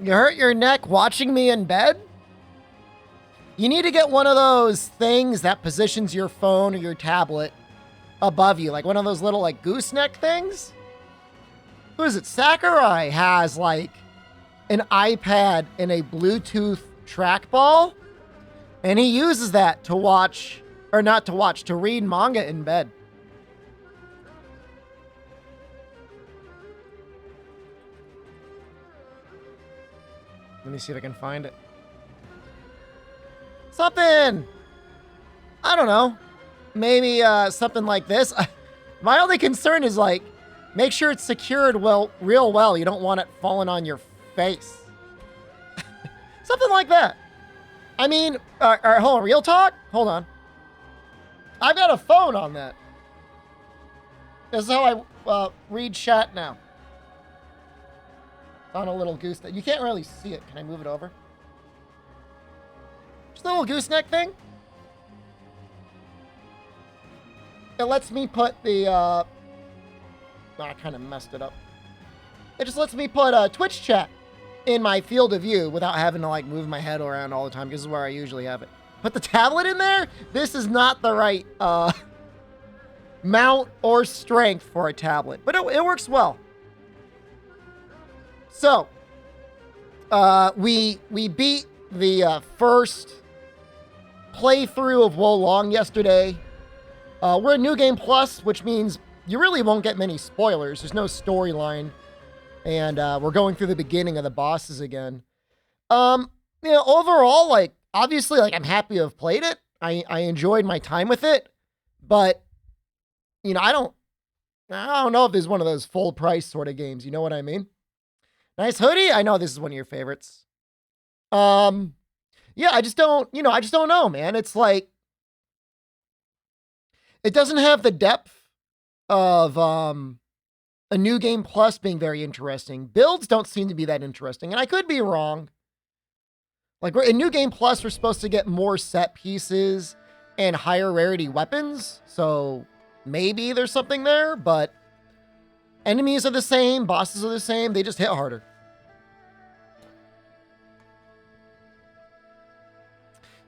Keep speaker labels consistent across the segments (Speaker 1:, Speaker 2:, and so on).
Speaker 1: You hurt your neck watching me in bed? You need to get one of those things that positions your phone or your tablet above you. Like one of those little like gooseneck things. Who is it? Sakurai has like an iPad and a Bluetooth trackball. And he uses that to watch, or not to watch, to read manga in bed. Let me see if I can find it. Something! I don't know. Maybe something like this. My only concern is like, make sure it's secured real well. You don't want it falling on your face. Something like that. I mean, all right, hold on. Real talk? Hold on. I've got a phone on that. This is how I read chat now. It's on a little gooseneck. You can't really see it. Can I move it over? Just a little gooseneck thing. It lets me put the... I kind of messed it up. It just lets me put Twitch chat in my field of view without having to like move my head around all the time. This is where I usually have it. Put the tablet in there? This is not the right mount or strength for a tablet, but it works well. So, we beat the first playthrough of Wo Long yesterday. We're in New Game Plus, which means you really won't get many spoilers. There's no storyline. And we're going through the beginning of the bosses again. Overall, like, obviously, like, I'm happy to have played it. I enjoyed my time with it. But, I don't know if this is one of those full price sort of games. You know what I mean? Nice hoodie. I know this is one of your favorites. Yeah, I just don't know, man. It's like, it doesn't have the depth of, a New Game Plus being very interesting. Builds don't seem to be that interesting, and I could be wrong. Like, in New Game Plus, we're supposed to get more set pieces and higher rarity weapons, so maybe there's something there, but enemies are the same, bosses are the same, they just hit harder.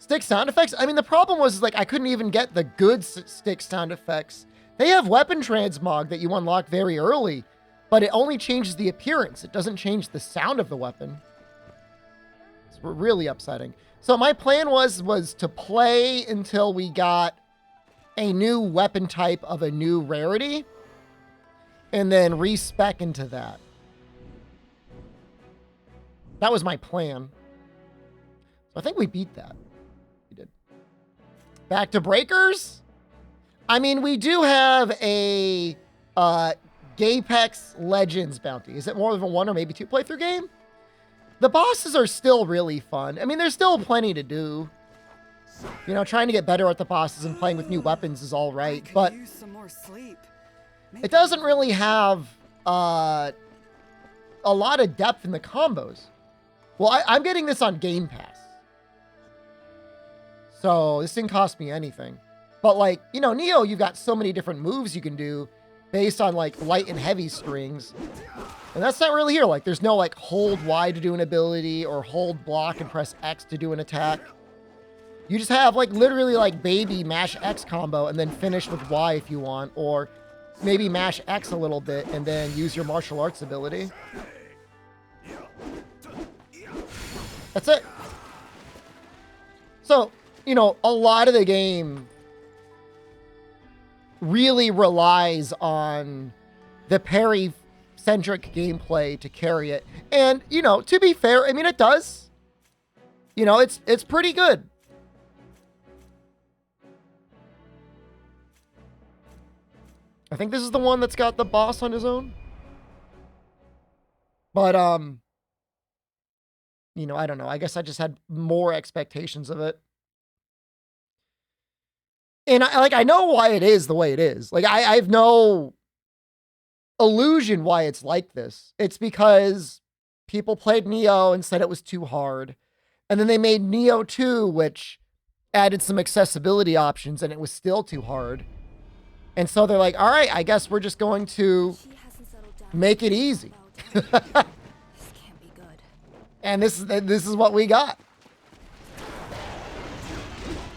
Speaker 1: Stick sound effects? I mean, the problem was, like, I couldn't even get the good stick sound effects. They have weapon transmog that you unlock very early, but it only changes the appearance. It doesn't change the sound of the weapon. It's really upsetting. So my plan was to play until we got a new weapon type of a new rarity, and then respec into that. That was my plan. So I think we beat that. We did. Back to breakers. I mean, we do have a Gapex Legends bounty. Is it more of a 1 or maybe 2 playthrough game? The bosses are still really fun. I mean, there's still plenty to do. Trying to get better at the bosses and playing with new weapons is all right, but it doesn't really have a lot of depth in the combos. Well, I'm getting this on Game Pass. So this didn't cost me anything. But like, Neo, you've got so many different moves you can do based on like light and heavy strings. And that's not really here. Like there's no like hold Y to do an ability or hold block and press X to do an attack. You just have like literally like baby mash X combo and then finish with Y if you want, or maybe mash X a little bit and then use your martial arts ability. That's it. So, a lot of the game really relies on the parry-centric gameplay to carry it. And, to be fair, I mean, it does. It's pretty good. I think this is the one that's got the boss on his own. But, I don't know. I guess I just had more expectations of it. And I know why it is the way it is. Like, I have no illusion why it's like this. It's because people played Neo and said it was too hard. And then they made Neo 2, which added some accessibility options, and it was still too hard. And so they're like, all right, I guess we're just going to make it easy. And this is what we got.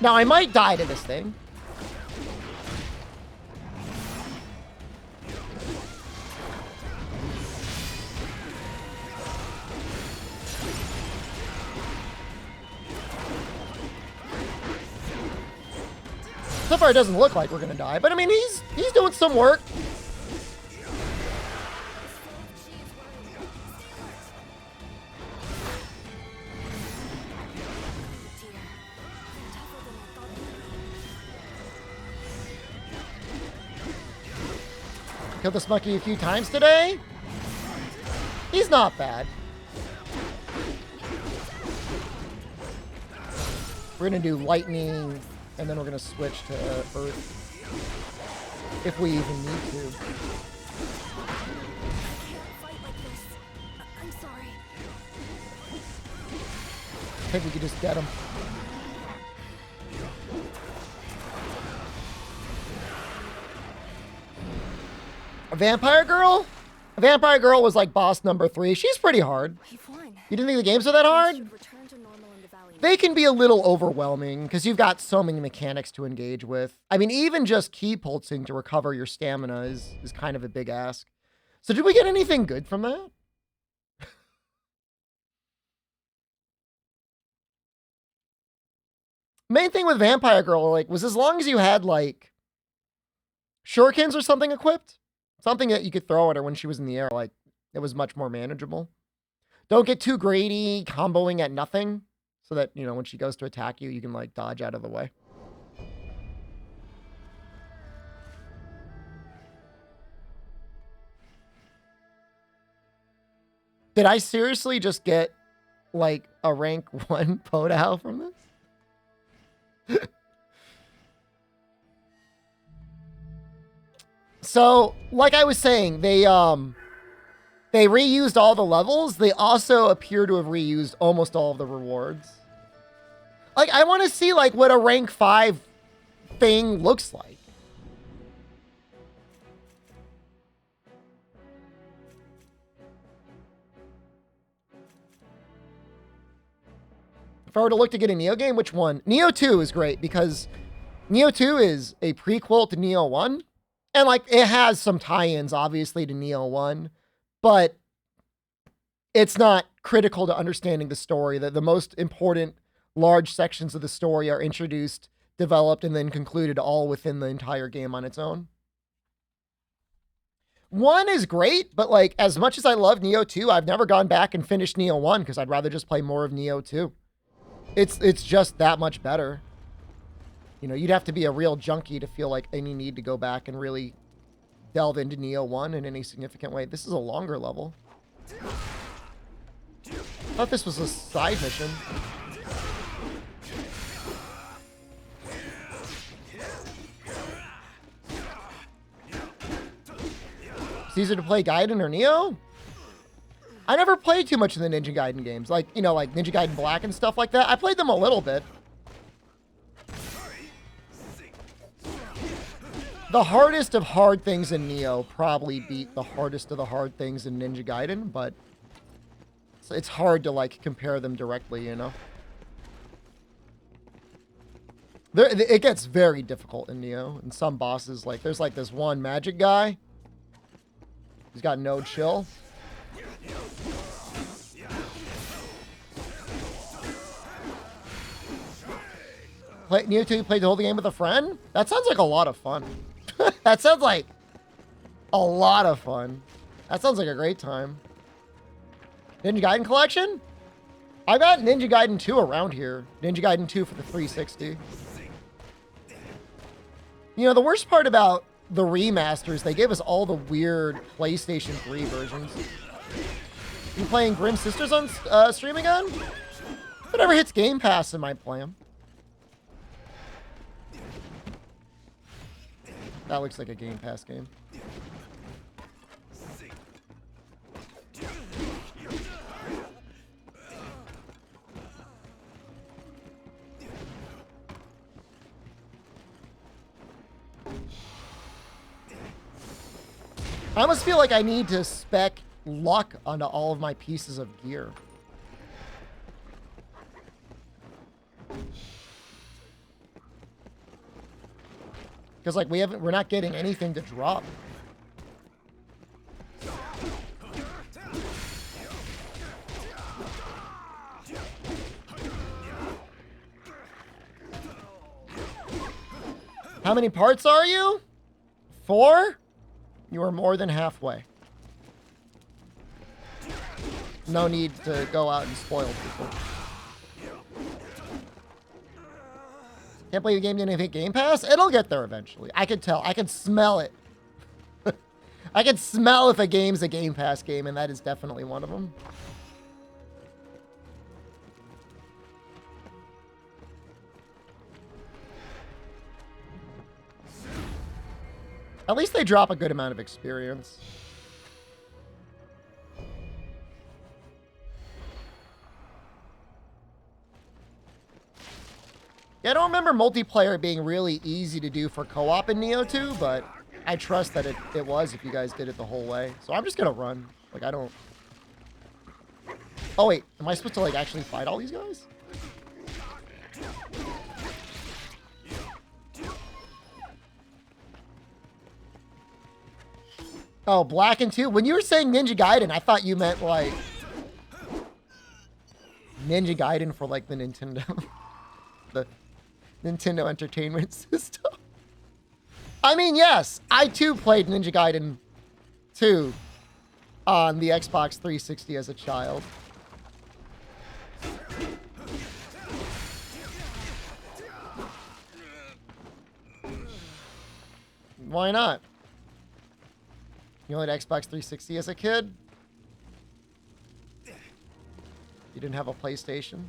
Speaker 1: Now, I might die to this thing. So far, it doesn't look like we're gonna die, but I mean, he's doing some work. Killed this monkey a few times today. He's not bad. We're gonna do lightning, and then we're gonna switch to earth, if we even need to.
Speaker 2: I'm sorry.
Speaker 1: I think we could just get him. A vampire girl? A vampire girl was like boss number 3. She's pretty hard. You didn't think the games are that hard? They can be a little overwhelming because you've got so many mechanics to engage with. I mean, even just key pulsing to recover your stamina is kind of a big ask. So did we get anything good from that? Main thing with Vampire Girl, like, was as long as you had, like, shurikens or something equipped, something that you could throw at her when she was in the air, like, it was much more manageable. Don't get too greedy, comboing at nothing, so that, you know, when she goes to attack you, you can, like, dodge out of the way. Did I seriously just get, like, a rank 1 Podao from this? So, like I was saying, they reused all the levels. They also appear to have reused almost all of the rewards. Like, I want to see, like, what a rank 5 thing looks like. If I were to look to get a Neo game, which one? Neo 2 is great because Neo 2 is a prequel to Neo 1. And, like, it has some tie-ins, obviously, to Neo 1. But it's not critical to understanding the story. The most important large sections of the story are introduced, developed, and then concluded all within the entire game on its own. 1 is great, but, like, as much as I love Neo 2, I've never gone back and finished Neo 1 because I'd rather just play more of Neo 2. It's just that much better. You know, you'd have to be a real junkie to feel like any need to go back and really delve into Neo 1 in any significant way. This is a longer level. I thought this was a side mission. It's easier to play Gaiden or Neo? I never played too much of the Ninja Gaiden games. Like, you know, like Ninja Gaiden Black and stuff like that. I played them a little bit. The hardest of hard things in Neo probably beat the hardest of the hard things in Ninja Gaiden, but it's hard to, like, compare them directly, you know? It gets very difficult in Neo. And some bosses, like, there's, like, this one magic guy. He's got no chill. Neo 2 played the whole game with a friend? That sounds like a lot of fun. That sounds like a lot of fun. That sounds like a great time. Ninja Gaiden collection? I got Ninja Gaiden 2 around here. Ninja Gaiden 2 for the 360. You know, the worst part about the remasters, they gave us all the weird PlayStation 3 versions. You playing Grim Sisters on stream again? Whatever hits Game Pass in my plan. That looks like a Game Pass game. I almost feel like I need to spec luck onto all of my pieces of gear. Because like we're not getting anything to drop. How many parts are you? 4? You are more than halfway. No need to go out and spoil people. Can't believe the game didn't hit Game Pass? It'll get there eventually. I could tell. I could smell it. I could smell if a game's a Game Pass game, and that is definitely one of them. At least they drop a good amount of experience. Yeah, I don't remember multiplayer being really easy to do for co-op in Neo 2, but I trust that it was if you guys did it the whole way. So I'm just gonna run. Like, I don't... Oh, wait. Am I supposed to, like, actually fight all these guys? Oh, Black and 2? When you were saying Ninja Gaiden, I thought you meant, like... Ninja Gaiden for, like, the Nintendo... the Nintendo Entertainment System. I mean, yes, I too played Ninja Gaiden 2 on the Xbox 360 as a child. Why not? You only had Xbox 360 as a kid? You didn't have a PlayStation?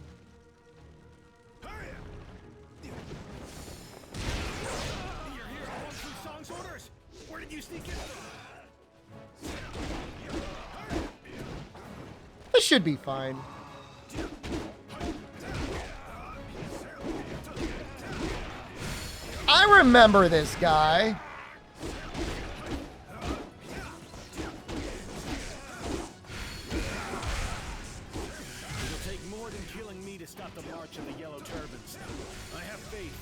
Speaker 1: This should be fine. I remember this guy.
Speaker 2: It'll take more than killing me to stop the march of the Yellow Turbans. I have faith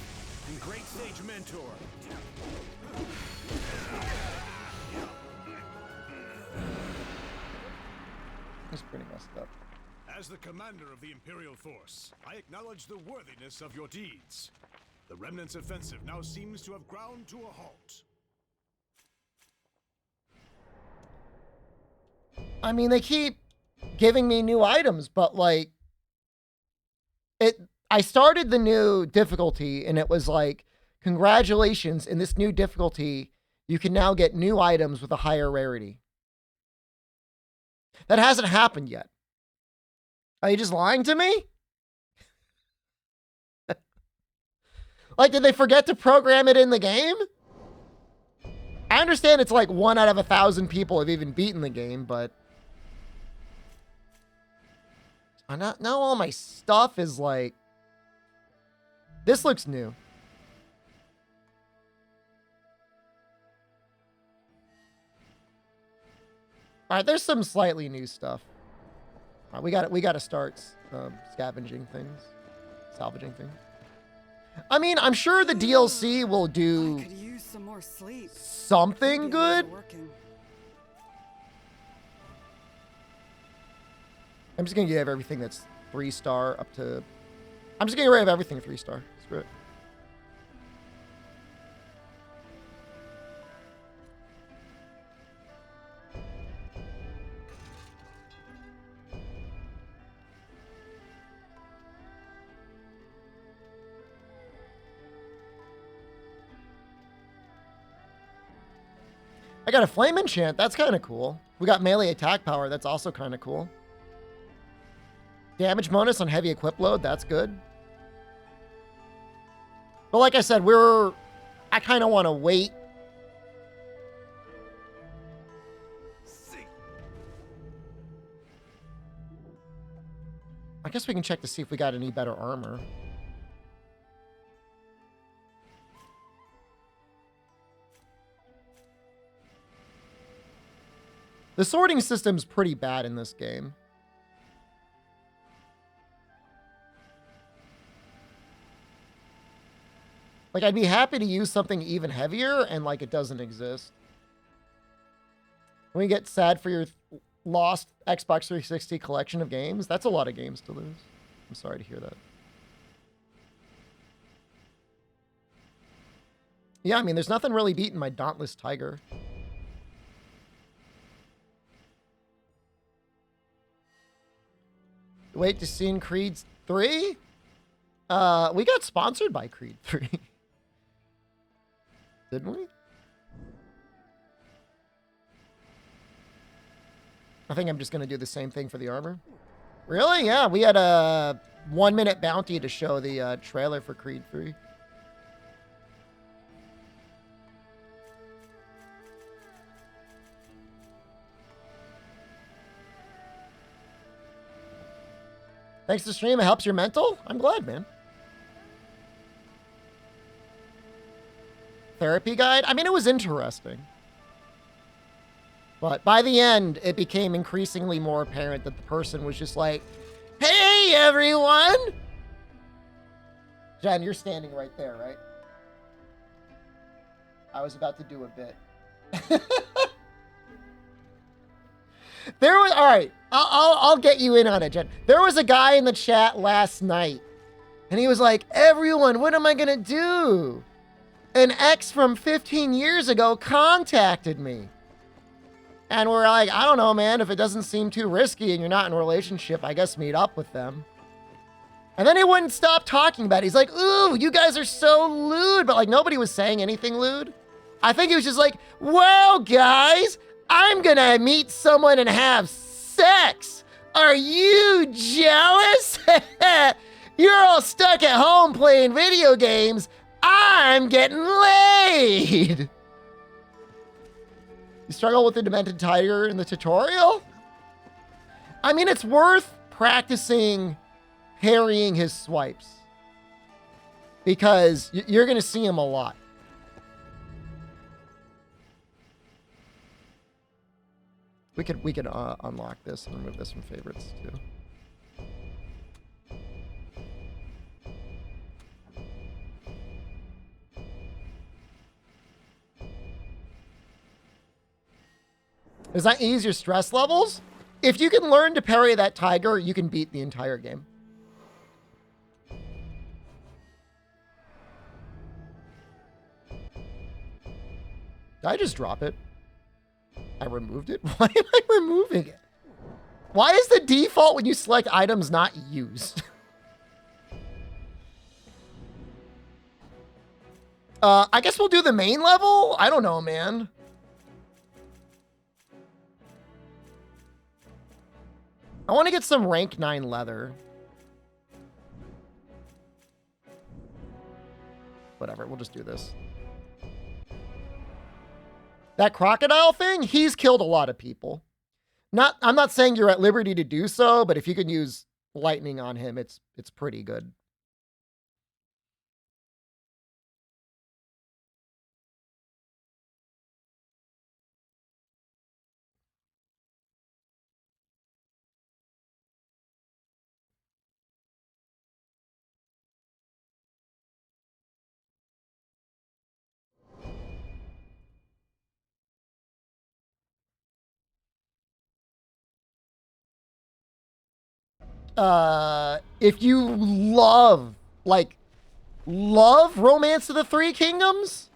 Speaker 2: in Great Sage Mentor.
Speaker 1: He's pretty messed up.
Speaker 3: As the commander of the Imperial force, I acknowledge the worthiness of your deeds. The Remnant's offensive now seems to have ground to a halt.
Speaker 1: I mean, they keep giving me new items, but like I started the new difficulty and it was like, congratulations, in this new difficulty, you can now get new items with a higher rarity. That hasn't happened yet. Are you just lying to me? Like, did they forget to program it in the game? I understand it's like 1 out of 1,000 people have even beaten the game, but... Now all my stuff is like... This looks new. All right, there's some slightly new stuff. All right, we got to start scavenging things, salvaging things. I mean, I'm sure the DLC will do
Speaker 4: I could use some more sleep.
Speaker 1: something
Speaker 4: Maybe
Speaker 1: good.
Speaker 4: it's working.
Speaker 1: I'm just gonna give everything that's 3-star up to. I'm just getting rid of everything 3-star. Screw it. I got a flame enchant. That's kind of cool. We got melee attack power. That's also kind of cool. Damage bonus on heavy equip load. That's good. But like I said, I kind of want to wait. I guess we can check to see if we got any better armor. The sorting system's pretty bad in this game. Like, I'd be happy to use something even heavier, and, like, it doesn't exist. When you get sad for your lost Xbox 360 collection of games, that's a lot of games to lose. I'm sorry to hear that. Yeah, I mean, there's nothing really beating my Dauntless Tiger. Wait to see in Creed 3? We got sponsored by Creed 3. Didn't we? I think I'm just going to do the same thing for the armor. Really? Yeah, we had a 1-minute bounty to show the trailer for Creed 3. Thanks to stream, it helps your mental? I'm glad, man. Therapy guide? I mean, it was interesting. But by the end, it became increasingly more apparent that the person was just like, hey, everyone! Jen, you're standing right there, right? I was about to do a bit. There was, all right, I'll get you in on it, Jen. There was a guy in the chat last night, and he was like, everyone, what am I gonna do? An ex from 15 years ago contacted me. And we're like, I don't know, man, if it doesn't seem too risky and you're not in a relationship, I guess meet up with them. And then he wouldn't stop talking about it. He's like, ooh, you guys are so lewd. But like, nobody was saying anything lewd. I think he was just like, well, guys, I'm gonna meet someone and have sex. Are you jealous? You're all stuck at home playing video games. I'm getting laid. You struggle with the Demented Tiger in the tutorial? I mean, it's worth practicing parrying his swipes, because you're going to see him a lot. We could unlock this and remove this from favorites too. Does that ease your stress levels? If you can learn to parry that tiger, you can beat the entire game. Did I just drop it? I removed it? Why am I removing it? Why is the default when you select items not used? I guess we'll do the main level? I don't know, man. I want to get some rank 9 leather. Whatever, we'll just do this. That crocodile thing, he's killed a lot of people. I'm not saying you're at liberty to do so, but if you can use lightning on him, it's pretty good. If you love Romance of the Three Kingdoms,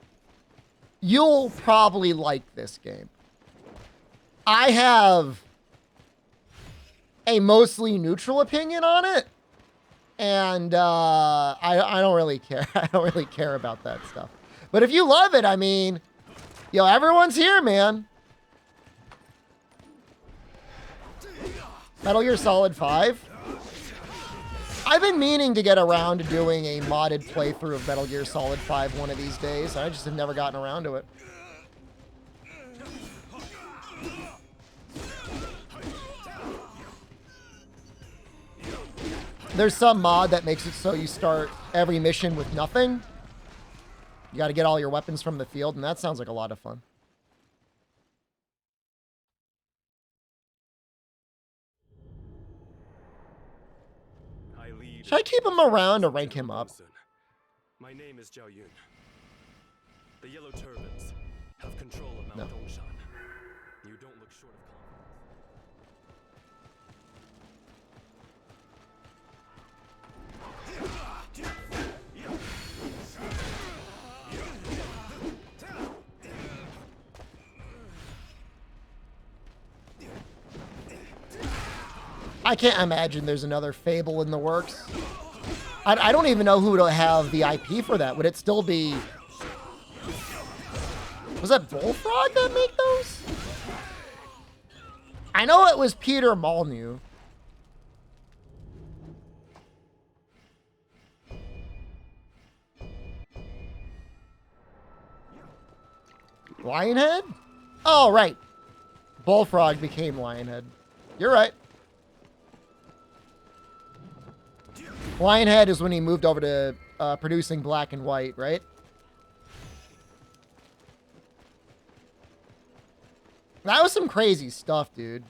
Speaker 1: you'll probably like this game. I have a mostly neutral opinion on it, and I don't really care. I don't really care about that stuff. But if you love it, I mean, yo, everyone's here, man. Metal Gear Solid 5. I've been meaning to get around to doing a modded playthrough of Metal Gear Solid 5 one of these days. I just have never gotten around to it. There's some mod that makes it so you start every mission with nothing. You got to get all your weapons from the field, and that sounds like a lot of fun. Should I keep him around to rank him up?
Speaker 2: My name is Zhao Yun.
Speaker 4: The yellow turbans have control of Mount Dongshan. You don't look short of
Speaker 1: I can't imagine there's another Fable in the works. I don't even know who would have the IP for that. Would it still be... Was that Bullfrog that made those? I know it was Peter Molyneux. Lionhead? Oh, right. Bullfrog became Lionhead. You're right. Lionhead is when he moved over to producing black and white, right? That was some crazy stuff, dude.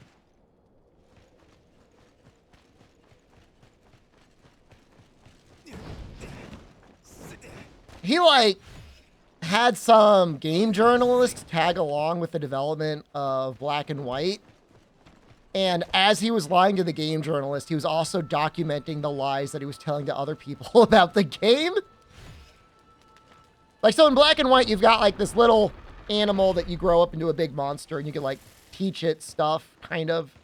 Speaker 1: He, like, had some game journalists tag along with the development of black and white. And as he was lying to the game journalist, he was also documenting the lies that he was telling to other people about the game. Like, so in black and white, you've got, like, this little animal that you grow up into a big monster, and you can, like, teach it stuff, kind of.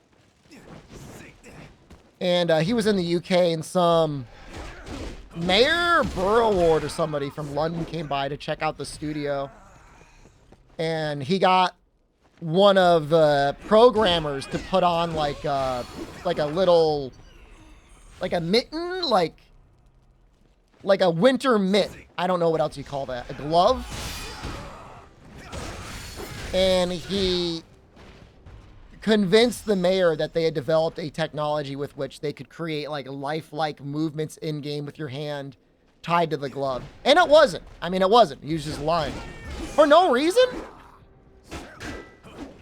Speaker 1: And he was in the UK, and some mayor, borough ward, or somebody from London came by to check out the studio. And he got one of the programmers to put on like a little, like a mitten, like a winter mitt. I don't know what else you call that. A glove. And he convinced the mayor that they had developed a technology with which they could create like lifelike movements in game with your hand tied to the glove. And it wasn't. I mean, it wasn't. He was just lying for no reason.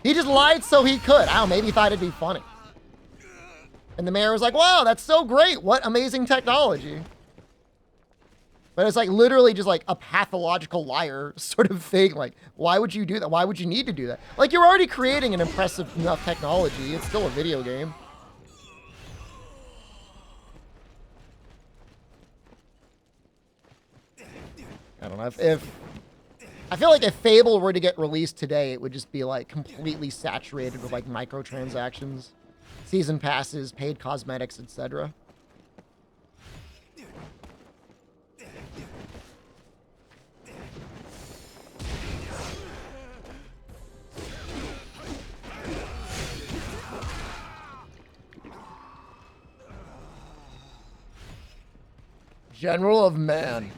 Speaker 1: He just lied so he could. I don't know, maybe he thought it'd be funny. And the mayor was like, wow, that's so great. What amazing technology. But it's like literally just like a pathological liar sort of thing. Like, why would you do that? Why would you need to do that? Like, you're already creating an impressive enough technology. It's still a video game. I don't know. If I feel like if Fable were to get released today, it would just be like completely saturated with like microtransactions, season passes, paid cosmetics, etc. General of Man.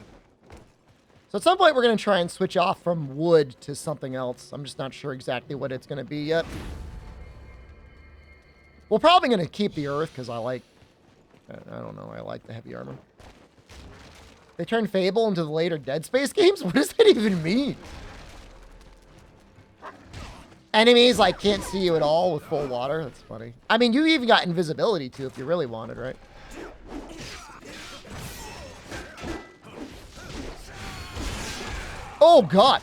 Speaker 1: So at some point, we're going to try and switch off from wood to something else. I'm just not sure exactly what it's going to be yet. We're probably going to keep the earth because I like, I don't know, I like the heavy armor. They turned Fable into the later Dead Space games? What does that even mean? Enemies, like, can't see you at all with full water. That's funny. I mean, you even got invisibility, too, if you really wanted, right? Oh, God.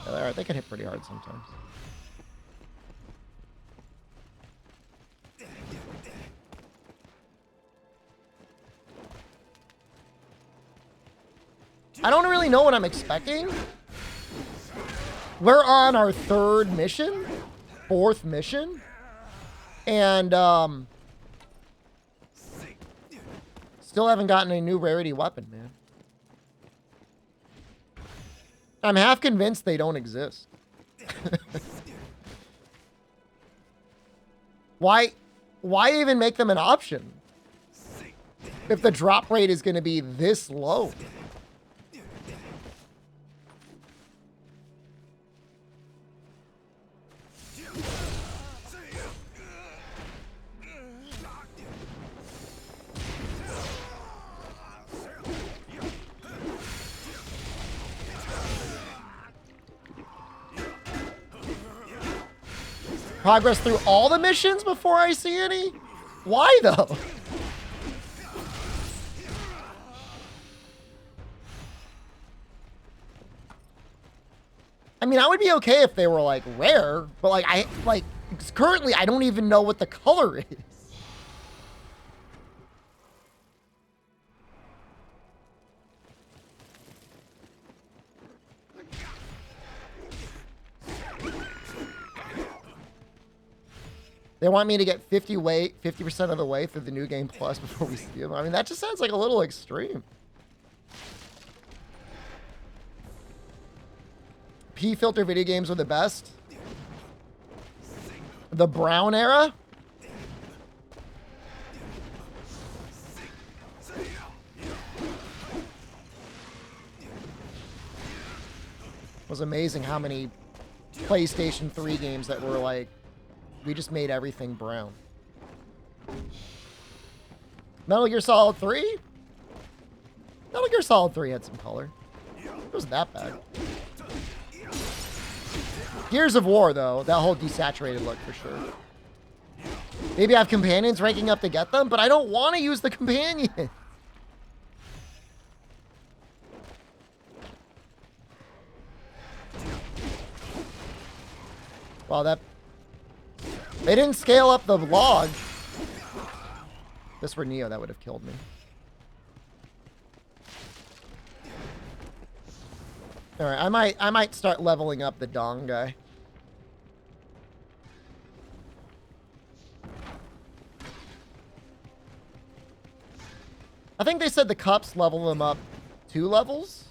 Speaker 1: Yeah, they can hit pretty hard sometimes. I don't really know what I'm expecting. We're on our third mission, fourth mission. And, still haven't gotten a new rarity weapon, man. I'm half convinced they don't exist. Why even make them an option if the drop rate is going to be this low? progress through all the missions before I see any? Why though? I mean, I would be okay if they were like rare, but like currently I don't even know what the color is. They want me to get 50% of the way through the new game plus before we see them. I mean, that just sounds like a little extreme. P-filter video games were the best. The brown era? It was amazing how many PlayStation 3 games that were like, we just made everything brown. Metal Gear Solid 3? Metal Gear Solid 3 had some color. It wasn't that bad. Gears of War, though, that whole desaturated look for sure. Maybe I have companions ranking up to get them, but I don't want to use the companion. Wow, that... They didn't scale up the log. If this were Neo, that would have killed me. All right, I might start leveling up the Dong guy. I think they said the cups level them up 2 levels.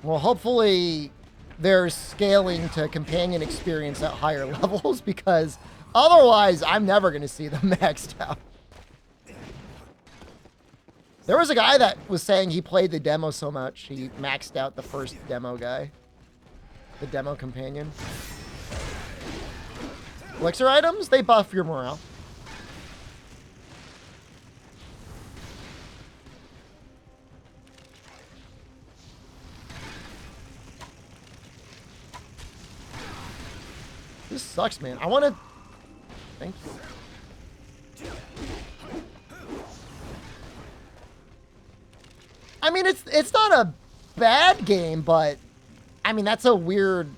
Speaker 1: Well, hopefully there's scaling to companion experience at higher levels, because otherwise I'm never going to see them maxed out. There was a guy that was saying he played the demo so much, he maxed out the first demo guy. The demo companion. Elixir items, they buff your morale. This sucks, man. I want to... Thank you. I mean, it's not a bad game, but... I mean, that's a weird...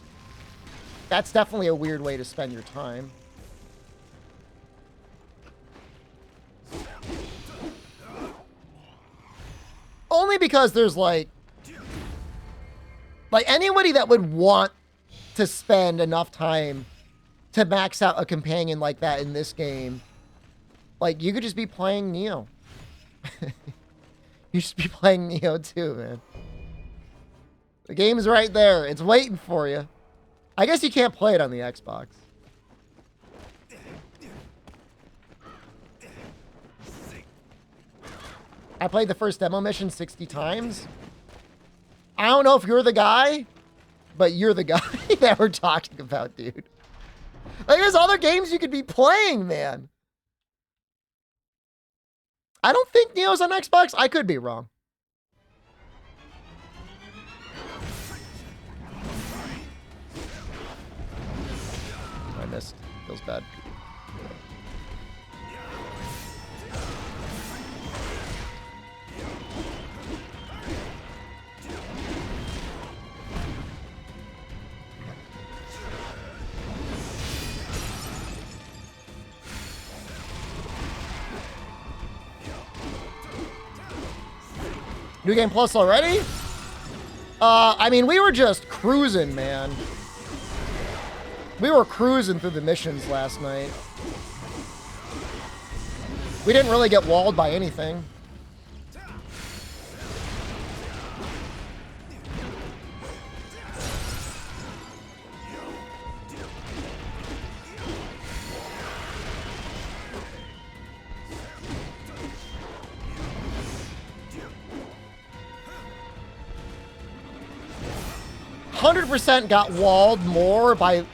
Speaker 1: That's definitely a weird way to spend your time. Only because there's, like... Like, anybody that would want to spend enough time to max out a companion like that in this game, like, you could just be playing Neo. You should be playing Neo too, man. The game's right there. It's waiting for you. I guess you can't play it on the Xbox. I played the first demo mission 60 times. I don't know if you're the guy, but you're the guy that we're talking about, dude. Like, there's other games you could be playing, man. I don't think Neo's on Xbox. I could be wrong. I missed. Feels bad. New Game Plus already? I mean, we were just cruising, man. We were cruising through the missions last night. We didn't really get walled by anything. 100% got walled more by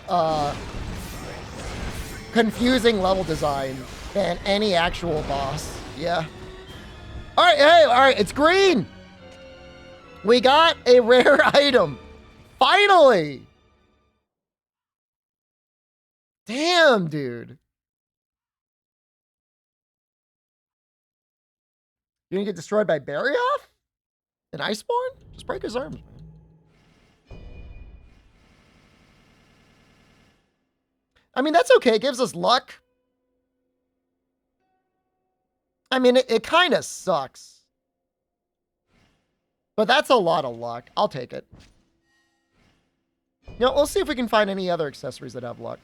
Speaker 1: confusing level design than any actual boss. Yeah. All right, hey, all right, it's green. We got a rare item. Finally. Damn, dude. You're gonna get destroyed by Barioth? An Iceborne? Just break his arms, man. I mean, that's okay. It gives us luck. I mean, it kind of sucks. But that's a lot of luck. I'll take it. You know, we'll see if we can find any other accessories that have luck.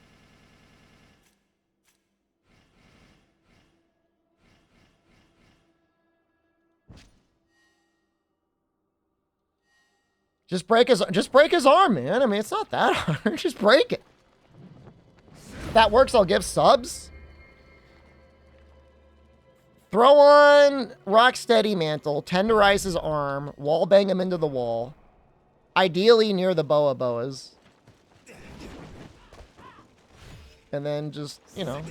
Speaker 1: Just break his arm, man. I mean, it's not that hard. Just break it. If that works, I'll give subs. Throw on Rocksteady Mantle, tenderize his arm, wall bang him into the wall. Ideally near the boas. And then just, you know,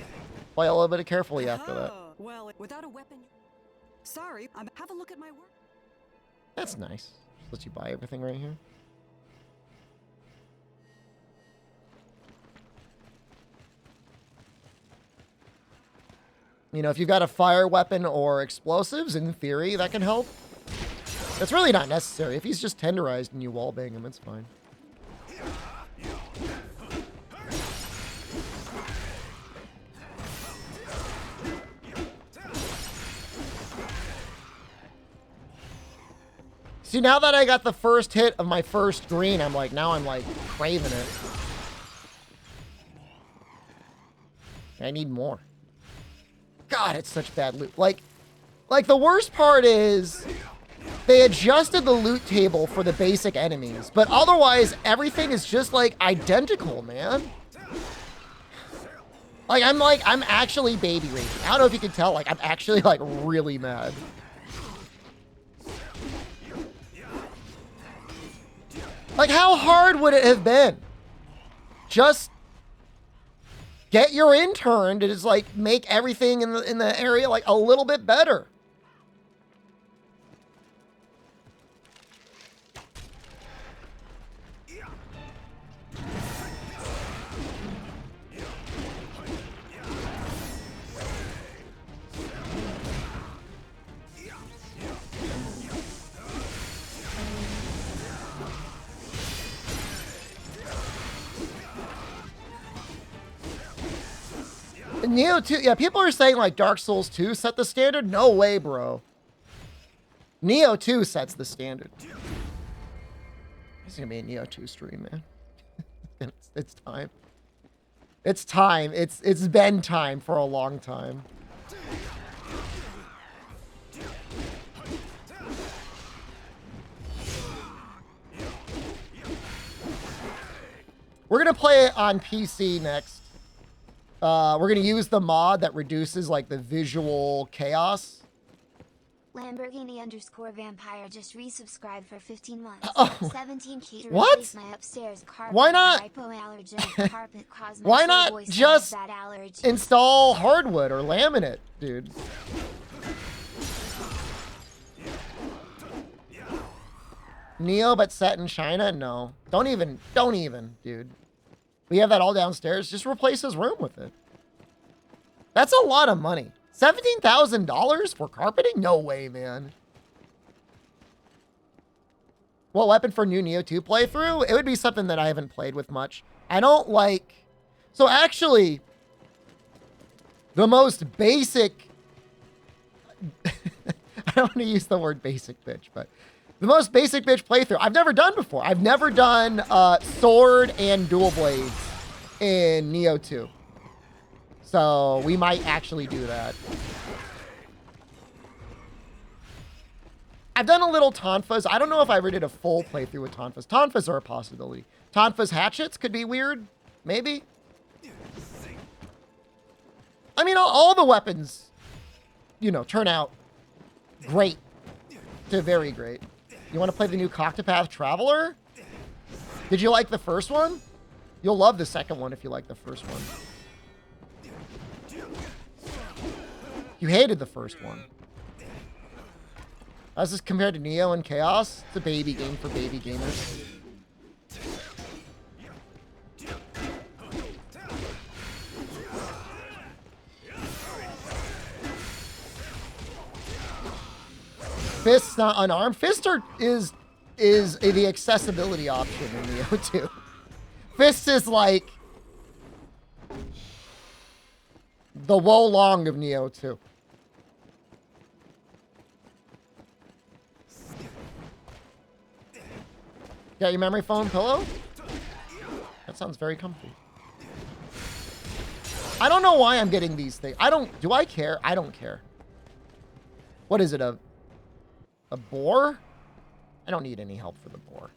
Speaker 1: play a little bit of carefully after that.
Speaker 5: Well, without a weapon. Sorry, have a look at my work.
Speaker 1: That's nice. Just let you buy everything right here. You know, if you've got a fire weapon or explosives, in theory, that can help. It's really not necessary. If he's just tenderized and you wallbang him, it's fine. See, now that I got the first hit of my first green, now I'm like craving it. I need more. God, it's such bad loot. Like the worst part is they adjusted the loot table for the basic enemies, but otherwise everything is just like identical, man. I'm actually baby raging. I don't know if you can tell, like I'm actually like really mad. Like, how hard would it have been? Just get your intern to just like make everything in the area like a little bit better. Neo 2, yeah, people are saying like Dark Souls 2 set the standard. No way, bro. Neo 2 sets the standard. It's gonna be a Neo 2 stream, man. It's time. It's time. It's been time for a long time. We're gonna play it on PC next. We're gonna use the mod that reduces like the visual chaos.
Speaker 6: Lamborghini_vampire just resubscribed for 15 months.
Speaker 1: Oh.
Speaker 6: 17 key to
Speaker 1: What?
Speaker 6: replace my upstairs carpet.
Speaker 1: Why not?
Speaker 6: Hypoallergenic carpet cause my
Speaker 1: Why not
Speaker 6: voice to
Speaker 1: just
Speaker 6: have bad allergies.
Speaker 1: install hardwood or laminate, dude? Neo, but set in China? No. Don't even, dude. We have that all downstairs. Just replace his room with it. That's a lot of money. $17,000 for carpeting? No way, man. What weapon for new Neo 2 playthrough? It would be something that I haven't played with much. I don't like... So actually, the most basic... I don't want to use the word basic bitch, but... The most basic bitch playthrough I've never done before. I've never done sword and dual blades in Neo 2. So we might actually do that. I've done a little Tonfas. I don't know if I ever did a full playthrough with Tonfas. Tonfas are a possibility. Tonfas hatchets could be weird. Maybe. I mean, all the weapons, you know, turn out great to very great. You want to play the new Coctopath Traveler? Did you like the first one? You'll love the second one if you like the first one. You hated the first one. How's this compared to Neo and Chaos? It's a baby game for baby gamers. Fist's not unarmed. Fist is the accessibility option in Neo 2. Fist is like the Wo Long of Neo 2. Got your memory foam pillow? That sounds very comfy. I don't know why I'm getting these things. Do I care? I don't care. What is it, a boar? I don't need any help for the boar.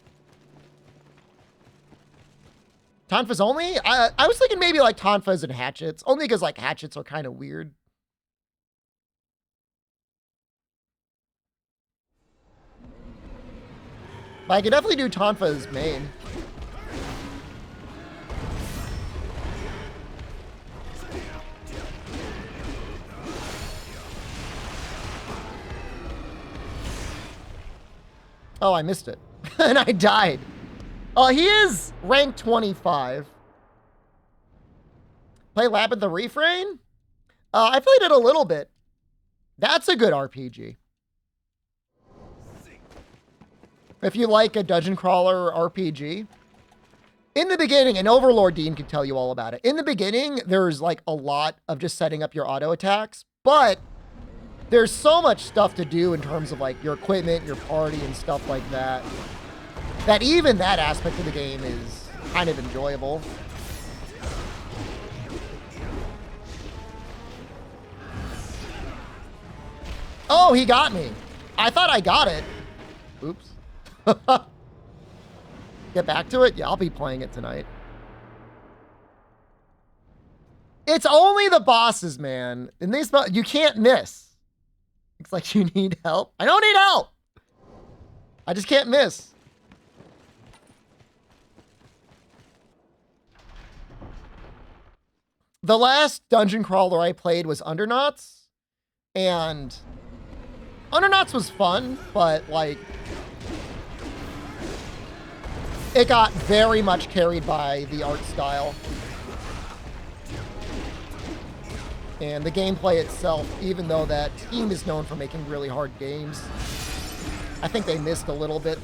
Speaker 1: Tonfas only? I was thinking maybe like tonfas and hatchets. Only because like hatchets are kind of weird. But I could definitely do tonfas main. Oh, I missed it. And I died. Oh, he is rank 25. Play Labyrinth the Refrain? I played it a little bit. That's a good RPG. If you like a dungeon crawler RPG. In the beginning, and Overlord Dean can tell you all about it. In the beginning, there's like a lot of just setting up your auto attacks, but there's so much stuff to do in terms of like your equipment, your party, and stuff like that, that even that aspect of the game is kind of enjoyable. Oh, he got me. I thought I got it. Oops. Get back to it? Yeah, I'll be playing it tonight. It's only the bosses, man. And these, you can't miss. Looks like you need help. I don't need help. I just can't miss. The last dungeon crawler I played was Underknots. And Underknots was fun, but like it got very much carried by the art style. And the gameplay itself, even though that team is known for making really hard games, I think they missed a little bit.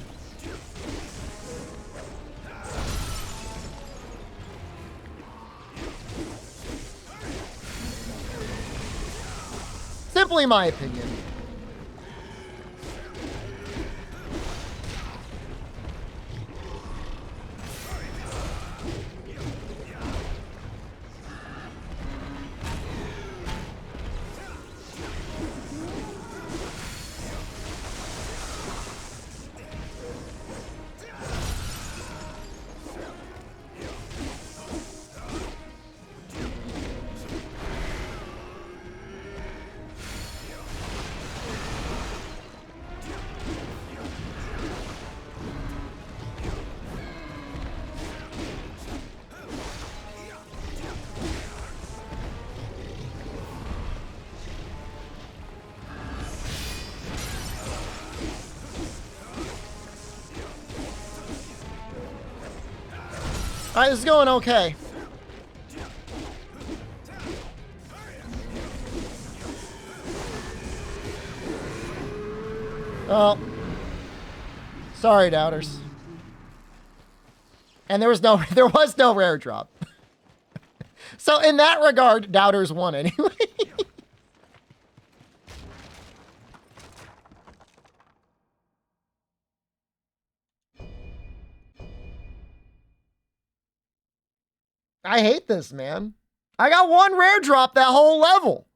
Speaker 1: Simply my opinion. All right, this is going okay. Oh. Sorry, doubters. And there was no rare drop. So in that regard, doubters won anyway. I hate this, man. I got one rare drop that whole level.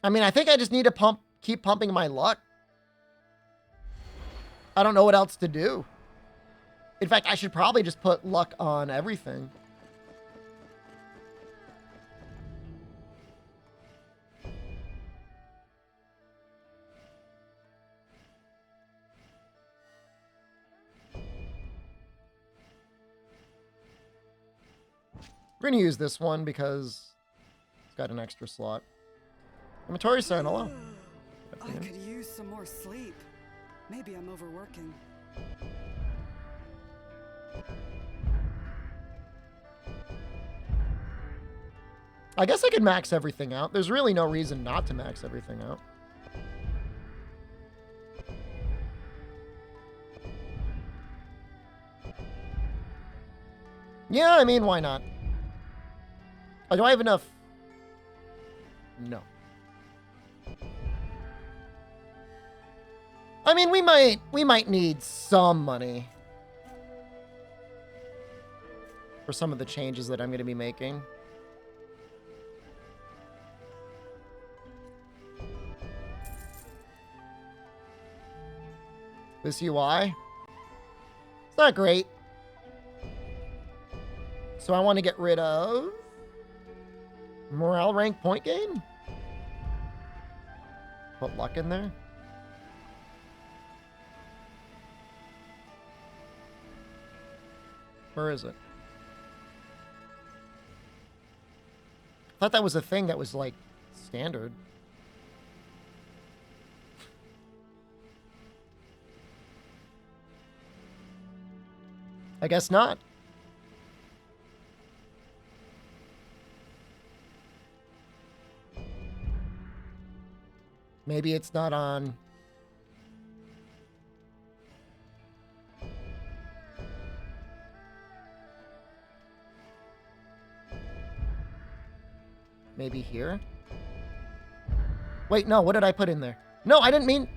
Speaker 1: I mean, I think I just need to keep pumping my luck. I don't know what else to do. In fact, I should probably just put luck on everything. We're going to use this one because it's got an extra slot. Inventory sign, hello.
Speaker 5: I could use some more sleep. Maybe I'm overworking.
Speaker 1: I guess I could max everything out. There's really no reason not to max everything out. Yeah, I mean, why not? Oh, do I have enough? No. I mean, we might need some money for some of the changes that I'm going to be making. This UI, it's not great. So I want to get rid of morale rank point gain. Put luck in there. Where is it? I thought that was a thing that was like standard. I guess not. Maybe it's not on. Maybe here? Wait, no, what did I put in there? No, I didn't mean...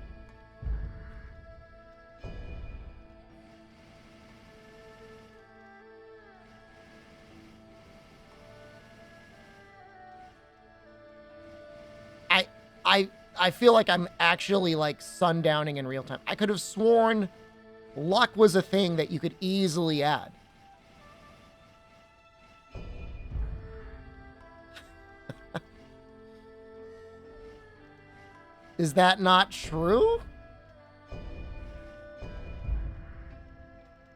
Speaker 1: I feel like I'm actually like sundowning in real time. I could have sworn luck was a thing that you could easily add. Is that not true?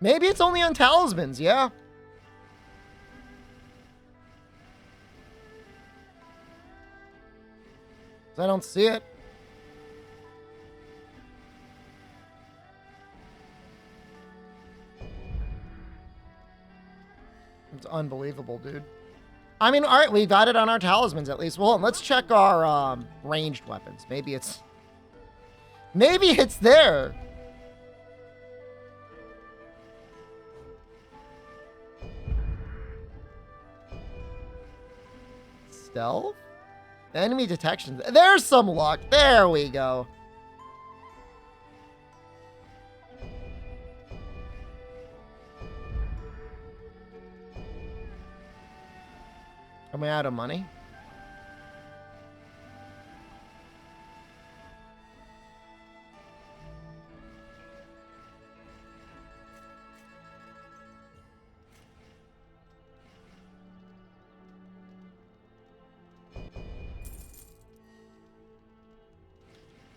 Speaker 1: Maybe it's only on talismans, yeah. I don't see it. It's unbelievable, dude. I mean, all right, we got it on our talismans at least. Well, hold on, let's check our ranged weapons. Maybe it's there. Stealth? Enemy detection. There's some luck. There we go. Am I out of money?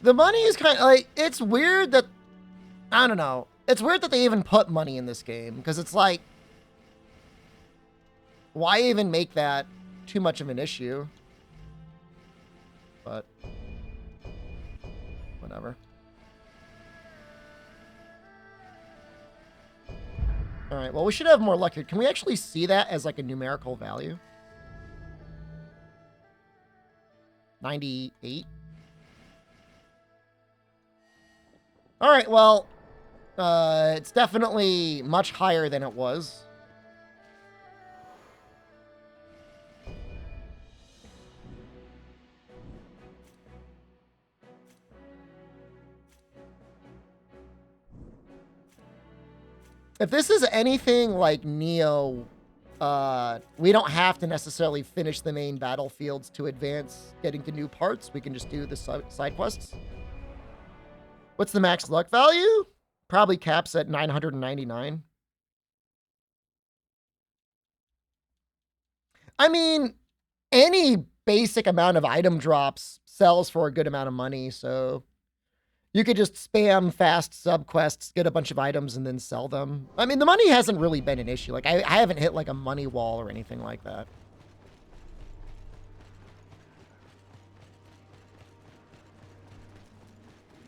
Speaker 1: The money is kind of like, it's weird that, I don't know. It's weird that they even put money in this game because it's like, why even make that too much of an issue? But whatever. All right, well, we should have more luck here. Can we actually see that as like a numerical value? 98. All right, well, it's definitely much higher than it was. If this is anything like Neo we don't have to necessarily finish the main battlefields to advance getting to new parts. We can just do the side quests. What's the max luck value? Probably caps at 999. I mean, any basic amount of item drops sells for a good amount of money, so you could just spam fast subquests, get a bunch of items, and then sell them. I mean, the money hasn't really been an issue. Like, I haven't hit, like, a money wall or anything like that.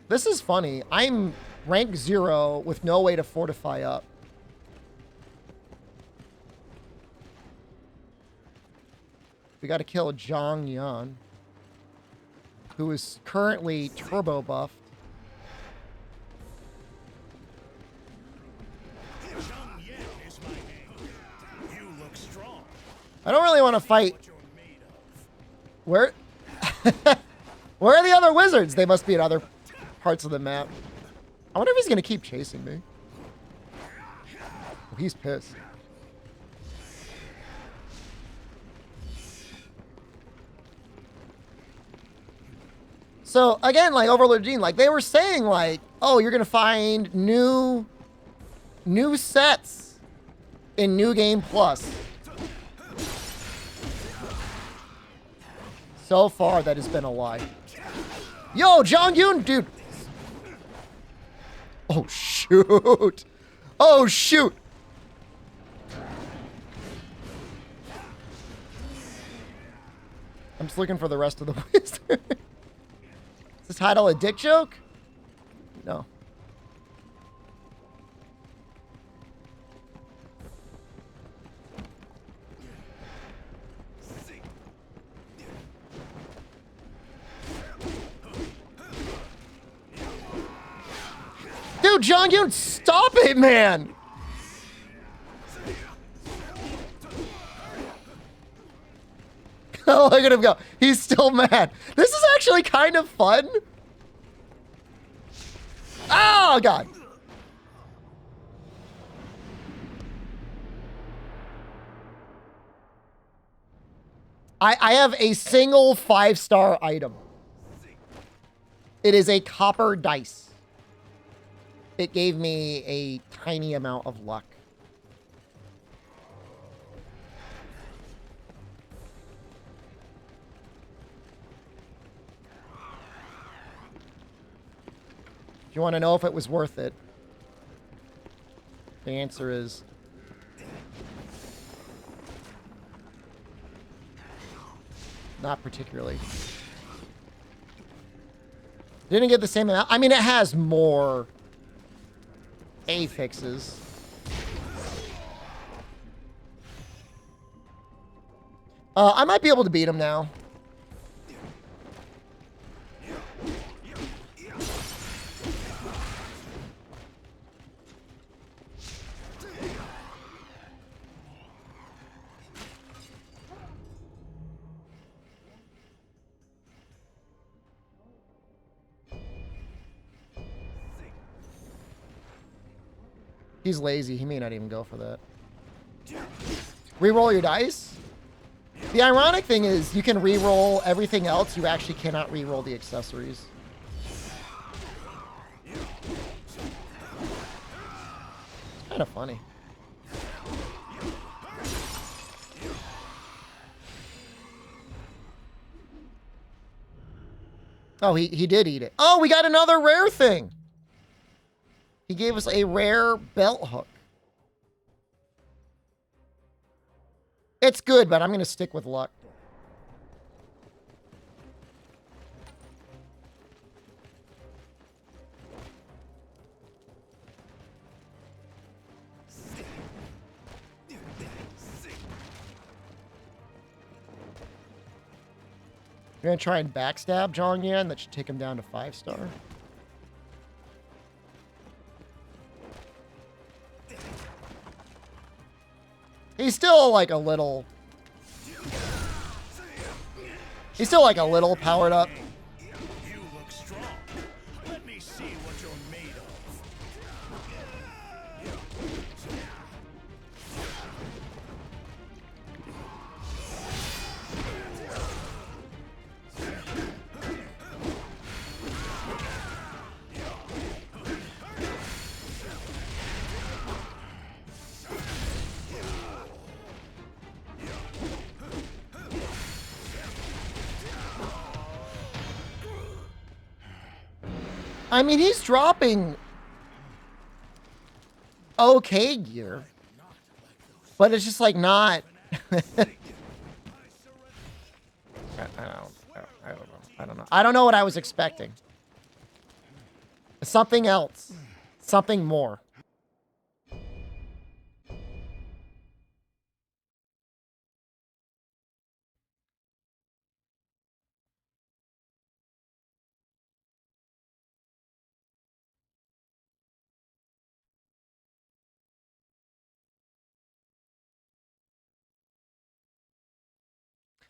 Speaker 1: This is funny. I'm rank 0 with no way to fortify up. We got to kill Zhang Yan, who is currently turbo buffed. I don't really want to fight. Where? Where are the other wizards? They must be in other parts of the map. I wonder if he's going to keep chasing me. Oh, he's pissed. So, again, like, Overlord Gene, like, they were saying, like, oh, you're going to find new sets in New Game Plus. So far, that has been a lie. Yo, Zhang Yun, dude. Oh, shoot. Oh, shoot. I'm just looking for the rest of the wizard. Is this title a dick joke? No. Dude, Zhang Yun, stop it, man! Oh, look at him go. He's still mad. This is actually kind of fun. Oh, God. I have a single 5-star item. It is a copper dice. It gave me a tiny amount of luck. If you want to know if it was worth it, the answer is not particularly. Didn't get the same amount. I mean, it has more affixes. I might be able to beat him now. He's lazy. He may not even go for that. Reroll your dice? The ironic thing is you can reroll everything else. You actually cannot reroll the accessories. It's kind of funny. Oh, he did eat it. Oh, we got another rare thing. He gave us a rare belt hook. It's good, but I'm going to stick with luck. You're going to try and backstab Zhang Yan? That should take him down to 5-star. He's still like a little... He's still like a little powered up.
Speaker 2: You look strong. Let me see what you're made of.
Speaker 1: I mean, he's dropping okay gear, but it's just like not. I don't know. I don't know what I was expecting. Something else. Something more.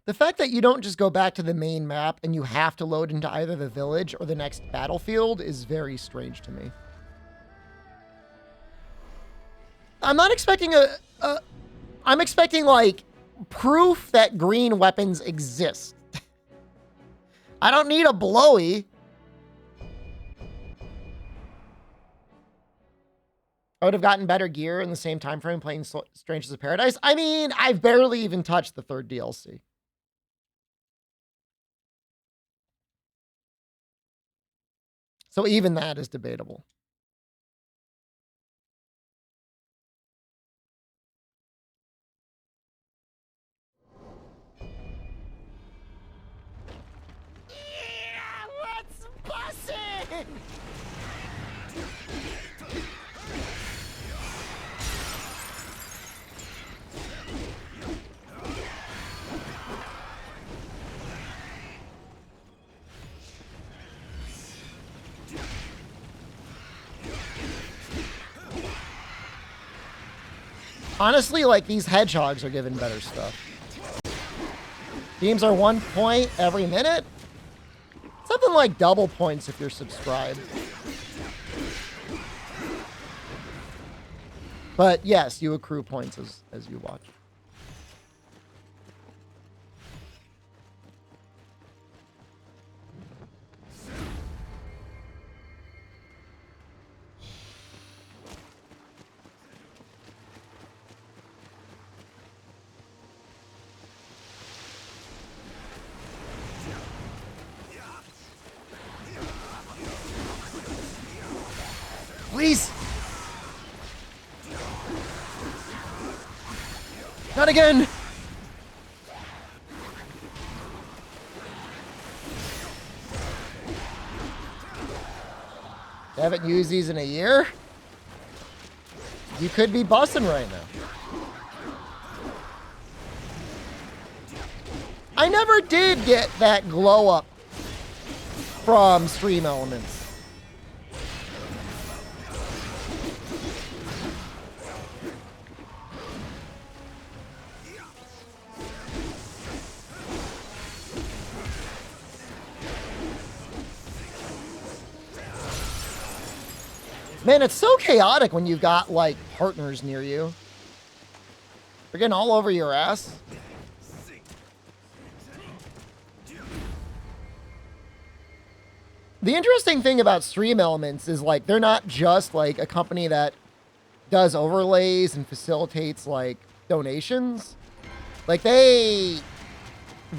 Speaker 1: The fact that you don't just go back to the main map and you have to load into either the village or the next battlefield is very strange to me. I'm not expecting I'm expecting, like, proof that green weapons exist. I don't need a blowy. I would have gotten better gear in the same time frame playing Strangers of Paradise. I mean, I've barely even touched the 3rd DLC. So even that is debatable. Yeah, let's bust it! Honestly, like, these hedgehogs are given better stuff. Teams are 1 point every minute. Something like double points if you're subscribed. But yes, you accrue points as you watch. Please! Not again! I haven't used these in a year? You could be bussing right now. I never did get that glow up from Stream Elements. Man, it's so chaotic when you've got, like, partners near you. They're getting all over your ass. The interesting thing about Stream Elements is, like, they're not just, like, a company that does overlays and facilitates, like, donations. Like, they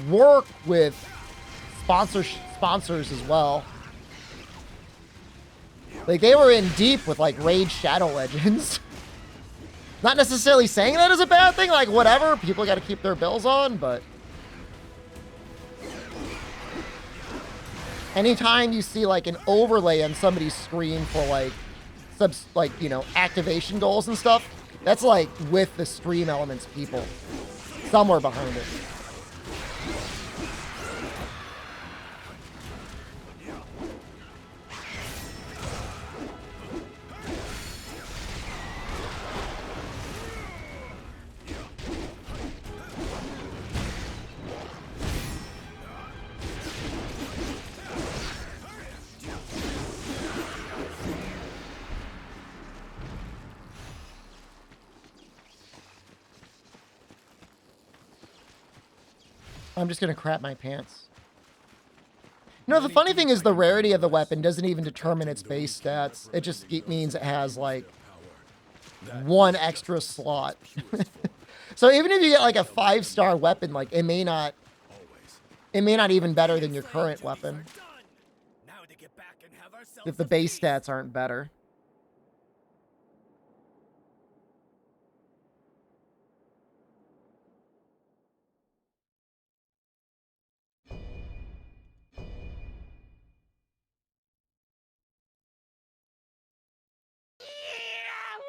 Speaker 1: work with sponsors as well. Like, they were in deep with, like, Raid Shadow Legends. Not necessarily saying that is a bad thing, like, whatever. People got to keep their bills on, but anytime you see, like, an overlay on somebody's screen for, like, you know, activation goals and stuff, that's, like, with the Stream Elements people. Somewhere behind it. I'm just going to crap my pants. You know, the funny thing is the rarity of the weapon doesn't even determine its base stats. It just means it has, like, 1 extra slot. So even if you get, like, a 5-star weapon, like, it may not even better than your current weapon.
Speaker 2: Now to get back in heaven.
Speaker 1: if the base stats aren't better.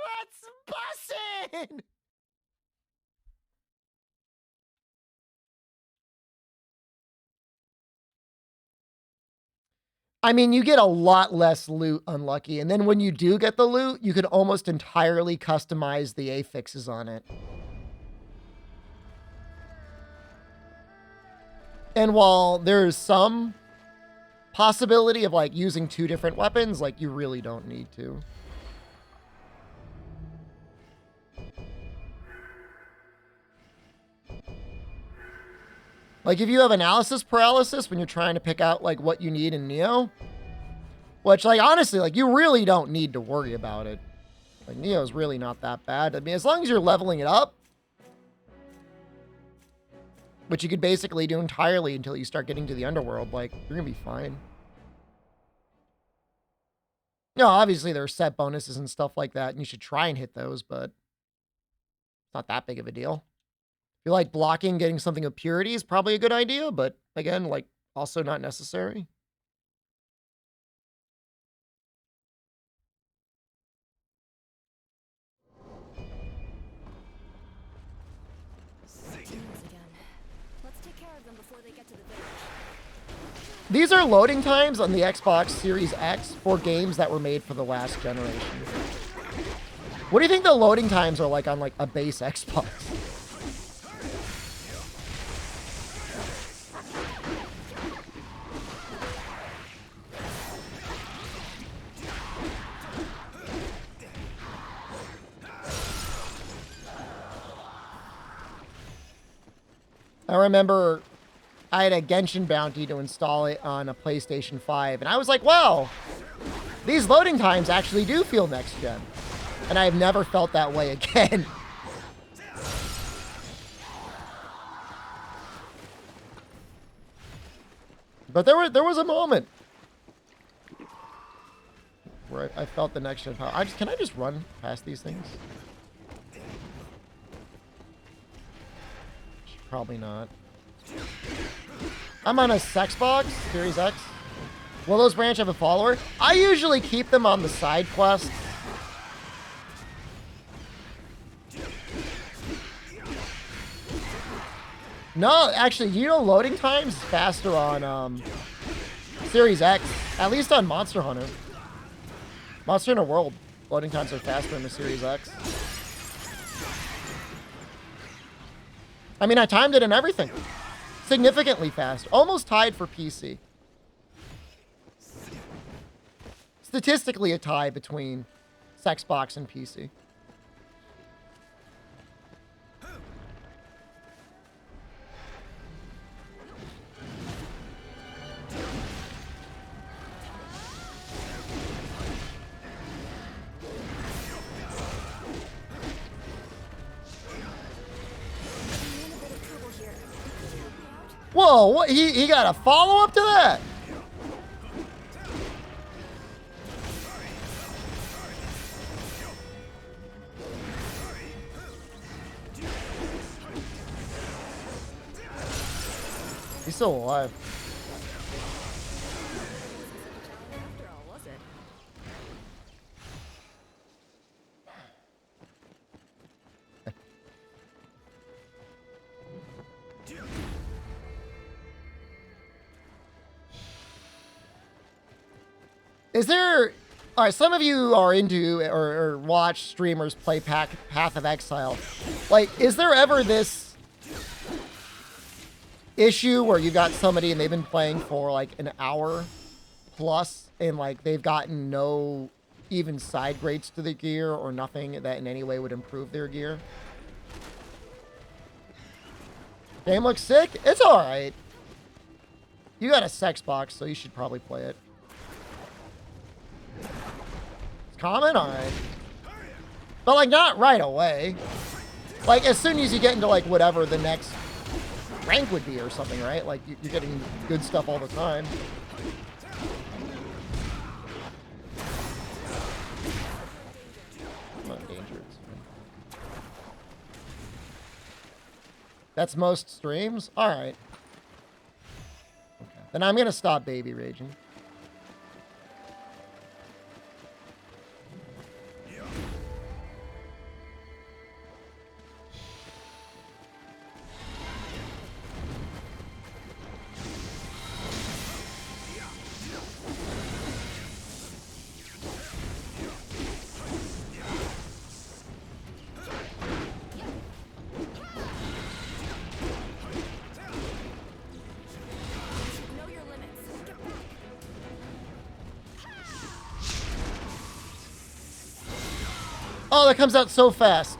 Speaker 1: What's bussin'? I mean, you get a lot less loot unlucky, and then when you do get the loot, you can almost entirely customize the affixes on it. And while there's some possibility of like using 2 different weapons, like you really don't need to. Like if you have analysis paralysis when you're trying to pick out like what you need in Neo, which like honestly, like you really don't need to worry about it. Like Neo's really not that bad. I mean, as long as you're leveling it up, which you could basically do entirely until you start getting to the underworld, like you're gonna be fine. No, obviously there are set bonuses and stuff like that, and you should try and hit those, but it's not that big of a deal. If you like blocking, getting something of purity is probably a good idea, but again, like also not necessary. These are loading times on the Xbox Series X for games that were made for the last generation. What do you think the loading times are like on like a base Xbox? I remember I had a Genshin bounty to install it on a PlayStation 5, and I was like, wow, these loading times actually do feel next gen. And I've never felt that way again. But there was a moment where I felt the next gen power. Can I just run past these things? Probably not. I'm on a Xbox Series X. Will those branch have a follower? I usually keep them on the side quest. No, actually, you know, loading times is faster on Series X. At least on Monster Hunter. Monster Hunter World, loading times are faster in the Series X. I mean, I timed it and everything. Significantly faster. Almost tied for PC. Statistically a tie between Xbox and PC. Whoa, what? He got a follow-up to that? He's still alive. Is there... All right, some of you are into or watch streamers play Path of Exile. Like, is there ever this issue where you got somebody and they've been playing for like an hour plus and like they've gotten no even side grades to the gear or nothing that in any way would improve their gear? Game looks sick? It's alright. You got a Xbox, so you should probably play it. It's common? Alright. But like not right away. Like as soon as you get into like whatever the next rank would be or something, right? Like you're getting good stuff all the time. That's most streams? Alright. Okay. Then I'm gonna stop baby raging.
Speaker 7: Know your limits. Get back.
Speaker 1: Oh, that comes out so fast.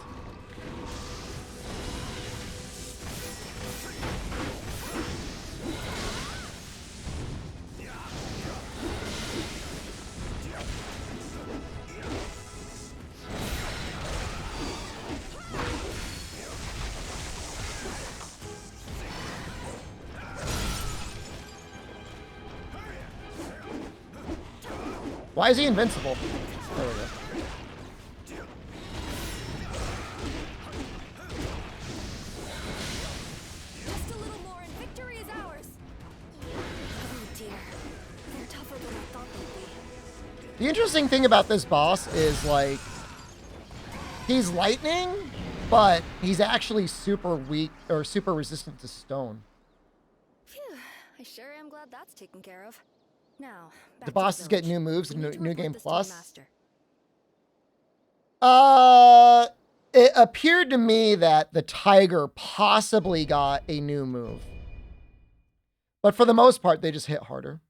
Speaker 1: Why is he invincible? There we go.
Speaker 7: Just a little more and victory is ours. Oh dear. They're tougher than I thought they'd be.
Speaker 1: The interesting thing about this boss is, like, he's lightning, but he's actually super weak or super resistant to stone.
Speaker 7: Phew. I sure am glad that's taken care of. Now, back
Speaker 1: The
Speaker 7: to
Speaker 1: bosses get
Speaker 7: village.
Speaker 1: new moves
Speaker 7: We
Speaker 1: in
Speaker 7: need to
Speaker 1: New
Speaker 7: report
Speaker 1: Game
Speaker 7: this to the
Speaker 1: Plus.
Speaker 7: master.
Speaker 1: It appeared to me that the tiger possibly got a new move. But for the most part, they just hit harder.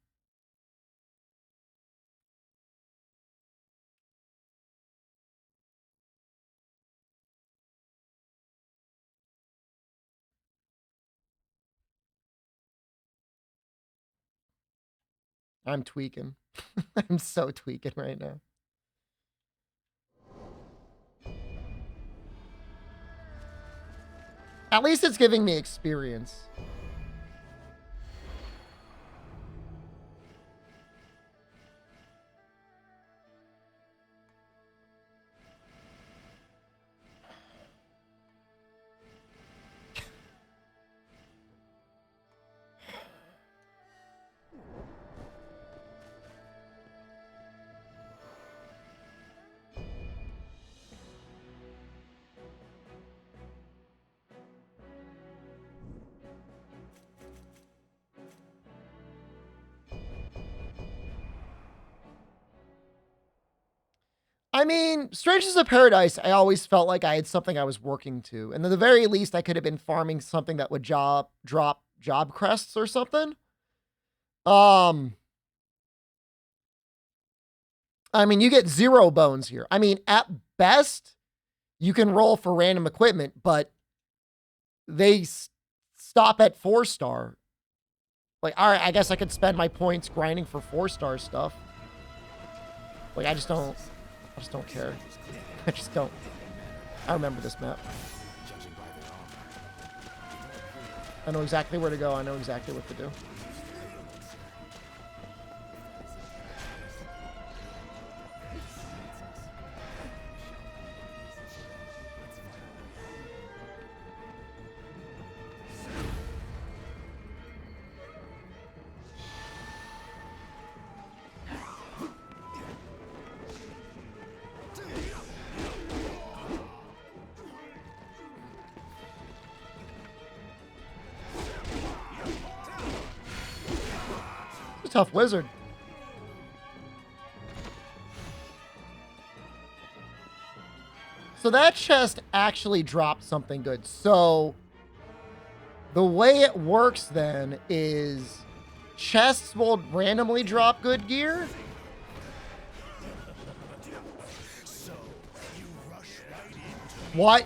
Speaker 1: I'm tweaking. I'm so tweaking right now. At least it's giving me experience. I mean, Strangeness of Paradise, I always felt like I had something I was working to. And at the very least, I could have been farming something that would drop job crests or something. I mean, you get 0 bones here. I mean, at best, you can roll for random equipment, but they stop at 4-star. Like, all right, I guess I could spend my points grinding for 4-star stuff. Like, I just don't care. I just don't. I remember this map. I know exactly where to go. I know exactly what to do. Tough wizard. So that chest actually dropped something good. So the way it works then is chests will randomly drop good gear. What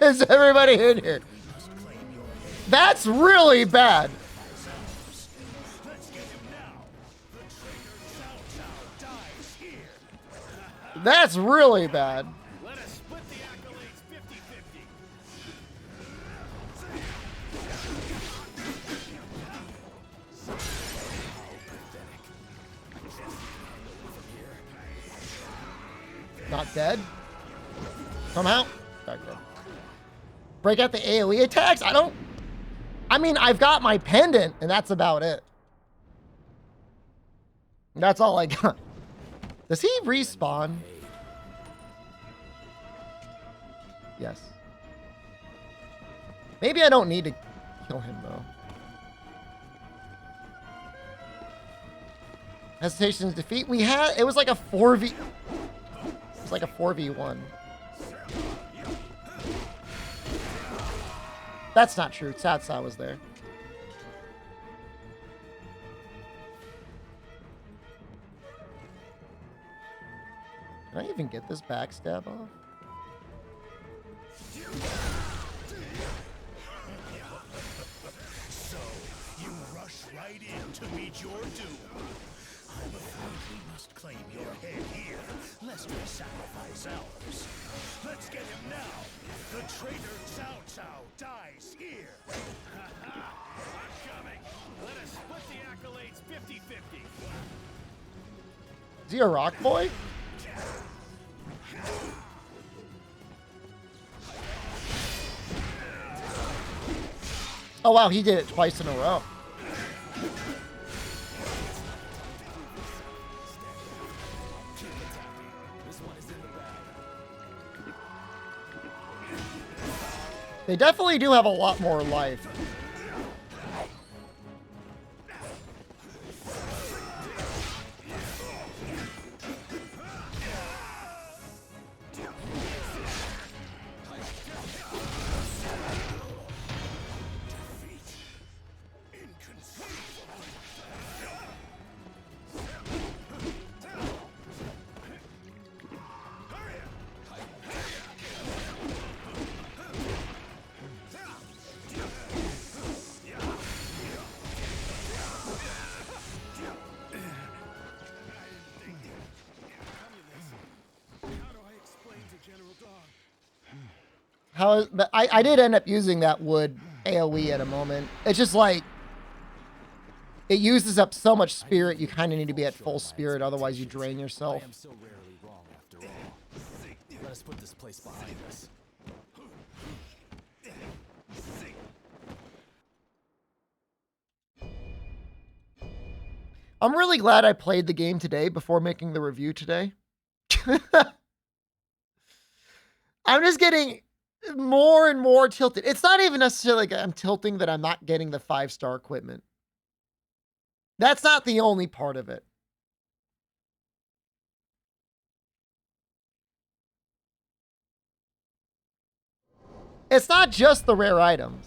Speaker 1: is everybody in here? That's really bad. That's really bad.
Speaker 2: Let us split the accolades 50-50.
Speaker 1: Not dead. Somehow. Not dead. break out the AoE attacks? I mean, I've got my pendant, and that's about it. That's all I got. Does he respawn? Yes. Maybe I don't need to kill him, though. Hesitation's defeat. It was like a 4v... It was like a 4v1. That's not true. Cao Cao was there. Can I even get this backstab off?
Speaker 3: So, you rush right in to meet your doom. I'm afraid we must claim your head here, lest we sacrifice ours. Let's get him now. The traitor Cao Cao dies here.
Speaker 2: I'm coming. Let us split the accolades 50-50.
Speaker 1: Is he a rock boy? Oh wow, he did it twice in a row. They definitely do have a lot more life. But I did end up using that wood AoE at a moment. It's just like, it uses up so much spirit, you kind of need to be at full spirit, otherwise you drain yourself.
Speaker 4: I am so rarely wrong after all. Let us put this place behind us.
Speaker 1: I'm really glad I played the game today before making the review today. I'm just getting more and more tilted. It's not even necessarily like I'm tilting that I'm not getting the 5-star equipment. That's not the only part of it. It's not just the rare items.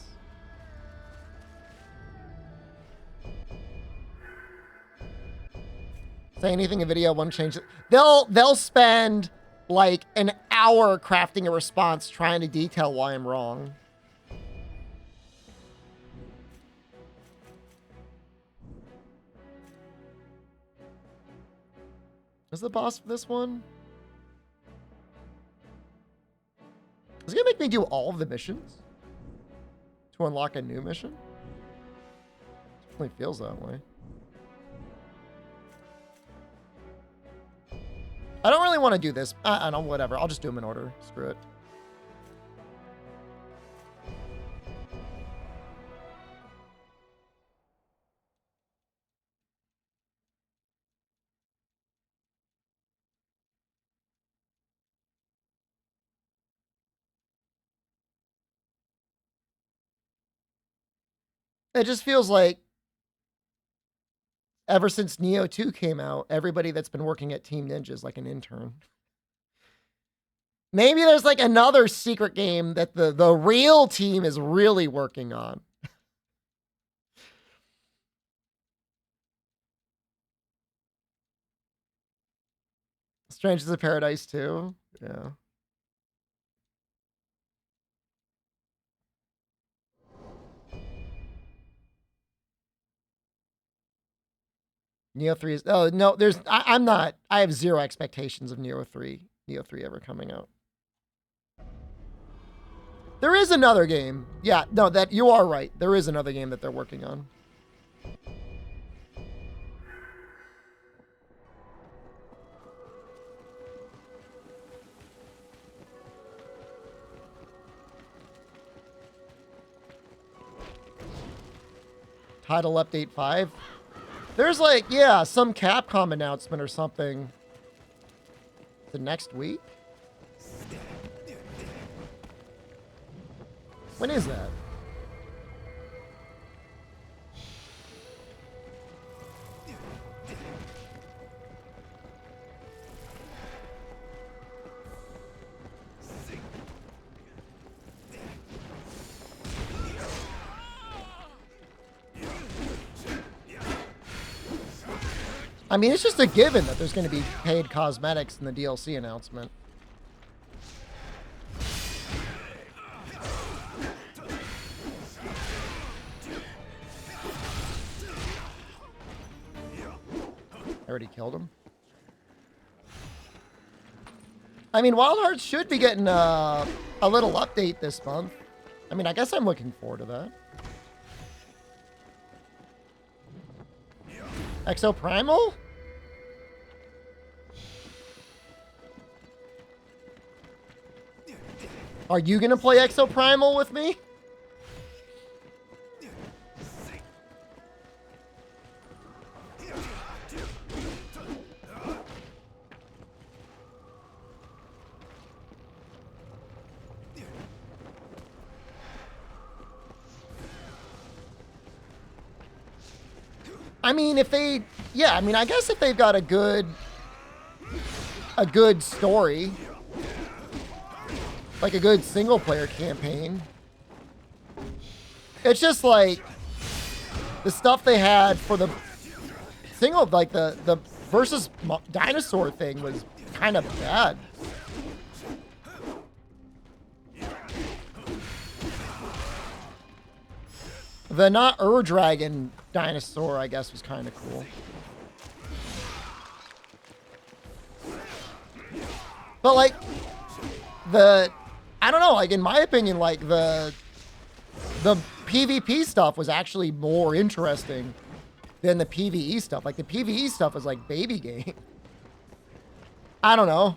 Speaker 1: Say anything in video won't change it. They'll spend like an hour crafting a response trying to detail why I'm wrong. Is the boss for this one? Is it gonna make me do all of the missions to unlock a new mission? It definitely feels that way. I don't really want to do this. I don't know, whatever. I'll just do them in order. Screw it. It just feels like ever since Neo 2 came out, everybody that's been working at Team Ninja is like an intern. Maybe there's like another secret game that the real team is really working on. Strangers of Paradise 2. Yeah. Neo 3 is... Oh, no, I'm not... I have zero expectations of Neo 3 ever coming out. There is another game. Yeah, no, that you are right. There is another game that they're working on. Title Update 5. There's like, yeah, some Capcom announcement or something. The next week? When is that? I mean, it's just a given that there's going to be paid cosmetics in the DLC announcement. I already killed him. I mean, Wild Hearts should be getting a little update this month. I mean, I guess I'm looking forward to that. Exo Primal? Are you gonna play Exo Primal with me? I mean, if they, yeah, I mean, I guess if they've got a good story, like a good single player campaign, it's just like the stuff they had for the single, like the versus dinosaur thing was kind of bad. The not Ur-Dragon dinosaur, I guess, was kind of cool. But like I don't know, like in my opinion, like the PvP stuff was actually more interesting than the PvE stuff. Like the PvE stuff was like baby game. I don't know.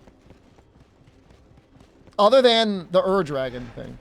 Speaker 1: Other than the Ur-Dragon thing.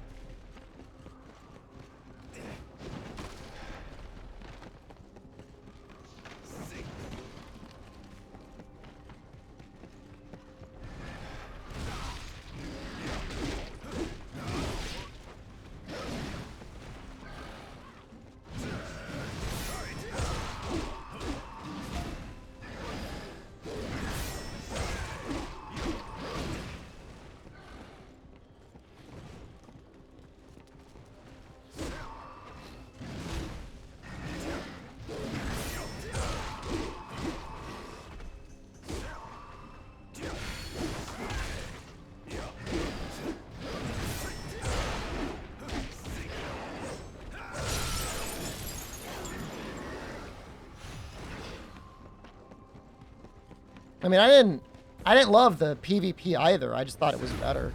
Speaker 1: I mean, I didn't love the PvP either. I just thought it was better.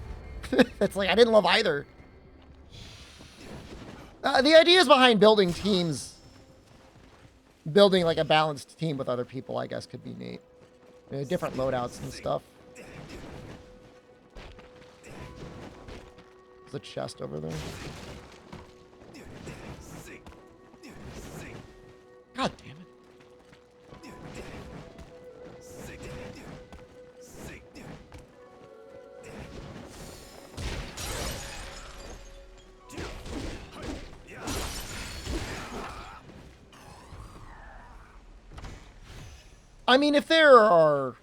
Speaker 1: It's like, I didn't love either. The ideas behind building teams, building like a balanced team with other people, I guess could be neat. You know, different loadouts and stuff. There's a chest over there. God damn it. I mean, if there are,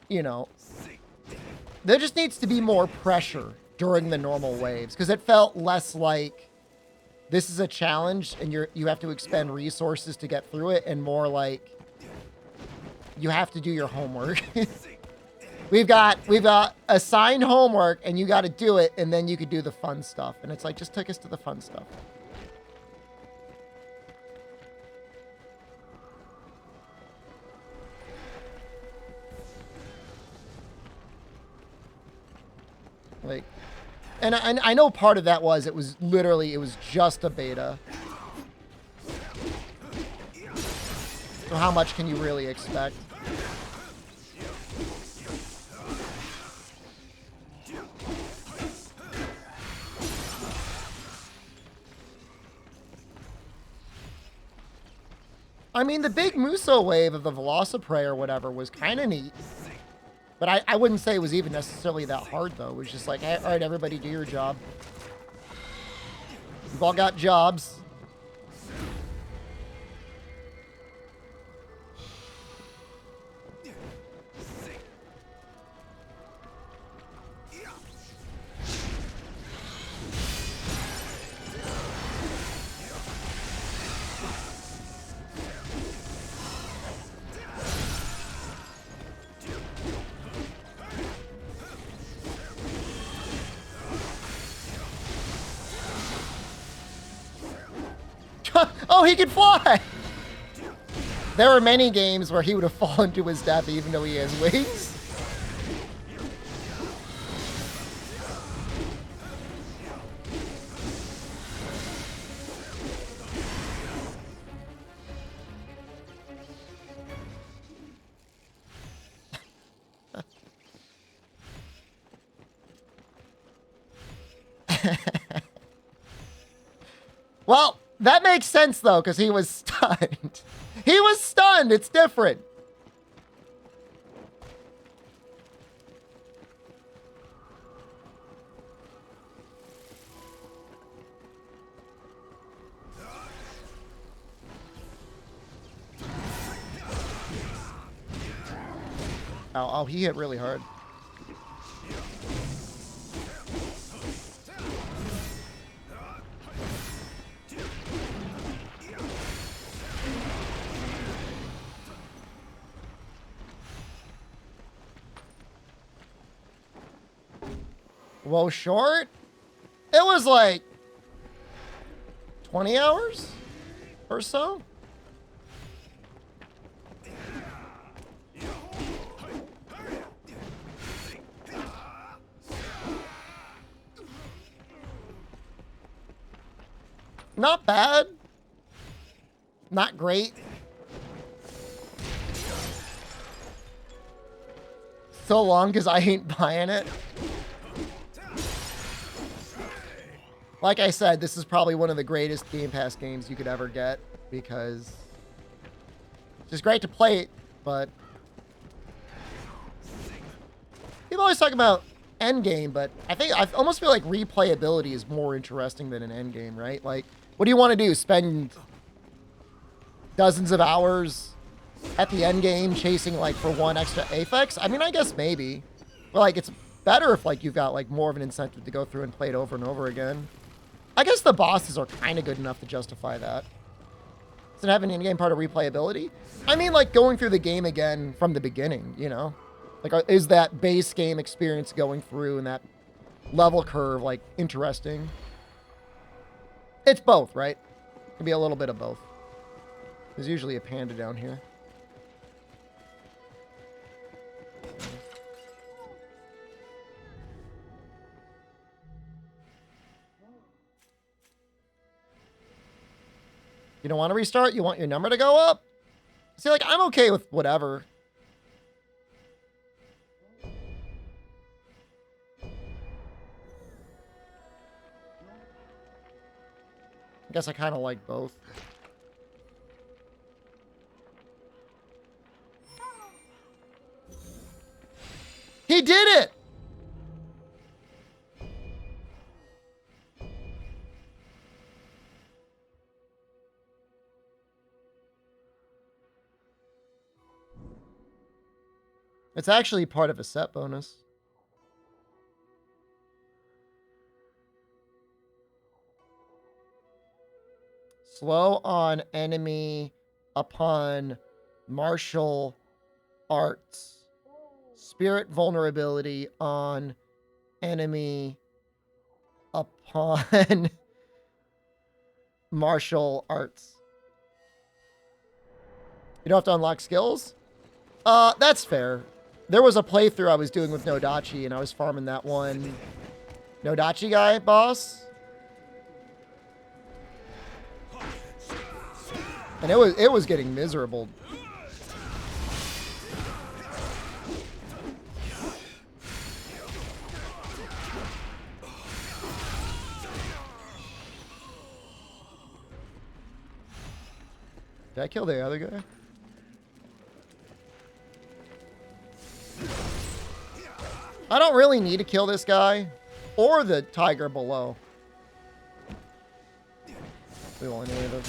Speaker 1: you know, there just needs to be more pressure during the normal waves, because it felt less like this is a challenge and you have to expend resources to get through it, and more like you have to do your homework. we've got assigned homework and you got to do it, and then you could do the fun stuff. And it's like, just take us to the fun stuff. Like, and I know part of that was, it was just a beta. So how much can you really expect? I mean, the big Muso wave of the Velociprey or whatever was kind of neat. But I wouldn't say it was even necessarily that hard, though. It was just like, all right, everybody do your job. We've all got jobs. Oh, he can fly! There were many games where he would have fallen to his death even though he has wings. Well, that makes sense, though, because he was stunned. He was stunned. It's different. Oh, he hit really hard. Whoa, short? It was like 20 hours or so. Not bad. Not great. So long because I ain't buying it. Like I said, this is probably one of the greatest Game Pass games you could ever get because it's just great to play it, but people always talk about endgame, but I almost feel like replayability is more interesting than an endgame, right? Like, what do you want to do? Spend dozens of hours at the endgame chasing like for one extra Apex? I mean, I guess maybe. But like, it's better if like you've got like more of an incentive to go through and play it over and over again. I guess the bosses are kind of good enough to justify that. Does it have an in-game part of replayability? I mean, like going through the game again from the beginning, you know? Like, is that base game experience going through and that level curve, like, interesting? It's both, right? It can be a little bit of both. There's usually a panda down here. You don't want to restart? You want your number to go up? See, like, I'm okay with whatever. I guess I kind of like both. He did it! It's actually part of a set bonus. Slow on enemy upon martial arts. Spirit vulnerability on enemy upon martial arts. You don't have to unlock skills? That's fair. There was a playthrough I was doing with Nodachi, and I was farming that one Nodachi guy boss. And it was getting miserable. Did I kill the other guy? I don't really need to kill this guy or the tiger below. We won't need it.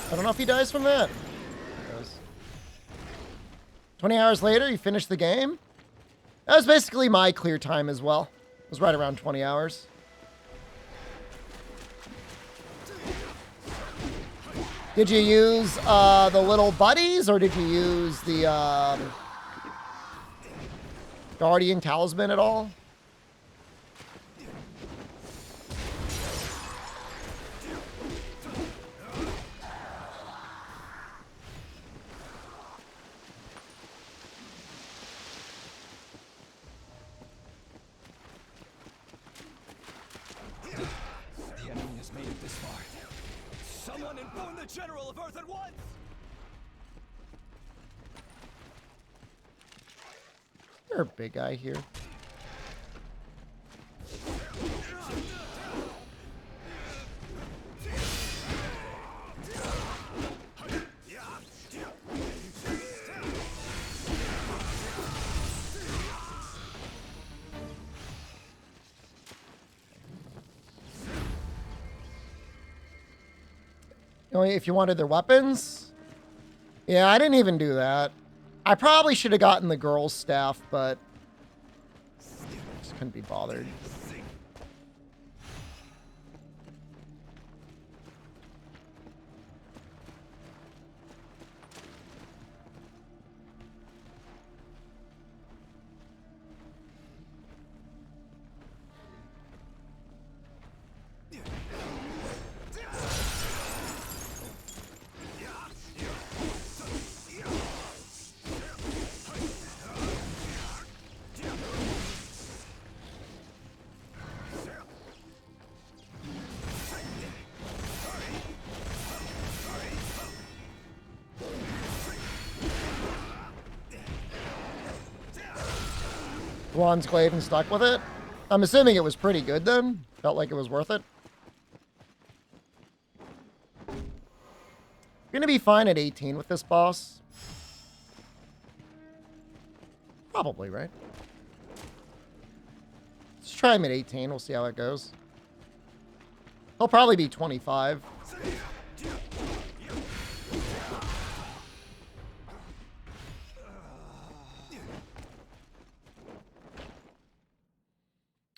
Speaker 1: I don't know if he dies from that. 20 hours later, you finish the game. That was basically my clear time as well. It was right around 20 hours. Did you use the little buddies, or did you use the Guardian Talisman at all?
Speaker 4: General of Earth at once!
Speaker 1: There's a big guy here. If you wanted their weapons. Yeah, I didn't even do that. I probably should have gotten the girl's staff, but just couldn't be bothered. Juan's glaive and stuck with it. I'm assuming it was pretty good then. Felt like it was worth it. We're gonna be fine at 18 with this boss. Probably, right? Let's try him at 18. We'll see how it goes. He'll probably be 25.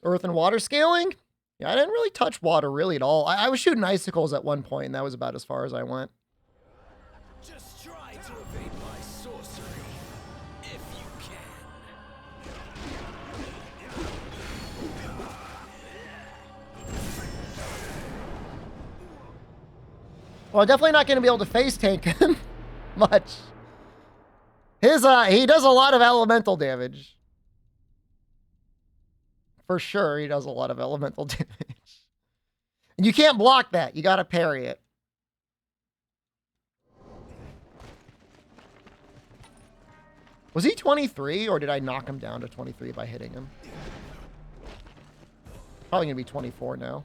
Speaker 1: Earth and water scaling? Yeah, I didn't really touch water really at all. I was shooting icicles at one point, and that was about as far as I went.
Speaker 4: Just try to evade my sorcery, if you can.
Speaker 1: Well, definitely not going to be able to face tank him much. He does a lot of elemental damage. For sure, he does a lot of elemental damage. And you can't block that. You got to parry it. Was he 23, or did I knock him down to 23 by hitting him? Probably going to be 24 now.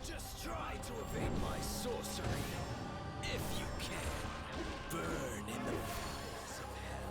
Speaker 4: Just try to evade my sorcery, if you can. Burn in the fires of hell.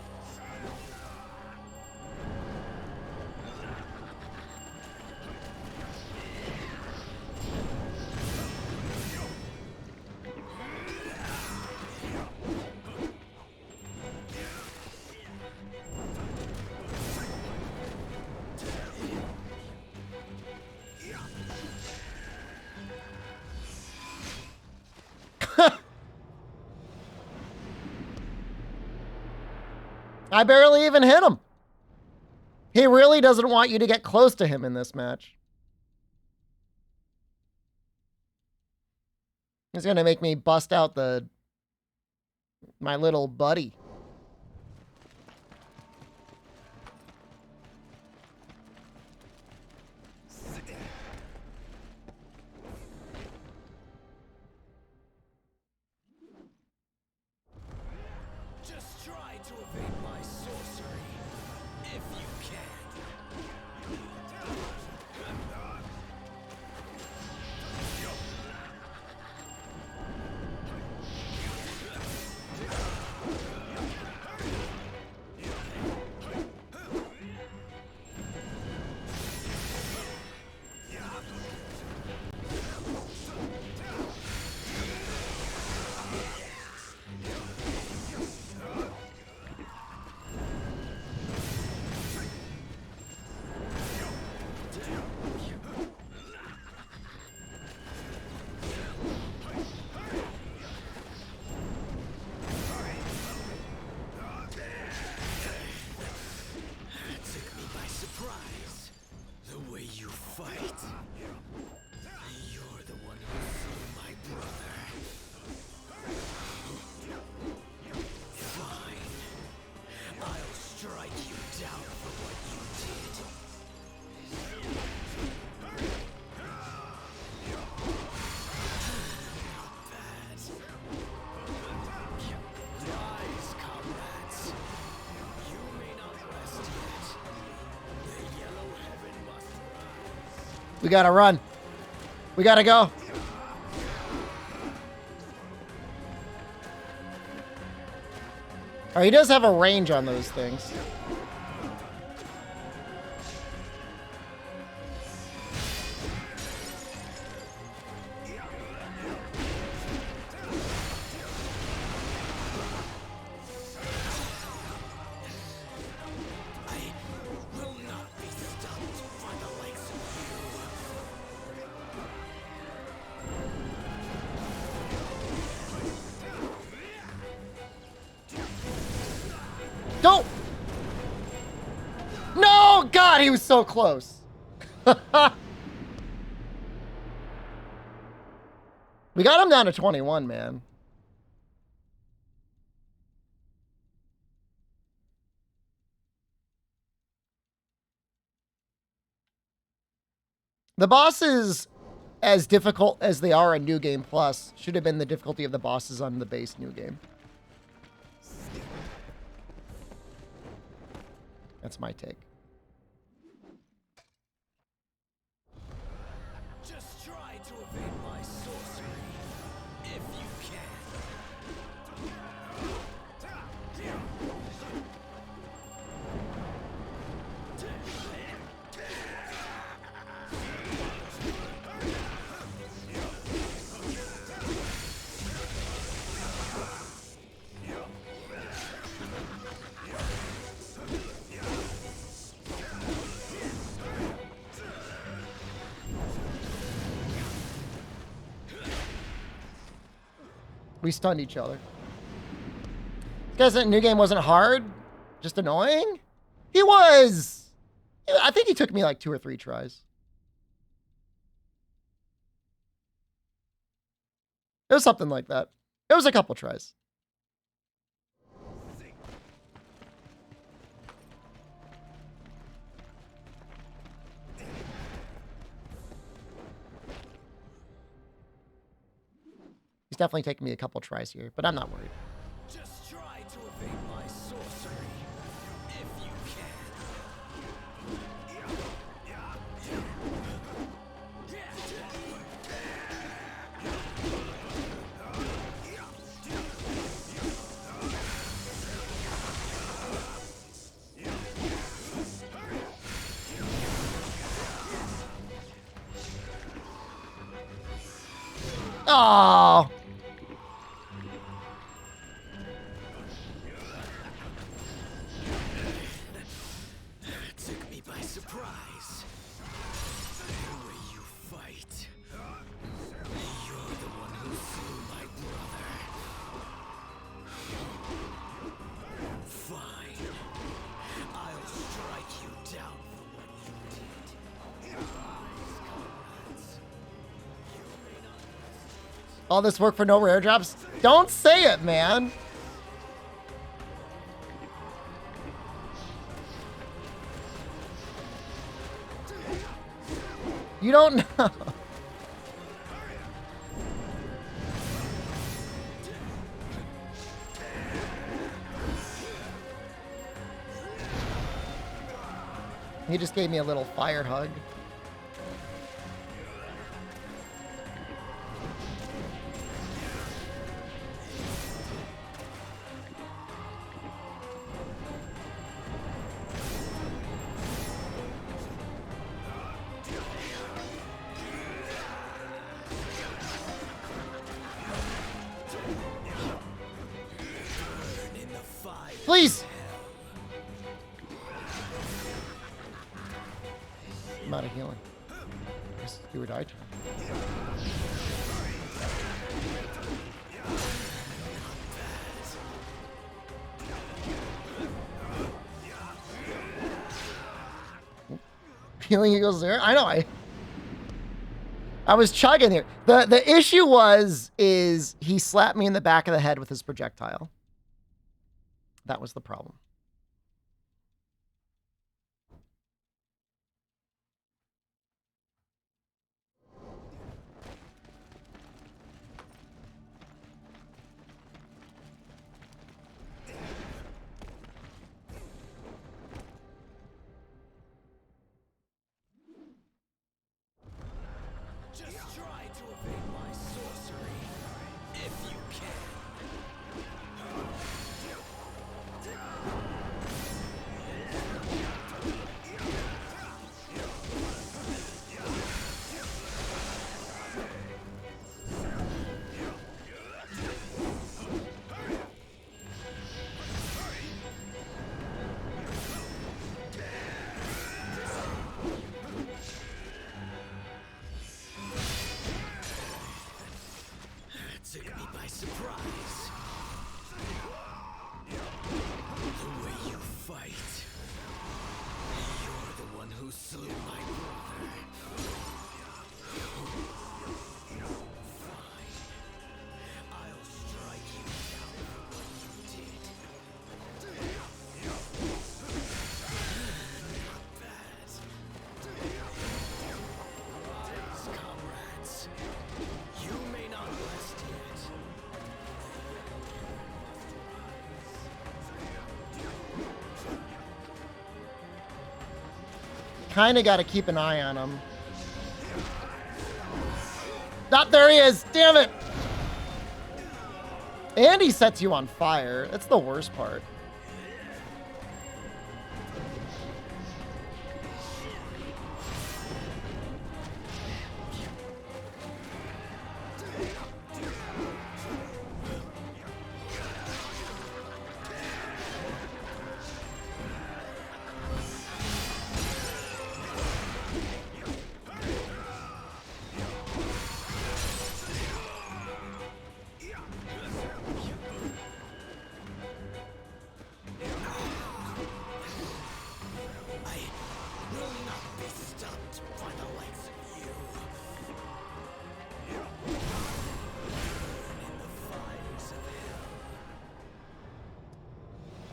Speaker 1: I barely even hit him. He really doesn't want you to get close to him in this match. He's gonna make me bust out my little buddy.
Speaker 4: Just try to evade my sorcery, if you can. Took me by surprise. The way you fight. You're the one who slew my brother. Fine. I'll strike you down for what you did. Not bad. Rise, comrades. You may not rest yet. The yellow heaven must rise.
Speaker 1: We gotta run. We gotta go. Oh, he does have a range on those things.
Speaker 4: I will not be stopped by the likes of
Speaker 1: Don't! No! God, he was so close. We got him down to 21, man. The bosses, as difficult as they are in New Game Plus, should have been the difficulty of the bosses on the base New Game. That's my take.
Speaker 4: Just try to evade my sorcery, if you can.
Speaker 1: We stunned each other. This guy's New Game wasn't hard, just annoying. He was. I think he took me like 2 or 3 tries. It was something like that. It was a couple tries. He's definitely taking me a couple tries here, but I'm not worried.
Speaker 4: Just try to evade my sorcery, if you
Speaker 1: Oh. All this work for no rare drops? Don't say it, man. You don't know. He just gave me a little fire hug. Please. I'm out of healing. This is do or die turn. Healing equals 0. I know. I was chugging here. The issue is he slapped me in the back of the head with his projectile. That was the problem.
Speaker 4: Just try to evade my sorcery, if you can. Took me by surprise. The way you fight. You're the one who slew my brother. Fine. I'll strike you down for what you did. Not bad. Rise, comrades. You may not rest yet.
Speaker 1: Kinda gotta keep an eye on him. Not there he is! Damn it! And he sets you on fire. That's the worst part.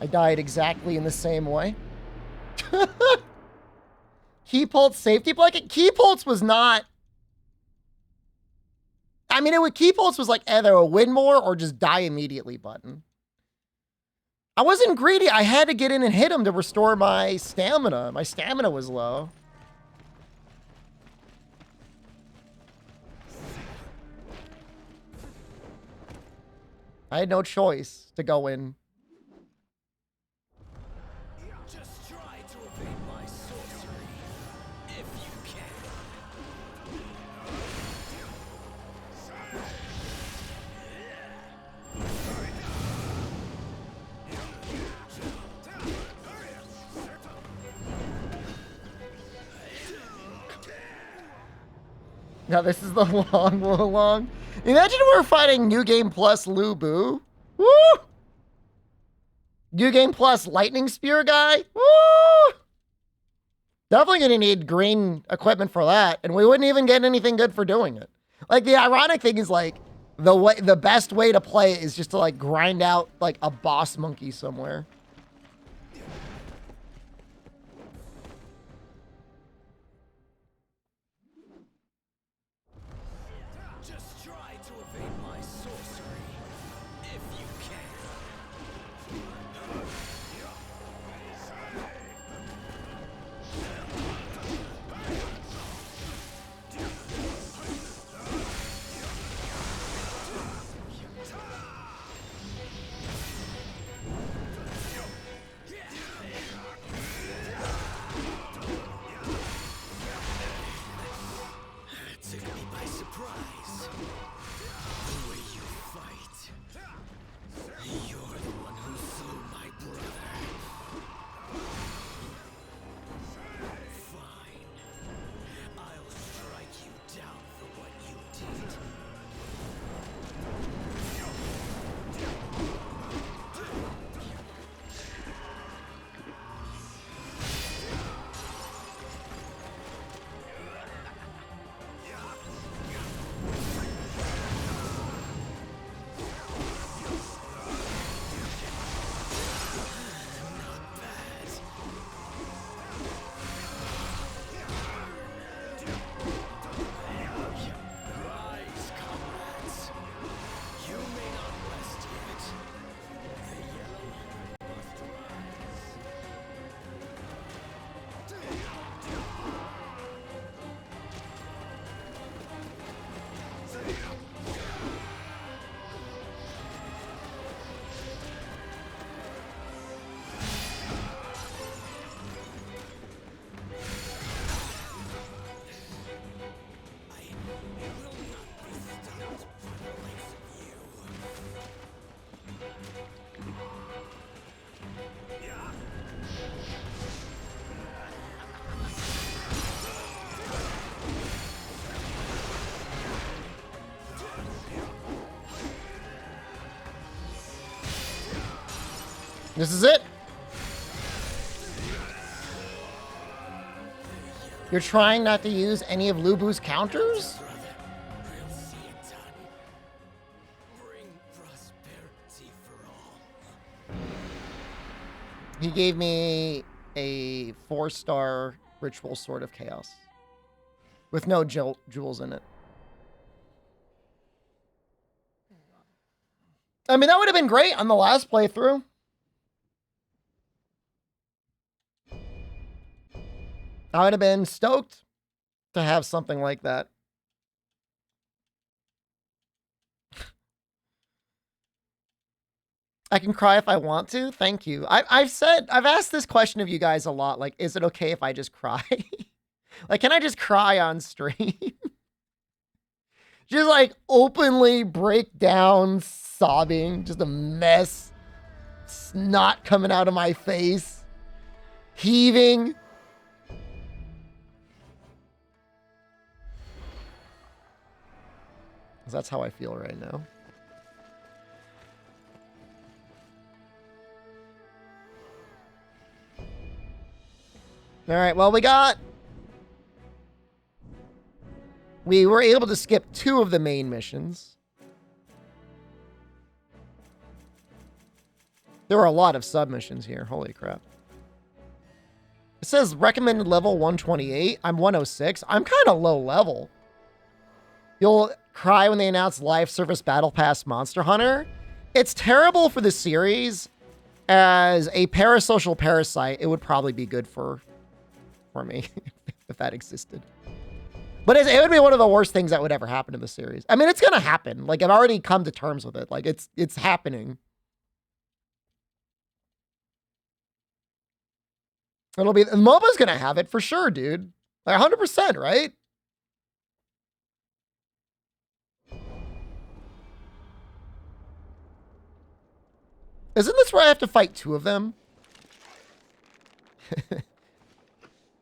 Speaker 1: I died exactly in the same way. Key Pulse safety blanket? Key Pulse was not... I mean, Key Pulse was like either a win more or just die immediately button. I wasn't greedy. I had to get in and hit him to restore my stamina. My stamina was low. I had no choice to go in.
Speaker 4: Just try to evade my sorcery, if you can.
Speaker 1: Now this is the long. Imagine we're fighting New Game Plus Lu Bu. Woo! New Game Plus Lightning Spear guy. Woo! Definitely gonna need green equipment for that, and we wouldn't even get anything good for doing it. Like, the ironic thing is, like, The best way to play it is just to like grind out like a boss monkey somewhere.
Speaker 4: Just try to evade my sorcery, if you can. Took me by surprise. The way you fight. You're the one who slew my brother. Fine. I'll strike you down for what you did. Rise, comrades. You may not rest yet. The yellow must rise.
Speaker 1: This is it. You're trying not to use any of Lubu's counters?
Speaker 4: We'll see it done. Bring prosperity for all.
Speaker 1: He gave me a 4-star Ritual Sword of Chaos with no jewels in it. I mean, that would have been great on the last playthrough. I would have been stoked to have something like that. I can cry if I want to. Thank you. I've asked this question of you guys a lot. Like, is it okay if I just cry? Like, can I just cry on stream? Just like openly break down, sobbing, just a mess. Snot coming out of my face. Heaving. 'Cause that's how I feel right now. All right, well, we were able to skip 2 of the main missions. There were a lot of submissions here. Holy crap. It says recommended level 128. I'm 106. I'm kind of low level. You'll cry when they announce live service battle pass Monster Hunter. It's terrible for the series. As a parasocial parasite, it would probably be good for me if that existed. But it would be one of the worst things that would ever happen in the series. I mean, it's gonna happen. Like, I've already come to terms with it. Like, it's happening. It'll be, MOBA's gonna have it for sure, dude. Like 100%, right? Isn't this where I have to fight 2 of them?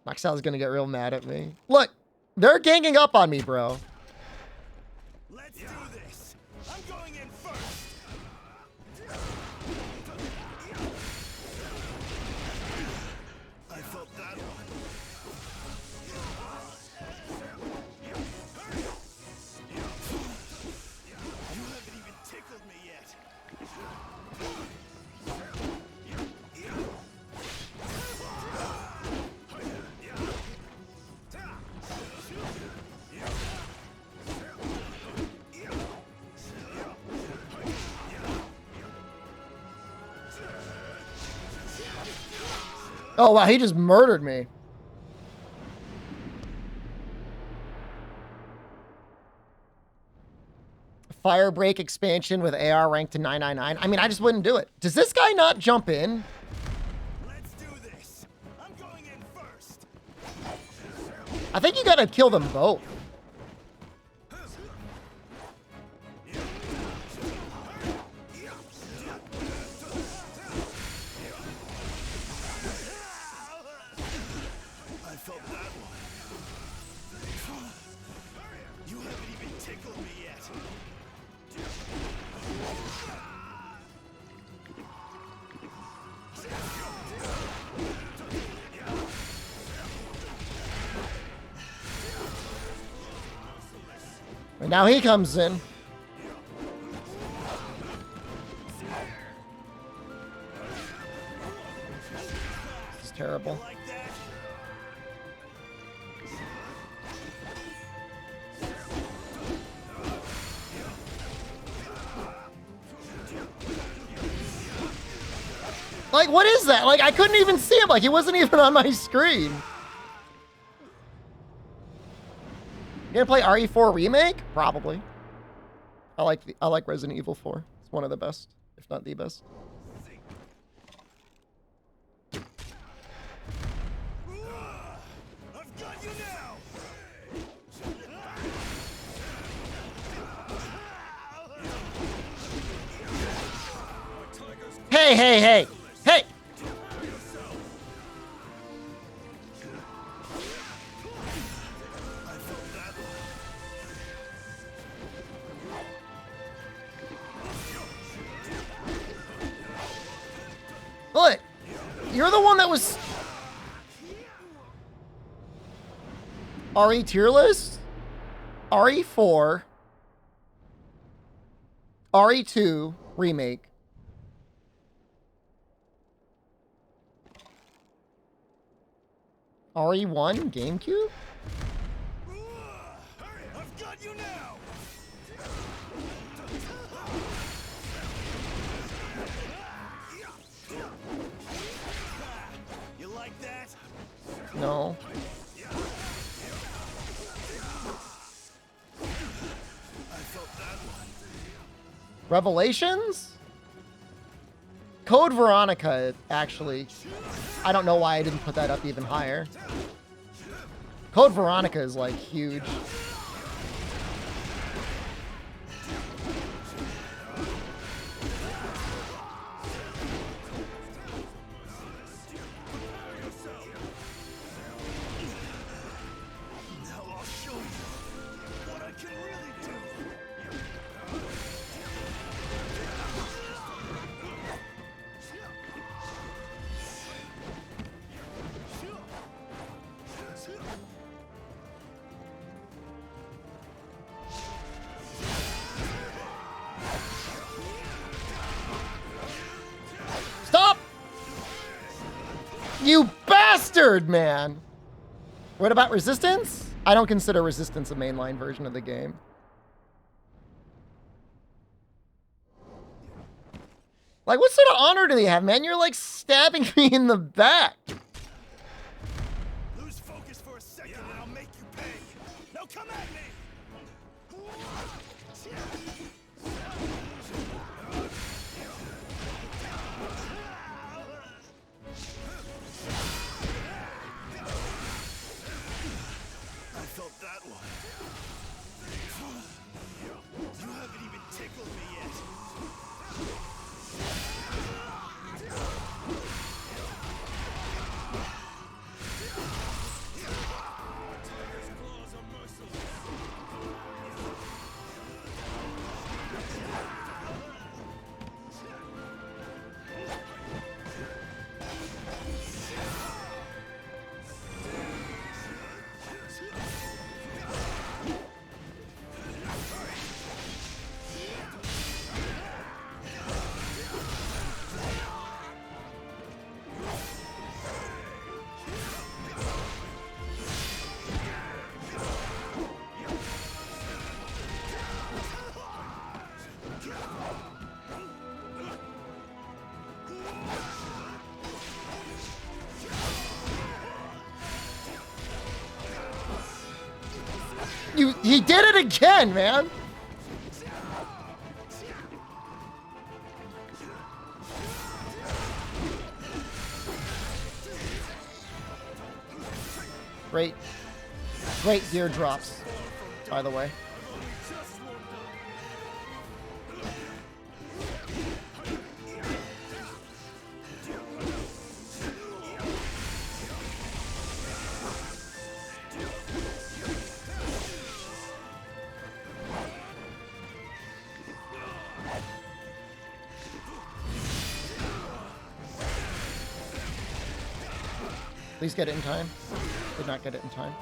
Speaker 1: Maxell's gonna get real mad at me. Look, they're ganging up on me, bro.
Speaker 3: Let's do this. I'm going in first. I felt that one.
Speaker 1: Oh, wow, he just murdered me. Fire break expansion with AR ranked to 999. I mean, I just wouldn't do it. Does this guy not jump in?
Speaker 3: Let's do this. I'm going in first.
Speaker 1: I think you gotta kill them both.
Speaker 3: I felt that one. You haven't even tickled me yet.
Speaker 1: And now he comes in. This is terrible.
Speaker 3: Like that?
Speaker 1: Like, what is that? Like, I couldn't even see him. Like, he wasn't even on my screen. You gonna play RE4 Remake? Probably. I like Resident Evil 4. It's one of the best, if not the best.
Speaker 3: I've got you now.
Speaker 1: Hey, hey, hey! Hey! Look! You're the one that was... RE tier list? RE4. RE2 Remake. RE1 GameCube?
Speaker 3: I've got you now. You like that?
Speaker 1: No.
Speaker 3: I felt that one.
Speaker 1: Revelations? Code Veronica, actually. I don't know why I didn't put that up even higher. Code Veronica is like huge.
Speaker 3: Now I'll show you what I can really do.
Speaker 1: Stop! You bastard, man! What about Resistance? I don't consider Resistance a mainline version of the game. Like, what sort of honor do they have, man? You're like stabbing me in the back.
Speaker 3: Lose focus for a second and I'll make you pay. Now come at me. I felt that one. You haven't even tickled me yet.
Speaker 1: He did it again, man. Great gear drops, by the way. Please get it in time. Did not get it in time.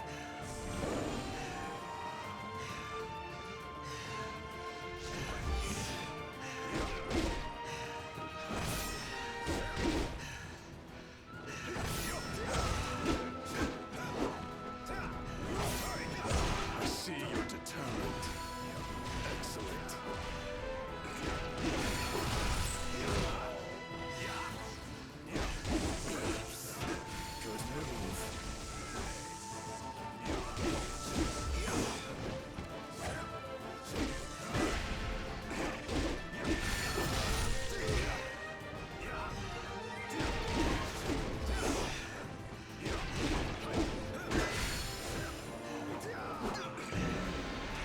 Speaker 3: I see you're determined. Excellent. Good move.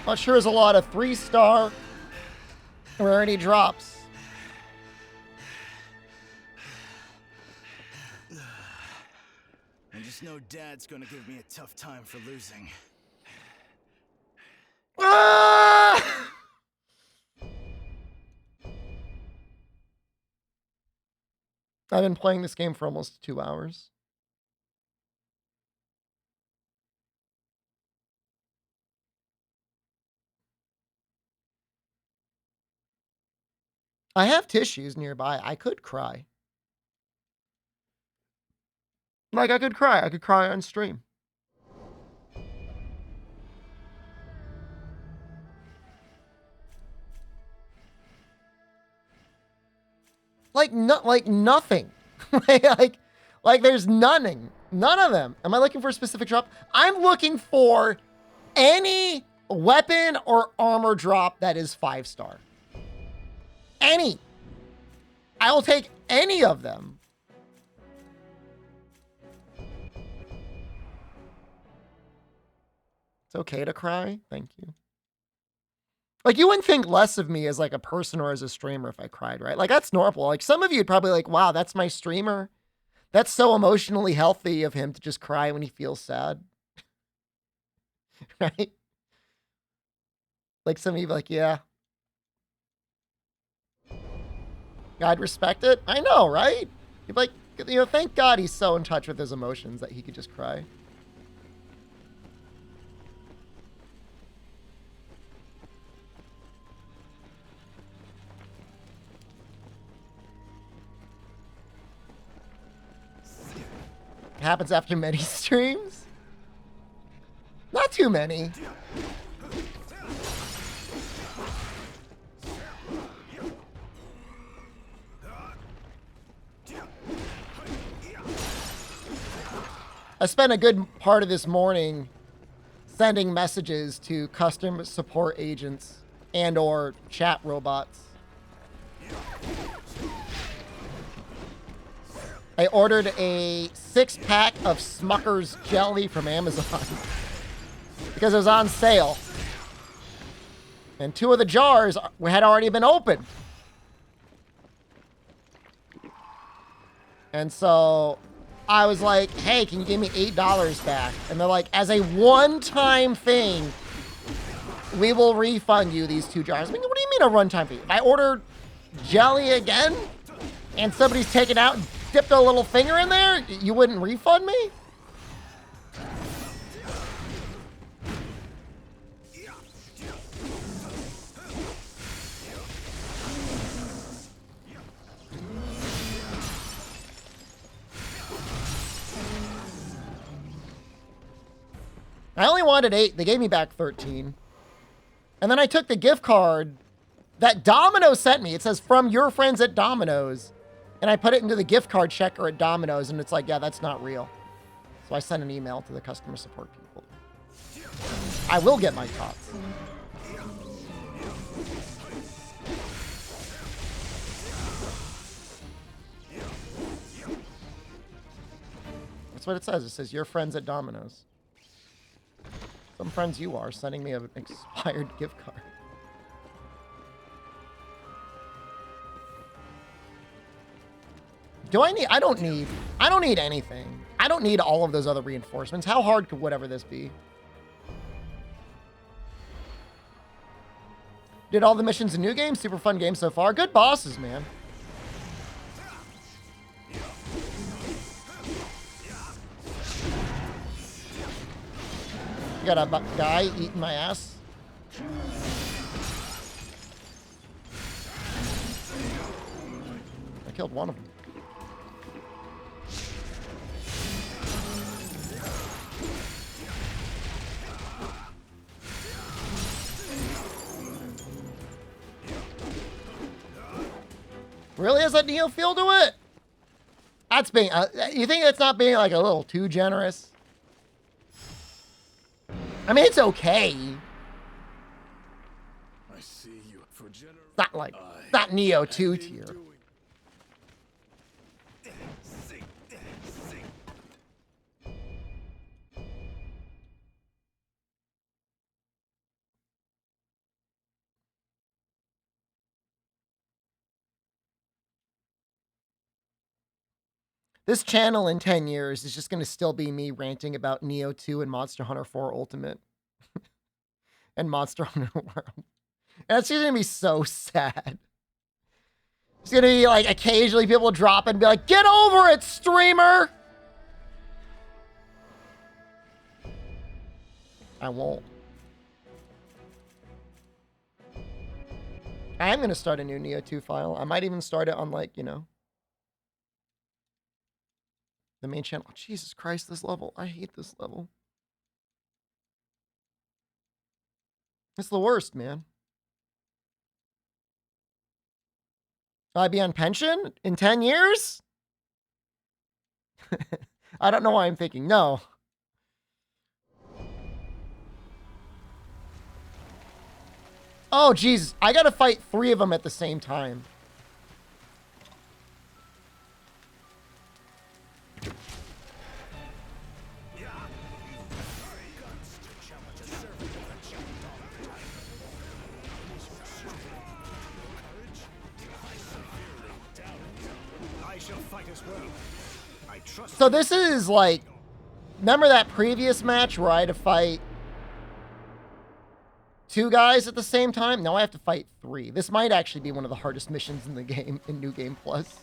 Speaker 1: Not sure there's a lot of 3-star rarity drops.
Speaker 3: I just know Dad's gonna give me a tough time for losing.
Speaker 1: Ah! I've been playing this game for almost 2 hours. I have tissues nearby. I could cry. Like, I could cry. I could cry on stream. Like nothing. like there's none of them. Am I looking for a specific drop? I'm looking for any weapon or armor drop that is 5-star. Any. I will take any of them. It's okay to cry. Thank you. Like, you wouldn't think less of me as like a person or as a streamer if I cried, right? Like, that's normal. Like, some of you would probably like, wow, that's my streamer. That's so emotionally healthy of him to just cry when he feels sad. Right? Like, some of you be like, yeah. I'd respect it. I know, right? You'd be like, you know, thank God he's so in touch with his emotions that he could just cry. It happens after many streams. Not too many. I spent a good part of this morning sending messages to customer support agents and or chat robots. I ordered a 6-pack of Smucker's jelly from Amazon because it was on sale. And 2 of the jars had already been opened. And so I was like, hey, can you give me $8 back? And they're like, as a one-time thing, we will refund you these 2 jars. I mean, what do you mean a one-time fee? If I order jelly again and somebody's taken out and dipped a little finger in there, you wouldn't refund me? I only wanted 8. They gave me back 13. And then I took the gift card that Domino's sent me. It says, from your friends at Domino's. And I put it into the gift card checker at Domino's, and it's like, yeah, that's not real. So I sent an email to the customer support people. I will get my tots. That's what it says. It says, your friends at Domino's. Some friends you are sending me an expired gift card. Do I need, I don't need anything. I don't need all of those other reinforcements. How hard could whatever this be? Did all the missions in new game? Super fun game so far. Good bosses, man. You got a guy eating my ass. I killed one of them. Really has that Neo feel to it? That's being, you think it's not being like a little too generous? I mean, it's okay.
Speaker 2: I see you for general.
Speaker 1: Not like, not Neo 2 tier. This channel in 10 years is just going to still be me ranting about Neo 2 and Monster Hunter 4 Ultimate. And Monster Hunter World. And it's going to be so sad. It's going to be like occasionally people drop and be like, get over it, streamer! I won't. I am going to start a new Neo 2 file. I might even start it on, like, you know, the main channel. Oh, Jesus Christ, this level. I hate this level. It's the worst, man. Will I be on pension in 10 years? I don't know why I'm thinking no. Oh, Jesus. I gotta fight 3 of them at the same time. So this is like, remember that previous match where I had to fight 2 guys at the same time? Now I have to fight 3. This might actually be one of the hardest missions in the game, in New Game Plus.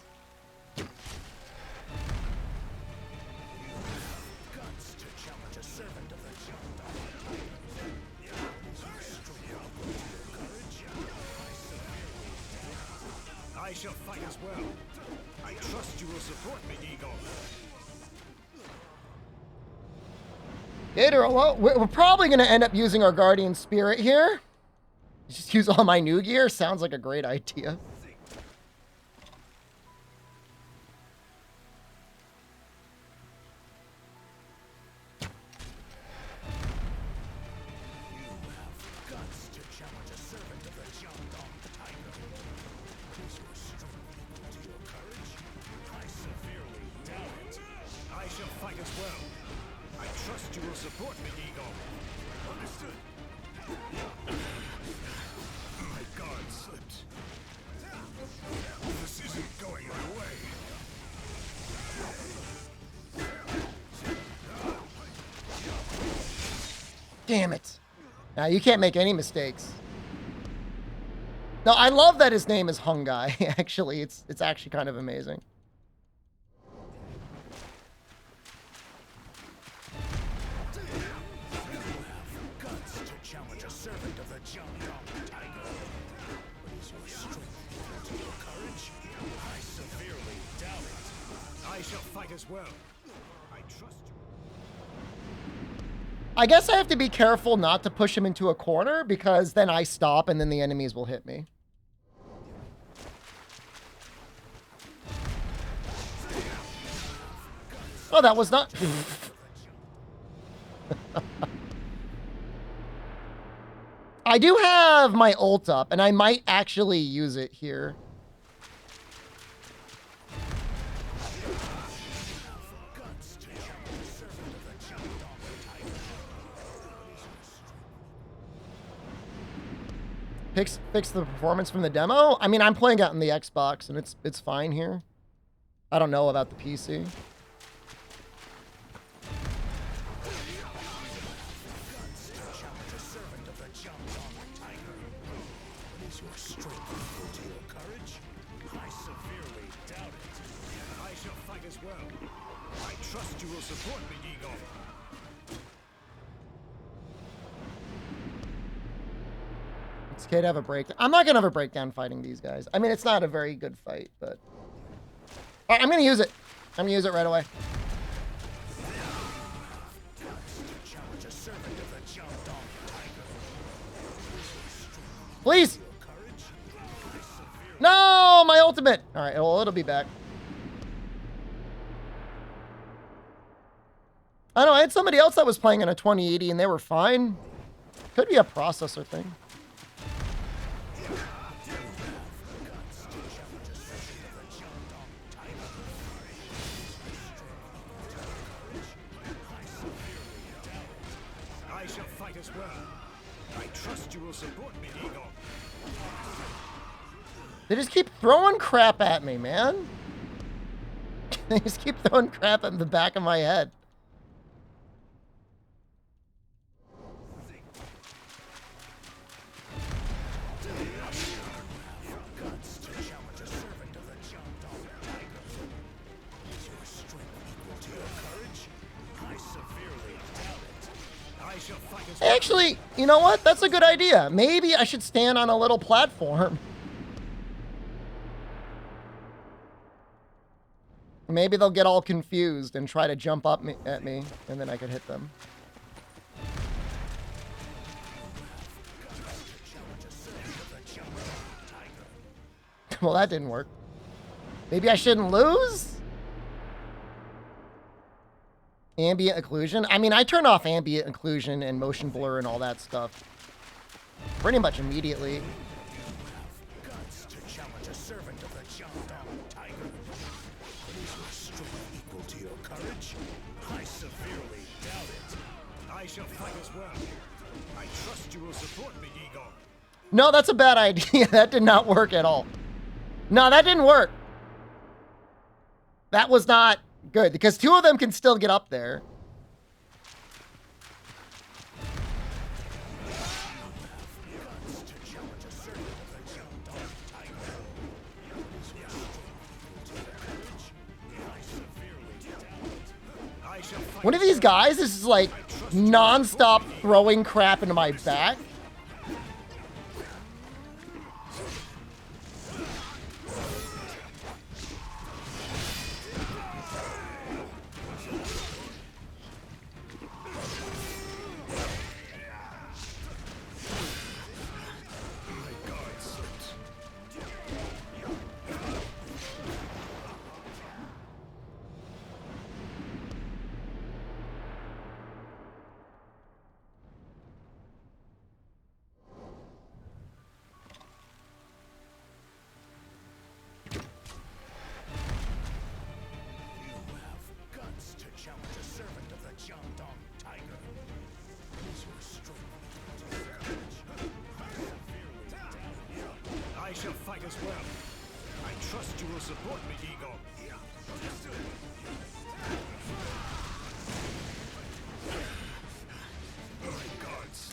Speaker 2: I shall fight as well. I trust you will support me, Eagle.
Speaker 1: Gator, we're probably going to end up using our Guardian Spirit here. Just use all my new gear. Sounds like a great idea.
Speaker 2: Support me, Eagle. Understood. My guard slipped. This isn't going my way.
Speaker 1: Damn it. Now you can't make any mistakes. No, I love that his name is Hungai. Actually, it's actually kind of amazing.
Speaker 2: As well. I trust you.
Speaker 1: I guess I have to be careful not to push him into a corner because then I stop and then the enemies will hit me. Oh, that was not... I do have my ult up, and I might actually use it here. Fix the performance from the demo? I mean, I'm playing out in the Xbox, and it's fine here. I don't know about the PC. It's okay to have a breakdown. I'm not going to have a breakdown fighting these guys. I mean, it's not a very good fight, but... All right, I'm going to use it. I'm going to use it right away. Please! No, my ultimate! All right, well, it'll be back. I don't know, I had somebody else that was playing on a 2080 and they were fine. Could be a processor thing.
Speaker 2: I shall fight as well. I trust you will support me, Eagle.
Speaker 1: They just keep throwing crap at me, man. They just keep throwing crap at the back of my head. Actually, you know what? That's a good idea. Maybe I should stand on a little platform. Maybe they'll get all confused and try to jump up at me, and then I could hit them. Well, that didn't work. Maybe I shouldn't lose? Ambient occlusion? I mean, I turn off ambient occlusion and motion blur and all that stuff pretty much immediately. No, that's a bad idea. That did not work at all. No, that didn't work. That was not good because two of them can still get up there. One of these guys is like non-stop throwing crap into my back.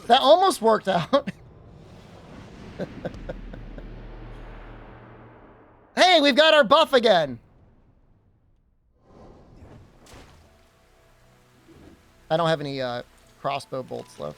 Speaker 1: That almost worked out. Hey, we've got our buff again. I don't have any crossbow bolts left.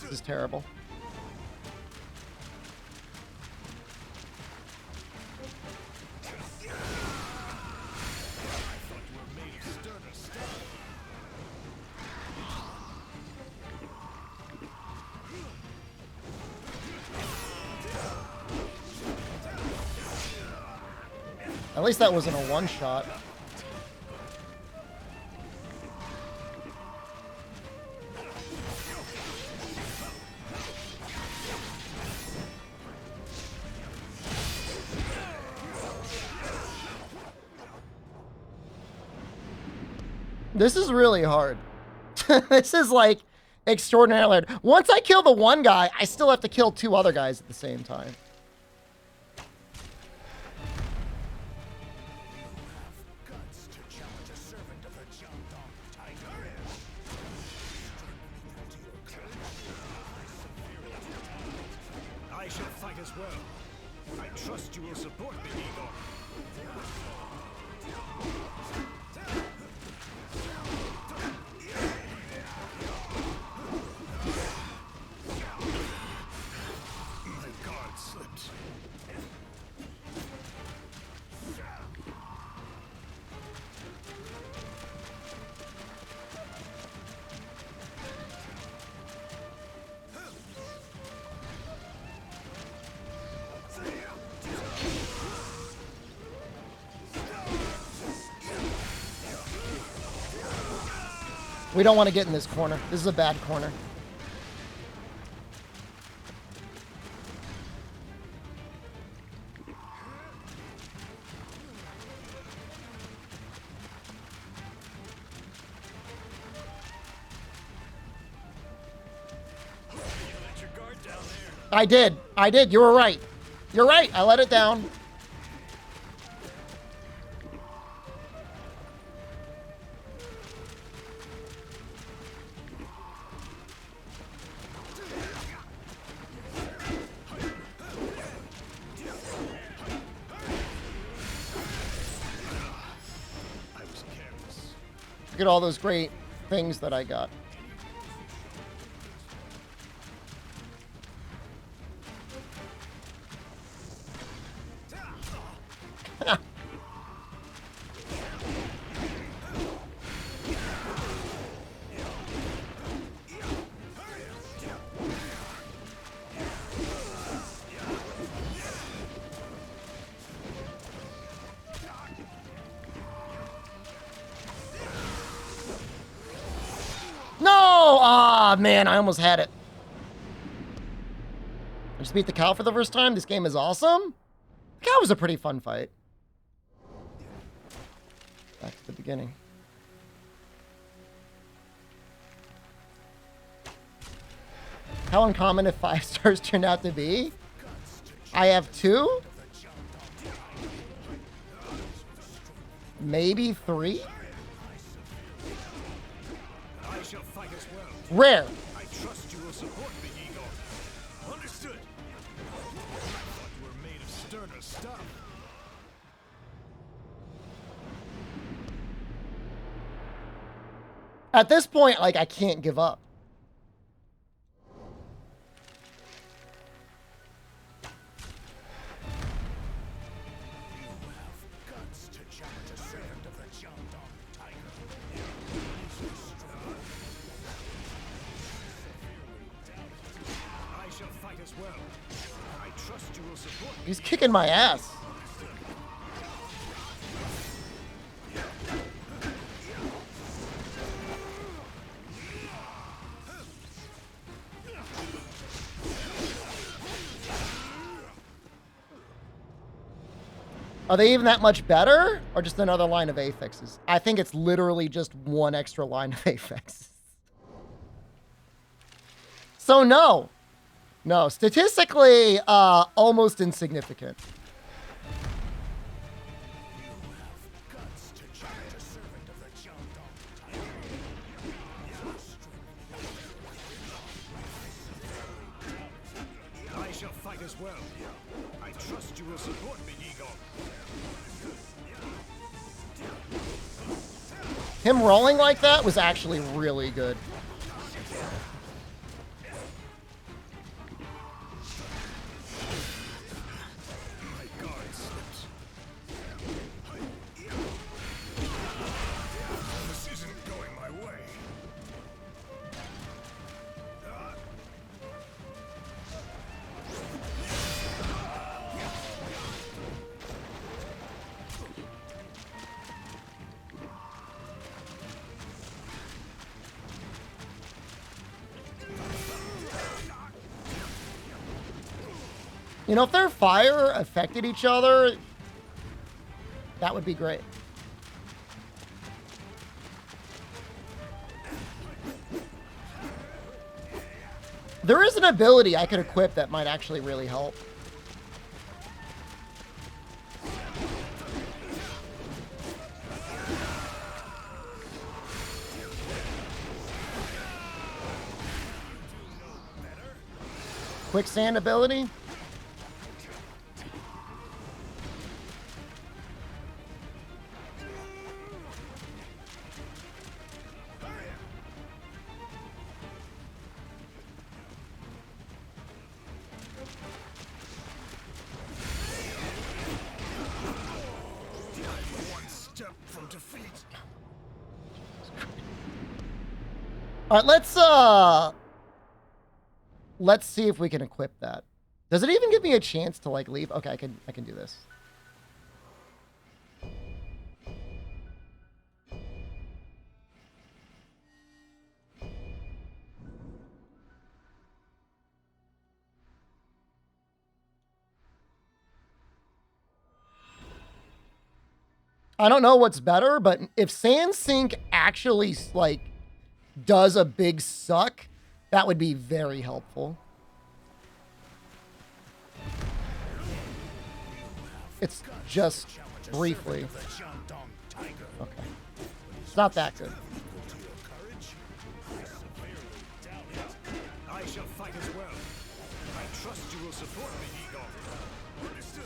Speaker 1: This is terrible. At least that wasn't a one-shot. This is really hard. This is like extraordinarily hard. Once I kill the one guy, I still have to kill 2 other guys at the same time.
Speaker 3: Guts to challenge a servant of the Jiangdong Tiger.
Speaker 2: I shall fight as well. I trust you will support me, Eagle.
Speaker 3: My guard slipped.
Speaker 1: We don't want to get in this corner. This is a bad corner. I did. I did. You were right. You're right. I let it down. Look at all those great things that I got. Ah, man, I almost had it. I just beat the cow for the first time. This game is awesome. The cow was a pretty fun fight. Back to the beginning. How uncommon if 5 stars turned out to be? I have 2? Maybe 3?
Speaker 2: I shall fight as well.
Speaker 1: Rare.
Speaker 2: I trust you will support me, Eagle. Understood. I thought you were made of sterner stuff.
Speaker 1: At this point, like, I can't give up.
Speaker 3: Guts to challenge a servant of the Jiangdong Tiger.
Speaker 2: I shall fight as well. I trust you will support me.
Speaker 1: He's kicking my ass. Are they even that much better? Or just another line of affixes? I think it's literally just one extra line of affixes. So no. No, statistically, almost insignificant.
Speaker 3: Guts to challenge a servant of the Jiangdong Tiger.
Speaker 2: I shall fight as well. I trust you will support me, Eagle.
Speaker 1: Him rolling like that was actually really good.
Speaker 3: My guard slipped. This isn't going my way.
Speaker 1: You know, if their fire affected each other, that would be great. There is an ability I could equip that might actually really help. Quicksand ability? All right, let's see if we can equip that. Does it even give me a chance to like leave? Okay, I can do this. I don't know what's better, but if Sand Sink actually like does a big suck, that would be very helpful. It's just briefly. Okay. It's not that good.
Speaker 2: I shall fight as well. I trust you will support me, Eagle. Understood.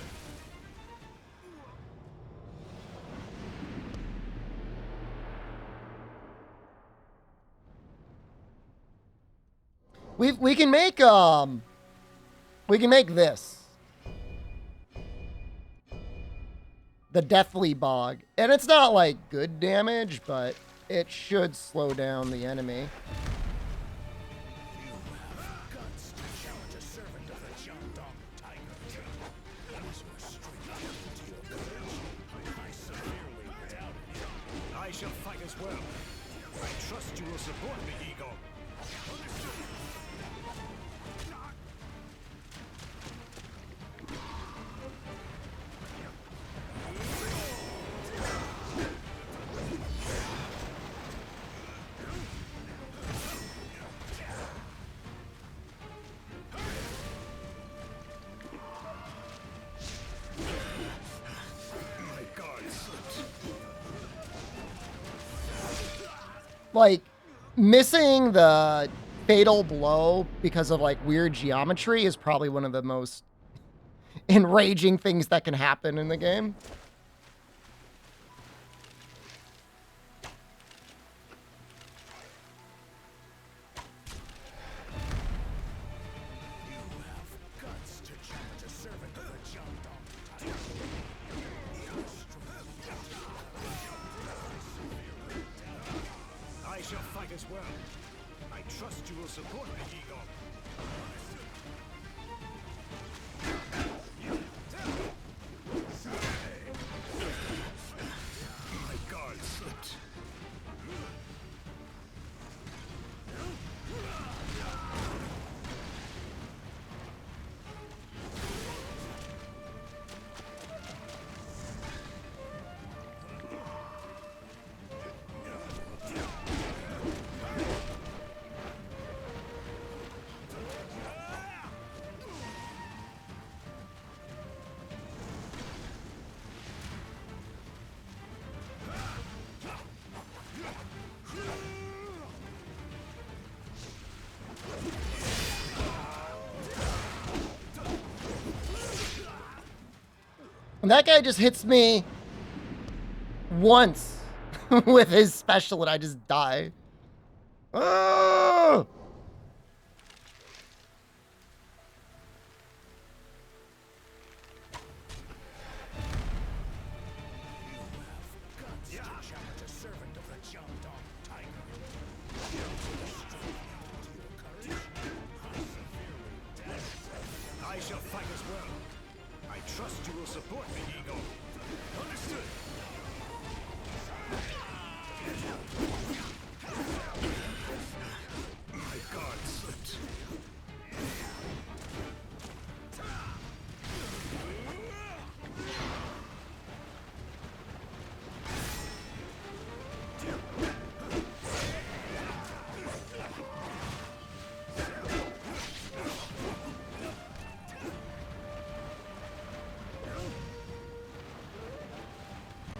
Speaker 1: We can make this. The Deathly Bog. And it's not like good damage, but it should slow down the enemy.
Speaker 2: I shall fight as well. I trust you will support me, Eagle.
Speaker 1: Like, missing the fatal blow because of like weird geometry is probably one of the most enraging things that can happen in the game.
Speaker 2: I shall fight as well. I trust you will support me, Eagle. My guard slipped.
Speaker 1: And that guy just hits me once with his special and I just die. Oh!
Speaker 2: I shall fight as well. I trust you will support me, Eagle. Understood. My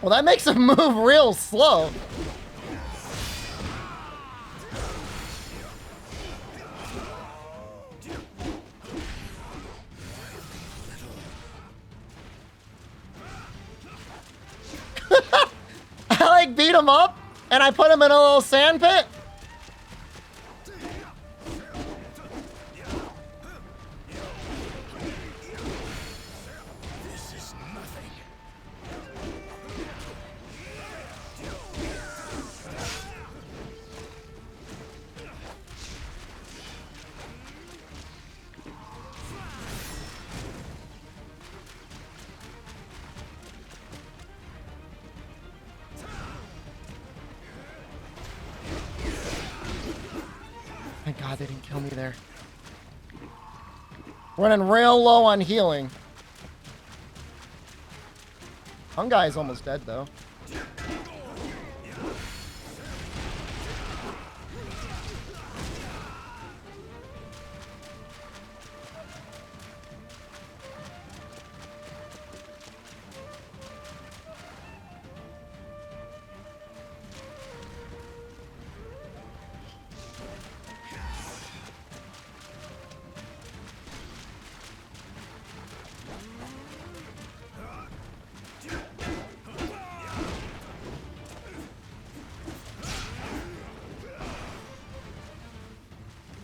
Speaker 1: Well, that makes him move real slow. I like beat him up and I put him in a little sand pit.
Speaker 3: This is nothing.
Speaker 1: Thank God they didn't kill me there. Running real low on healing. One guy's almost dead though.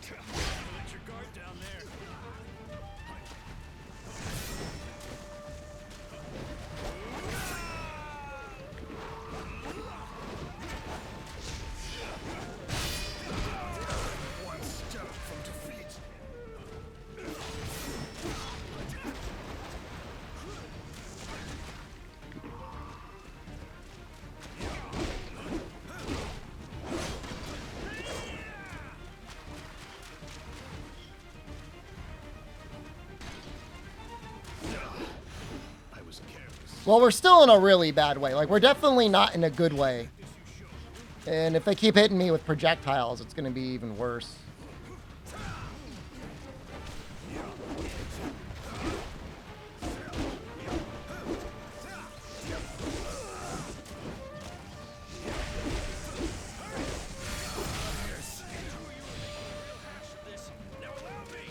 Speaker 2: Let your guard down there.
Speaker 3: One step from defeat. I was careless.
Speaker 1: Well, we're still in a really bad way. Like, we're definitely not in a good way. And if they keep hitting me with projectiles, it's going to be even worse.
Speaker 2: Now allow me.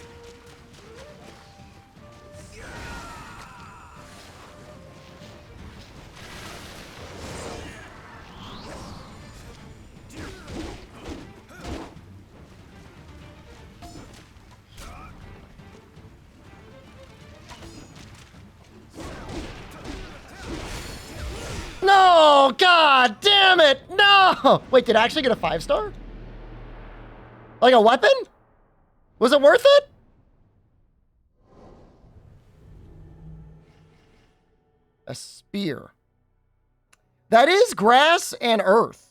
Speaker 1: No! God damn it! No! Wait, did I actually get a 5-star? Like a weapon? Was it worth it? A spear. That is grass and earth.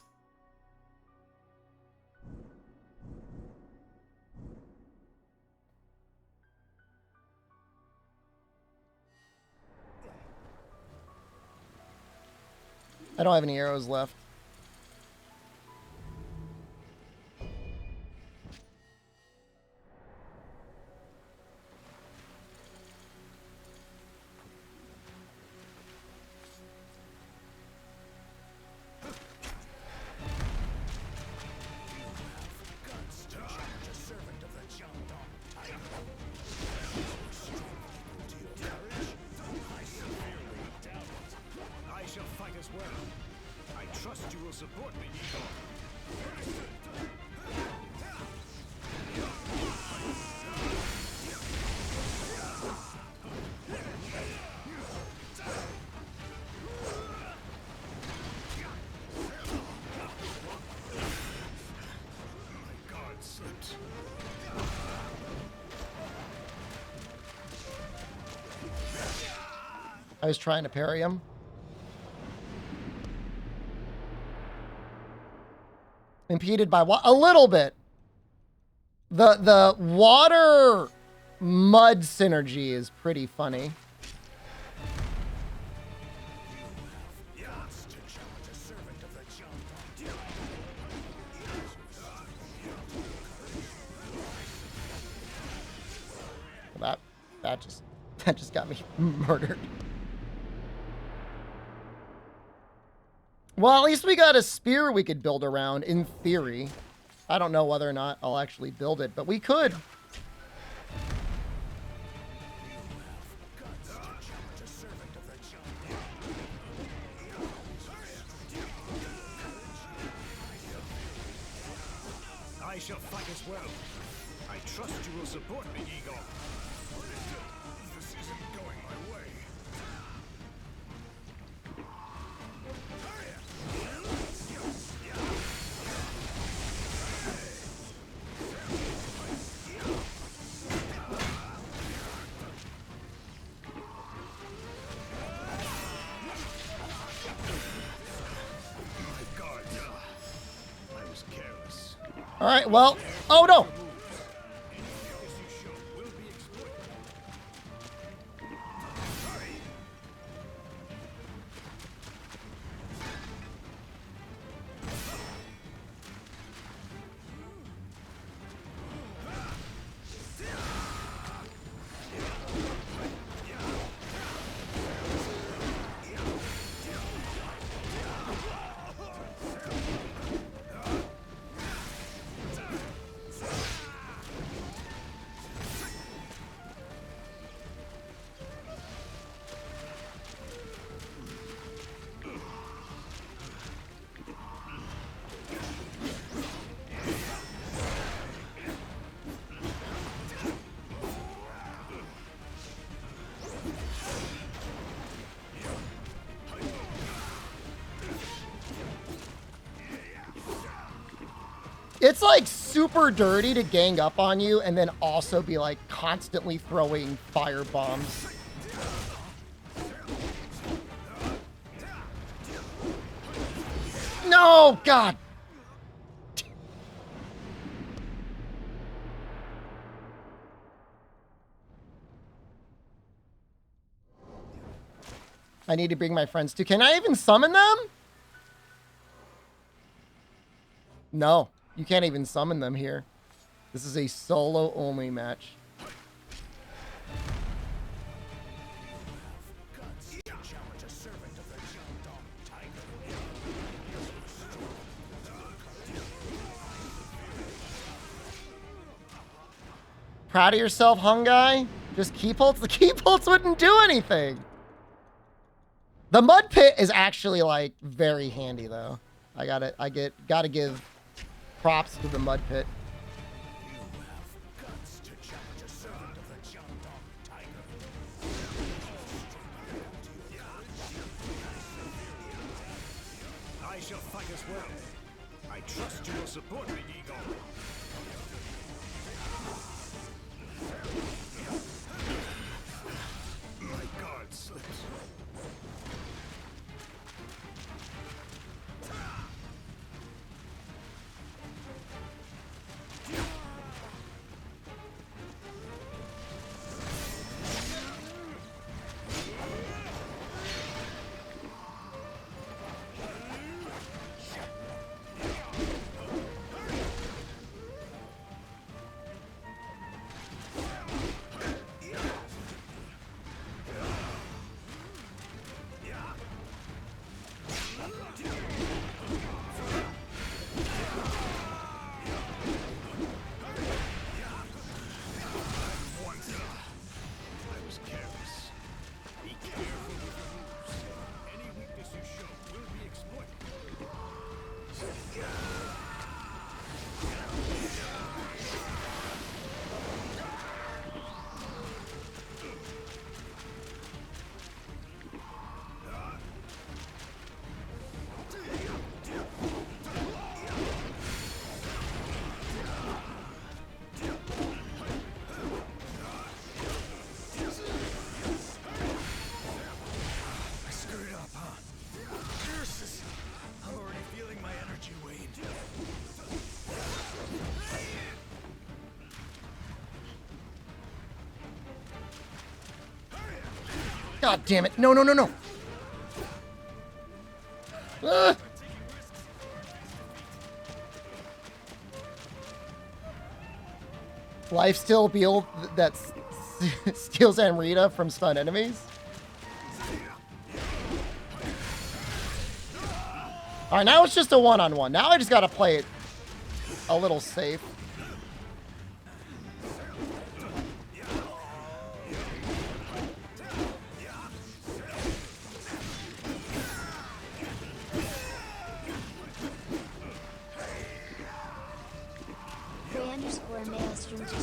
Speaker 1: I don't have any arrows left.
Speaker 2: I shall fight as well. I trust you will support me, Nico.
Speaker 3: My guard slipped.
Speaker 1: I was trying to parry him. Impeded by what? A little bit. The water mud synergy is pretty funny. That just got me murdered. Well, at least we got a spear we could build around, in theory. I don't know whether or not I'll actually build it, but we could.
Speaker 2: I shall fight as well. I trust you will support me, Eagle.
Speaker 3: This isn't going my way.
Speaker 2: My God, I was careless.
Speaker 1: All right, well, oh no. It's like super dirty to gang up on you and then also be like constantly throwing fire bombs. No, God. I need to bring my friends too. Can I even summon them? No. You can't even summon them here. This is a solo only match. Proud of yourself, Hung Guy? Just keep holds? The keep holds wouldn't do anything. The mud pit is actually like very handy though. Gotta give props to the mud pit.
Speaker 2: I shall fight as well. I trust you will support me, Eagle. My guard slips.
Speaker 1: God damn it. No, no, no, no. Ah. Lifesteal build that steals Amrita from stun enemies. All right, now it's just a one-on-one. Now I just got to play it a little safe.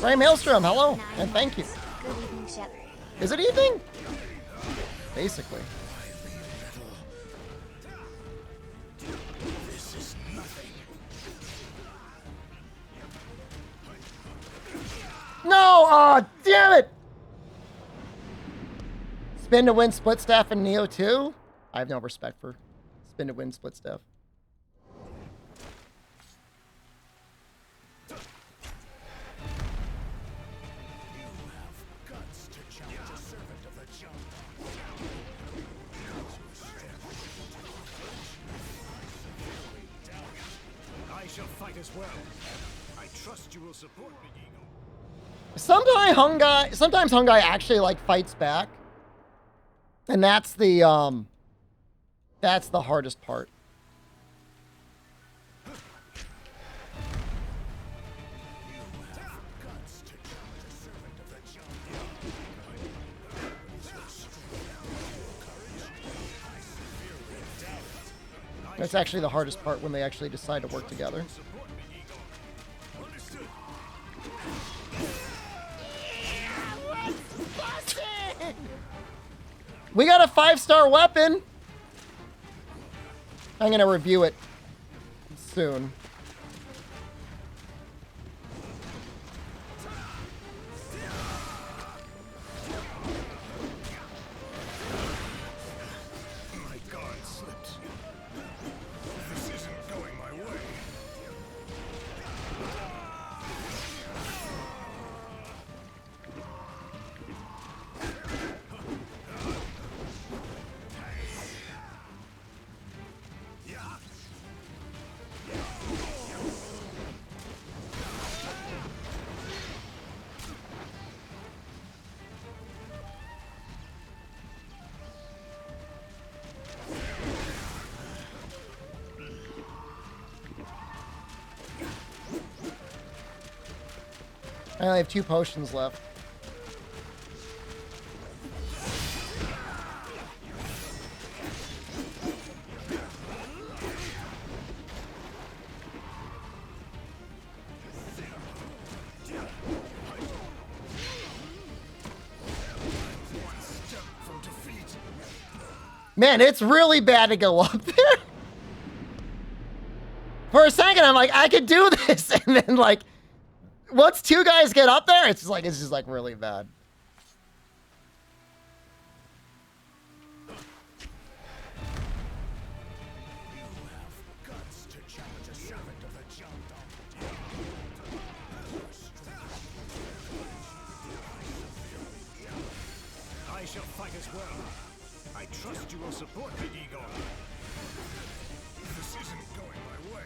Speaker 1: Ray Maelstrom, hello, and thank you.
Speaker 6: Good evening, Shepard.
Speaker 1: Is it evening? Basically.
Speaker 3: This is nothing.
Speaker 1: No! Oh, damn it! Spin to win split staff in Neo 2? I have no respect for spin to win split staff.
Speaker 2: I shall fight as well. I trust you will support me, Eagle.
Speaker 1: Sometimes Hungai actually like fights back. And that's the hardest part. That's actually the hardest part when they actually decide to work together. We got a 5-star weapon. I'm going to review it soon.
Speaker 3: My guard slipped. This isn't going my way.
Speaker 1: I only have 2 potions left. Man, it's really bad to go up there. For a second, I'm like, I could do this, and then like, once 2 guys get up there, it's just like really bad.
Speaker 2: I shall fight as well. I trust you will support me, Eagle.
Speaker 3: This isn't going my way.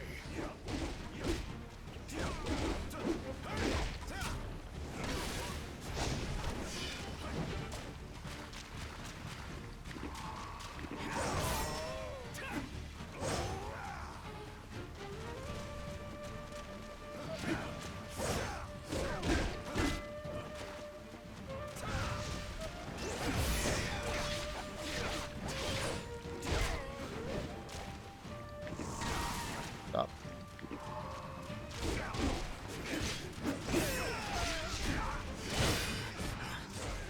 Speaker 1: Stop.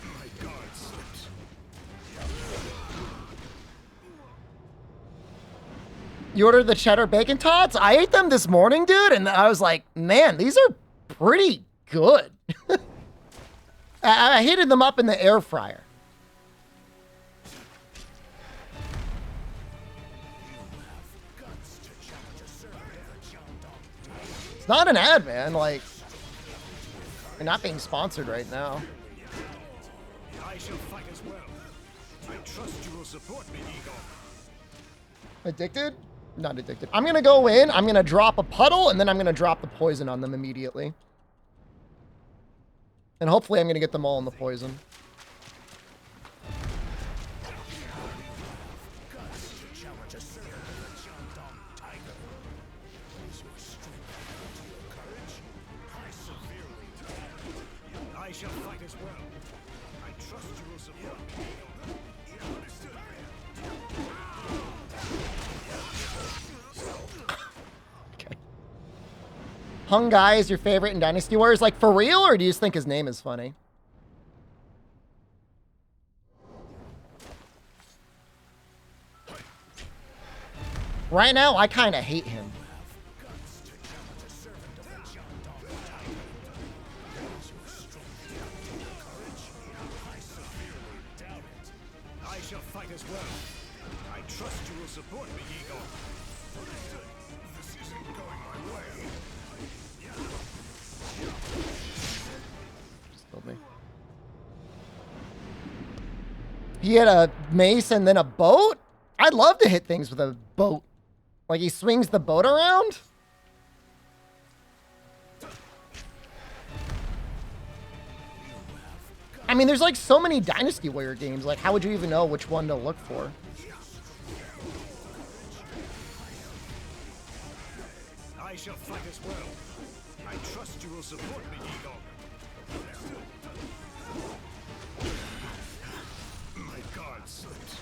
Speaker 3: My guard slipped.
Speaker 1: You ordered the cheddar bacon tots? I ate them this morning, dude, and I was like, man, these are pretty good. I heated them up in the air fryer. It's not an ad, man. Like, you're not being sponsored right now.
Speaker 2: I shall fight as well. I trust you will support me, Eagle.
Speaker 1: Addicted? Not addicted. I'm going to go in, I'm going to drop a puddle, and then I'm going to drop the poison on them immediately. And hopefully I'm going to get them all in the poison.
Speaker 2: shall fight as well. I trust you will support me.
Speaker 1: Okay. Hung Guy is your favorite in Dynasty Warriors? Like, for real, or do you just think his name is funny? Right now, I kind of hate him.
Speaker 2: I shall fight as well. I trust you will support me, Eagle. This isn't going my way.
Speaker 1: Just killed me. He had a mace and then a boat? I'd love to hit things with a boat. Like, he swings the boat around? I mean, there's like so many Dynasty Warrior games. Like, how would you even know which one to look for?
Speaker 2: I shall fight as well. I trust you will support me, Eagle. My guard slipped.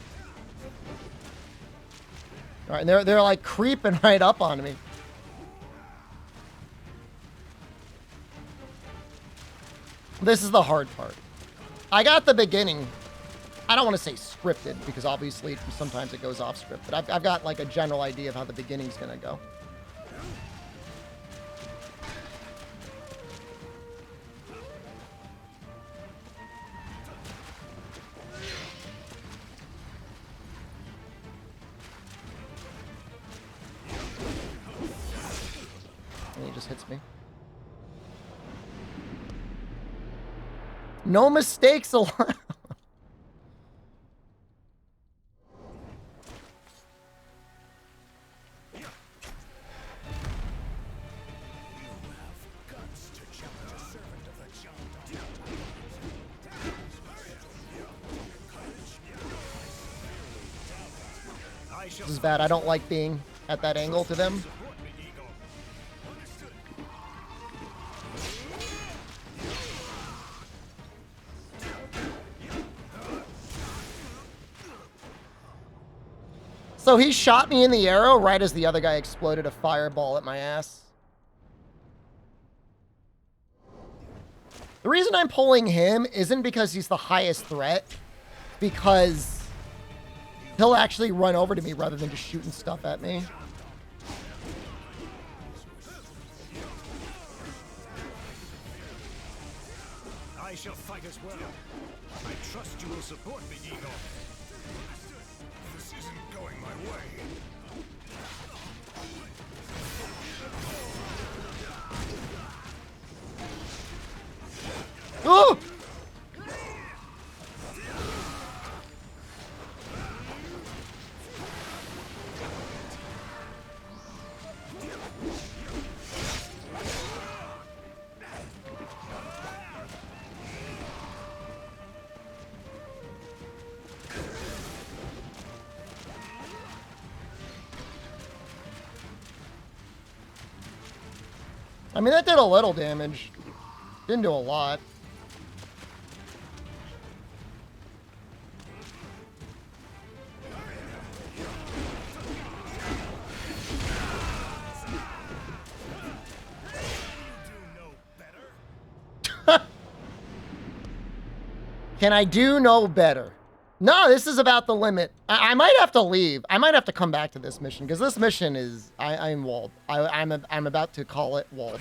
Speaker 1: All right, and they're like creeping right up on me. This is the hard part. I got the beginning. I don't want to say scripted because obviously sometimes it goes off script, but I've got like a general idea of how the beginning's gonna go. And he just hits me. No mistakes allowed. This is bad. I don't like being at that angle to them. So he shot me in the arrow right as the other guy exploded a fireball at my ass. The reason I'm pulling him isn't because he's the highest threat, because he'll actually run over to me rather than just shooting stuff at me.
Speaker 2: I shall fight as well. I trust you will support me, Eagle. This isn't going my way.
Speaker 1: Oh! I mean, that did a little damage. Didn't do a lot. Can I do no better? No, this is about the limit. I might have to leave. I might have to come back to this mission because this mission is I'm walled. I'm about to call it walled.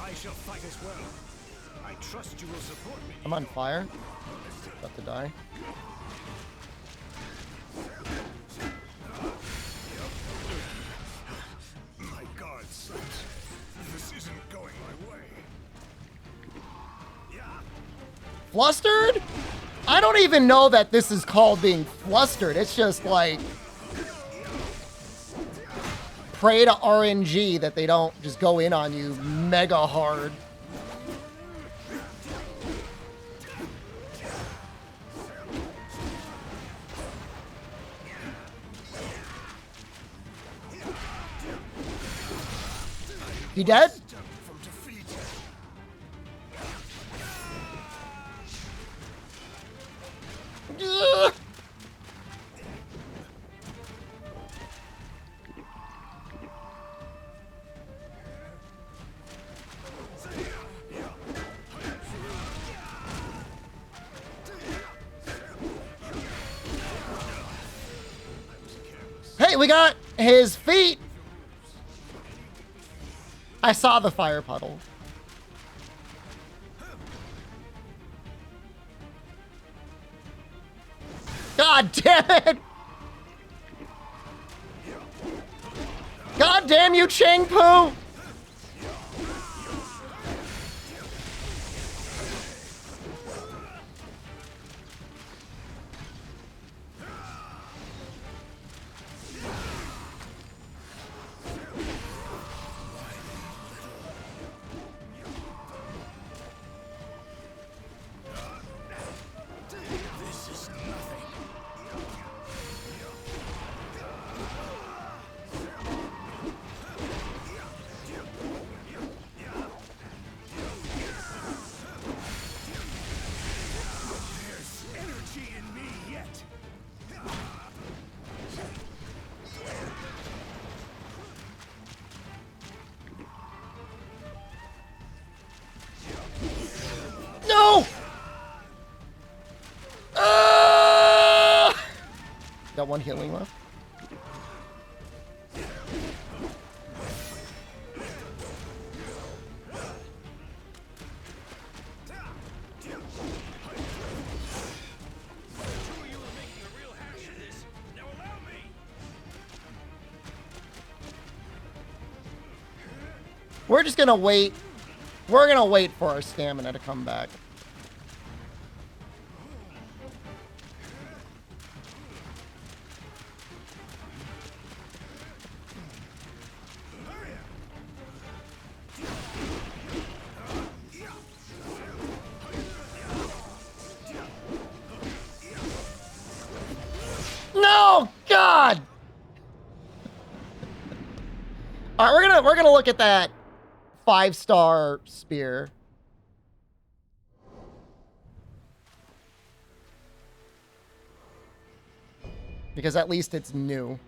Speaker 2: I shall fight as well. I trust you will support me.
Speaker 1: I'm on fire. About to die.
Speaker 2: My guard slipped. This isn't going my way.
Speaker 1: Flustered? I don't even know that this is called being flustered. It's just like pray to RNG that they don't just go in on you mega hard. You dead?
Speaker 3: From defeat.
Speaker 1: Ugh. Hey, we got his feet. I saw the fire puddle. God damn it! God damn you, Chang Poo!
Speaker 3: This is nothing. There's energy in me yet.
Speaker 1: No! Got one healing left. We're just gonna wait. We're gonna wait for our stamina to come back. No, God! All right, we're gonna look at that 5-star spear. Because at least it's new.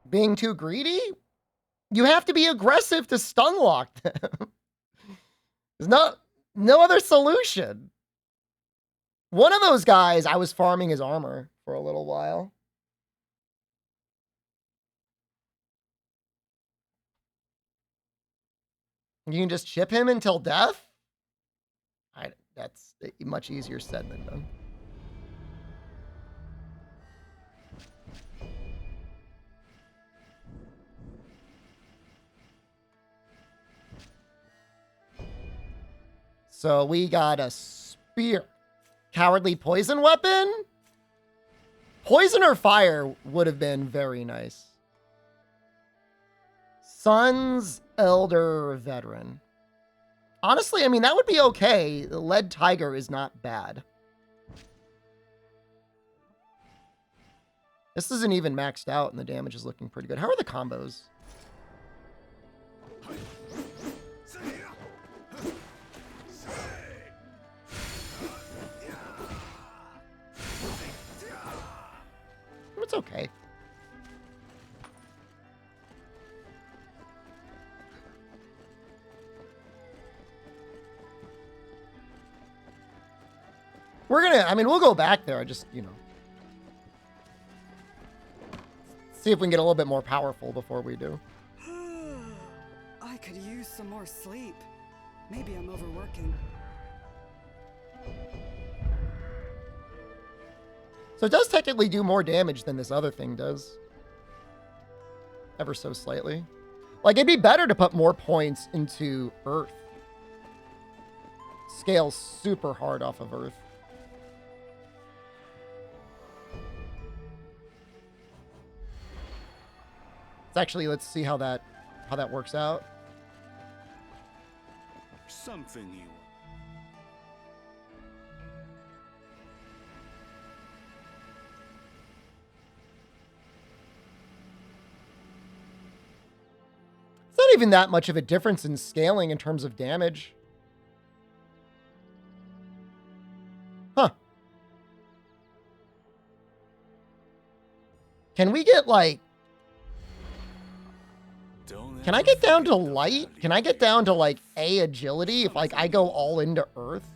Speaker 1: Being too greedy? You have to be aggressive to stun lock them. There's no other solution. One of those guys, I was farming his armor for a little while. You can just chip him until death? That's much easier said than done. So we got a spear. Cowardly poison weapon? Poison or fire would have been very nice. Sun's Elder Veteran. Honestly, I mean, that would be okay. The Lead Tiger is not bad. This isn't even maxed out and the damage is looking pretty good. How are the combos? It's okay. We're gonna, I mean, we'll go back there. I just, you know, see if we can get a little bit more powerful before we do.
Speaker 5: I could use some more sleep. Maybe I'm overworking.
Speaker 1: So it does technically do more damage than this other thing does. Ever so slightly. Like, it'd be better to put more points into Earth. Scales super hard off of Earth. It's actually, let's see how that works out.
Speaker 3: Something you.
Speaker 1: even that much of a difference in scaling in terms of damage. Huh. Can we get like... Can I get down to light? Can I get down to like A agility if like I go all into earth?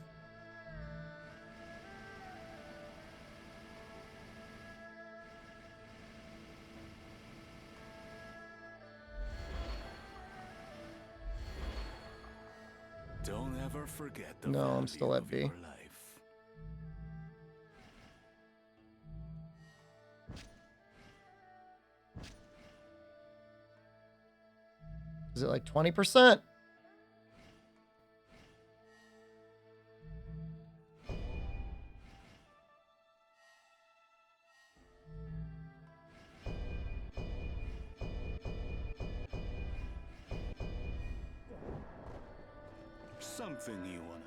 Speaker 3: Don't ever forget the
Speaker 1: No, I'm still
Speaker 3: value
Speaker 1: at
Speaker 3: of
Speaker 1: B.
Speaker 3: your life.
Speaker 1: Is it like 20%?
Speaker 3: Something you wanna...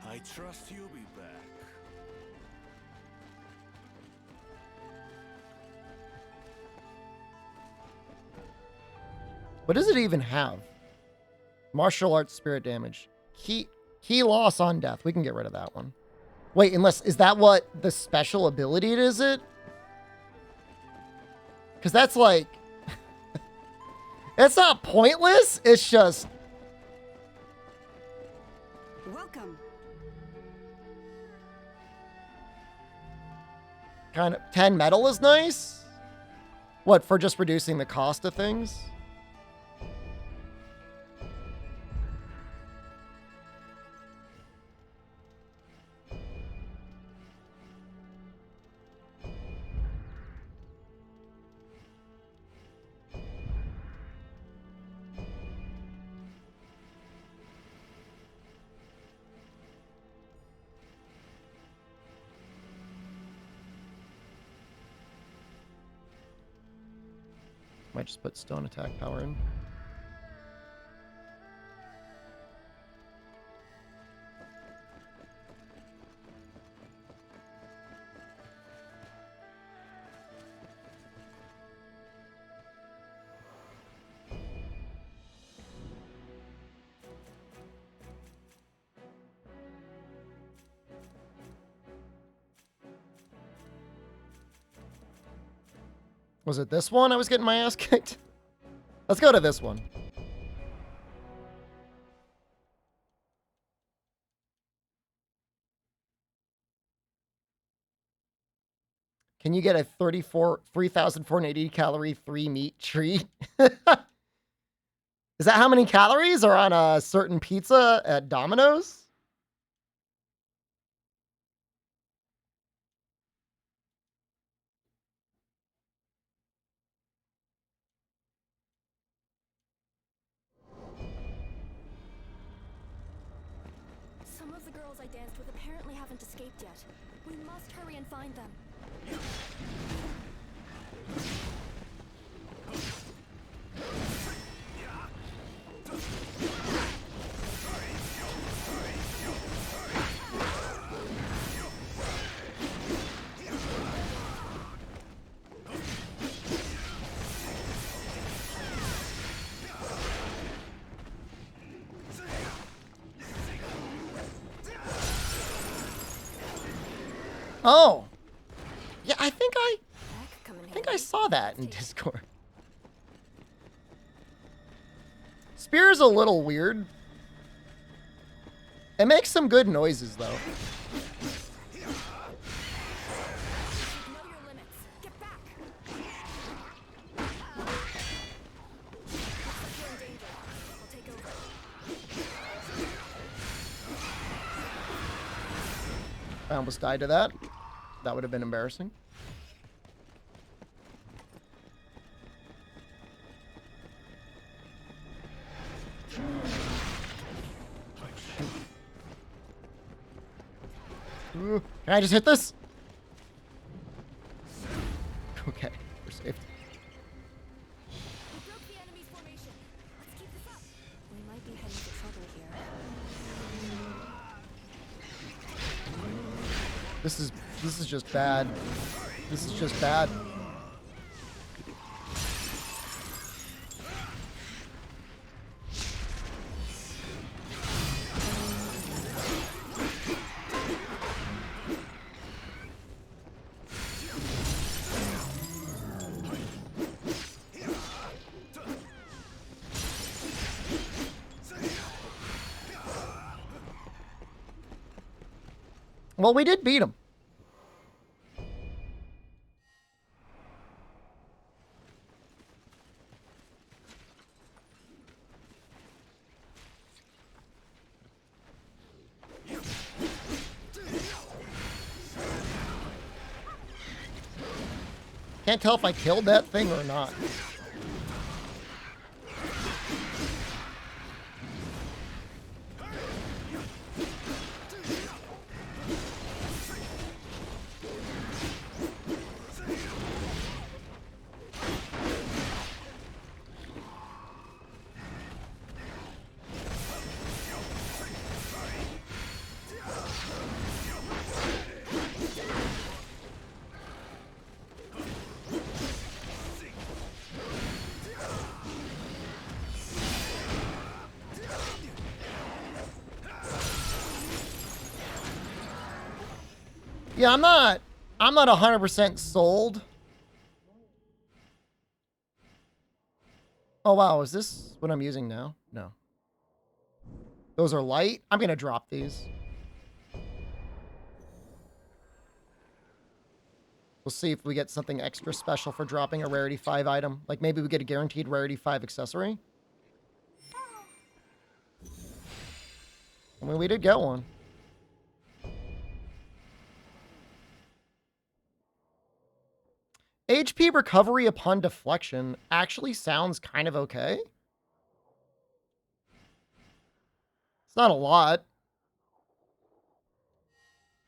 Speaker 3: I trust you'll be back.
Speaker 1: What does it even have? Martial arts spirit damage. Key loss on death. We can get rid of that one. Wait, unless, is that what the special ability is it? Because that's like... It's not pointless. It's just...
Speaker 5: Welcome.
Speaker 1: Kind of 10 metal is nice. What, for just reducing the cost of things? Might just put stone attack power in. Was it this one I was getting my ass kicked? Let's go to this one. Can you get a 3,480 calorie 3 meat treat? Is that how many calories are on a certain pizza at Domino's?
Speaker 7: Some of the girls I danced with apparently haven't escaped yet. We must hurry and find them.
Speaker 1: Oh, yeah, I think I
Speaker 7: That could come in
Speaker 1: think I
Speaker 7: handy.
Speaker 1: saw that in Discord. Spear's a little weird. It makes some good noises though.
Speaker 7: Know your limits. Get back. Looks like you're in danger. I'll take over.
Speaker 1: I almost died to that. That would have been embarrassing. Ooh, can I just hit this? Okay, we're saved. This is just bad. This is just bad. Well, we did beat him. Can't tell if I killed that thing or not. Yeah, I'm not 100% sold. Oh wow, is this what I'm using now? No. Those are light. I'm gonna drop these. We'll see if we get something extra special for dropping a rarity 5 item. Like maybe we get a guaranteed rarity 5 accessory. I mean, we did get one. HP recovery upon deflection actually sounds kind of okay. It's not a lot.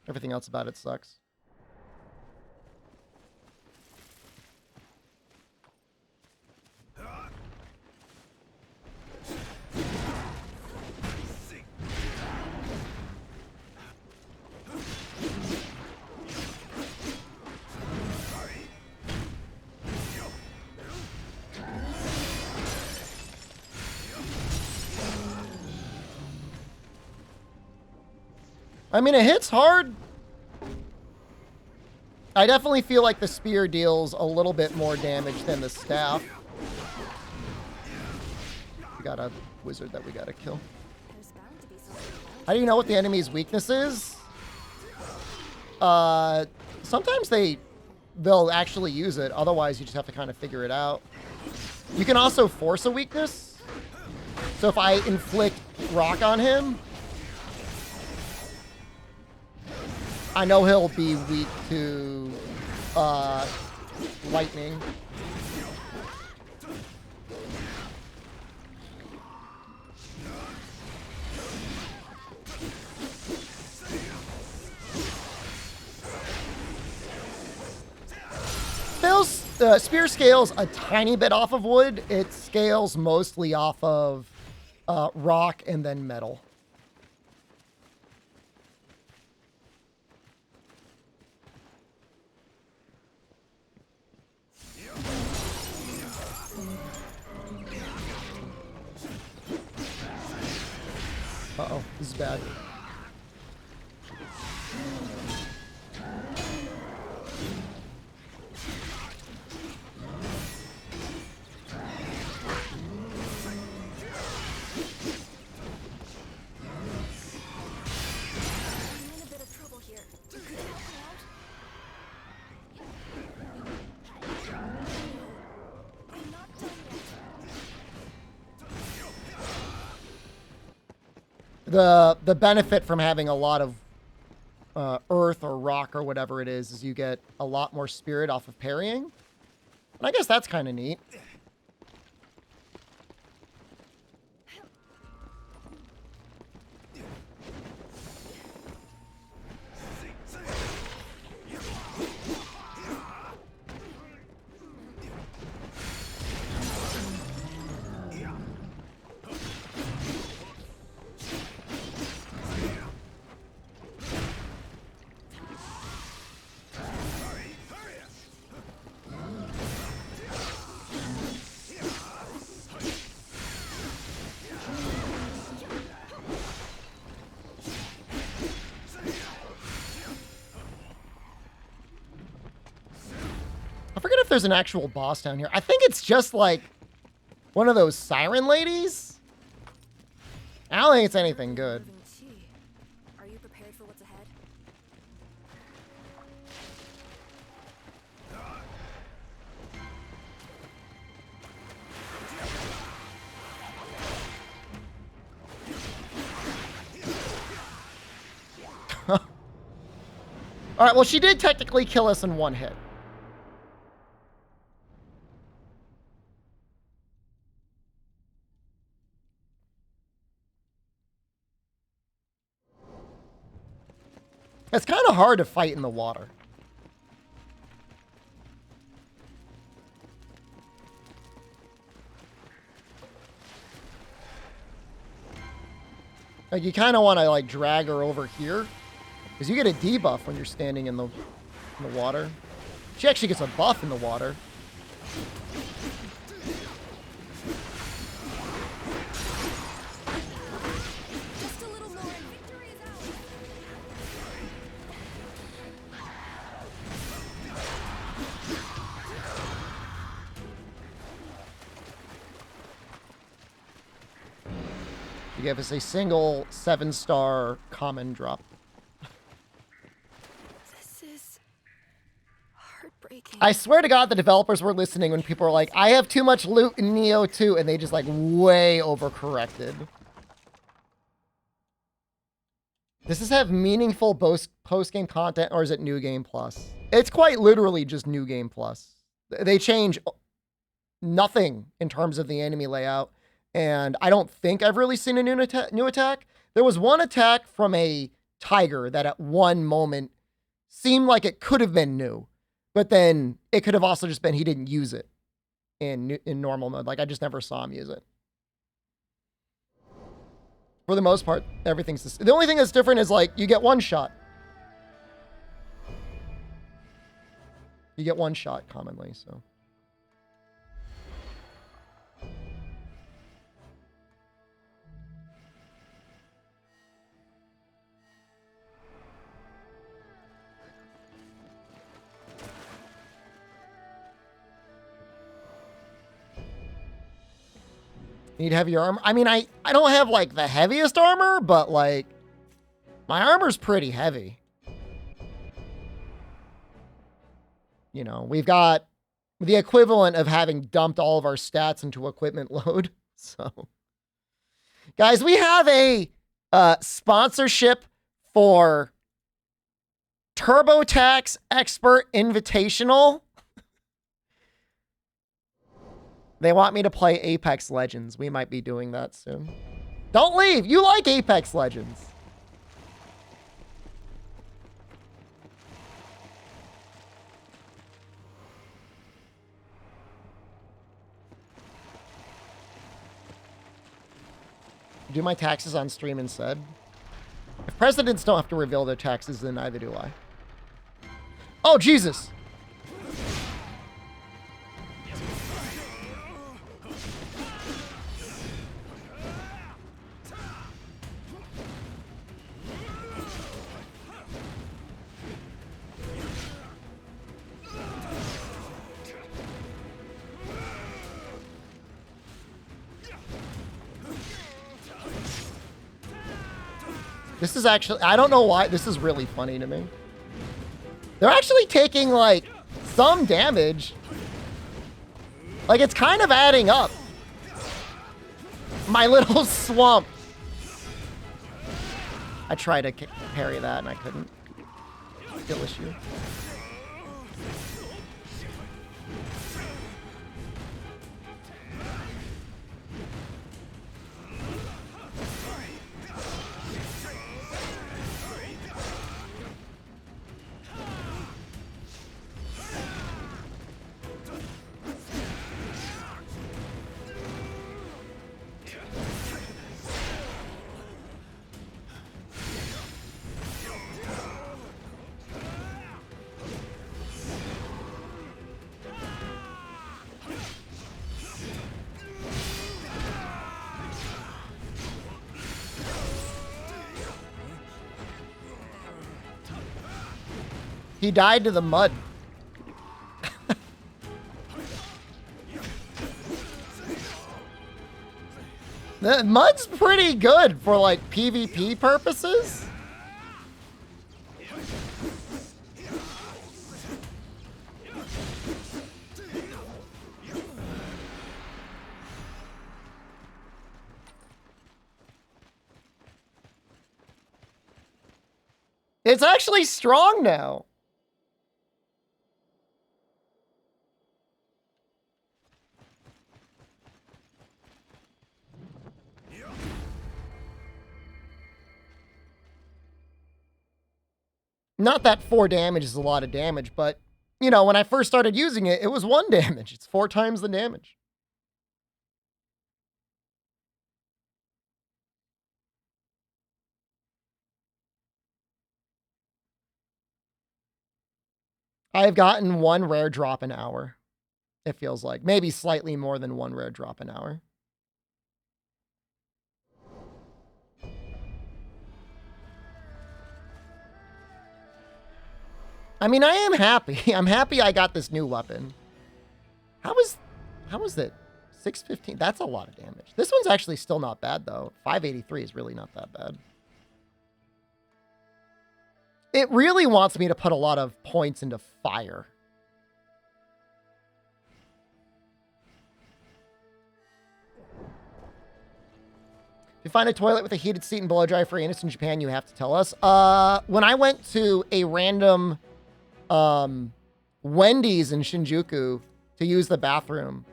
Speaker 1: Everything else about it sucks. I mean, it hits hard. I definitely feel like the spear deals a little bit more damage than the staff. We got a wizard that we gotta kill. How do you know what the enemy's weakness is? Sometimes they'll actually use it. Otherwise, you just have to kind of figure it out. You can also force a weakness. So if I inflict rock on him, I know he'll be weak to lightning. Spear scales a tiny bit off of wood. It scales mostly off of rock and then metal. Uh-oh, this is bad. The benefit from having a lot of earth or rock or whatever it is you get a lot more spirit off of parrying. And I guess that's kind of neat. if there's an actual boss down here. I think it's just like one of those siren ladies. I don't think it's anything good.
Speaker 7: Are you prepared for what's ahead?
Speaker 1: All right, well, she did technically kill us in one hit. It's kind of hard to fight in the water. Like, you kind of want to, like, drag her over here. Because you get a debuff when you're standing in the water. She actually gets a buff in the water.
Speaker 7: Just a little more and victory is ours.
Speaker 1: You give us a single 7-star common drop.
Speaker 7: This is heartbreaking.
Speaker 1: I swear to God, the developers were listening when people were like, I have too much loot in Neo 2, and they just like way overcorrected. Does this have meaningful post-game content, or is it New Game Plus? It's quite literally just New Game Plus. They change nothing in terms of the enemy layout, and I don't think I've really seen a new attack. There was one attack from a tiger that at one moment seemed like it could have been new, but then it could have also just been he didn't use it in normal mode. Like, I just never saw him use it. For the most part, everything's the only thing that's different is, like, you get one shot. You get one shot commonly, so. Need heavier armor. I mean, I don't have, like, the heaviest armor, but, like, my armor's pretty heavy. You know, we've got the equivalent of having dumped all of our stats into equipment load. So, guys, we have a sponsorship for TurboTax Expert Invitational. They want me to play Apex Legends. We might be doing that soon. Don't leave. You like Apex Legends. Do my taxes on stream instead. If presidents don't have to reveal their taxes, then neither do I. Oh, Jesus. This is actually, I don't know why, this is really funny to me. They're actually taking, like, some damage. Like, it's kind of adding up. My little swamp. I tried to parry that and I couldn't. Skill issue. He died to the mud. The mud's pretty good for like PvP purposes. It's actually strong now. Not that 4 damage is a lot of damage, but, you know, when I first started using it, it was 1 damage. It's 4 times the damage. I've gotten 1 rare drop an hour, it feels like. Maybe slightly more than 1 rare drop an hour. I mean, I am happy. I'm happy I got this new weapon. How was it? 615? That's a lot of damage. This one's actually still not bad, though. 583 is really not that bad. It really wants me to put a lot of points into fire. If you find a toilet with a heated seat and blow dry for anus in Japan, you have to tell us. When I went to a random Wendy's in Shinjuku to use the bathroom,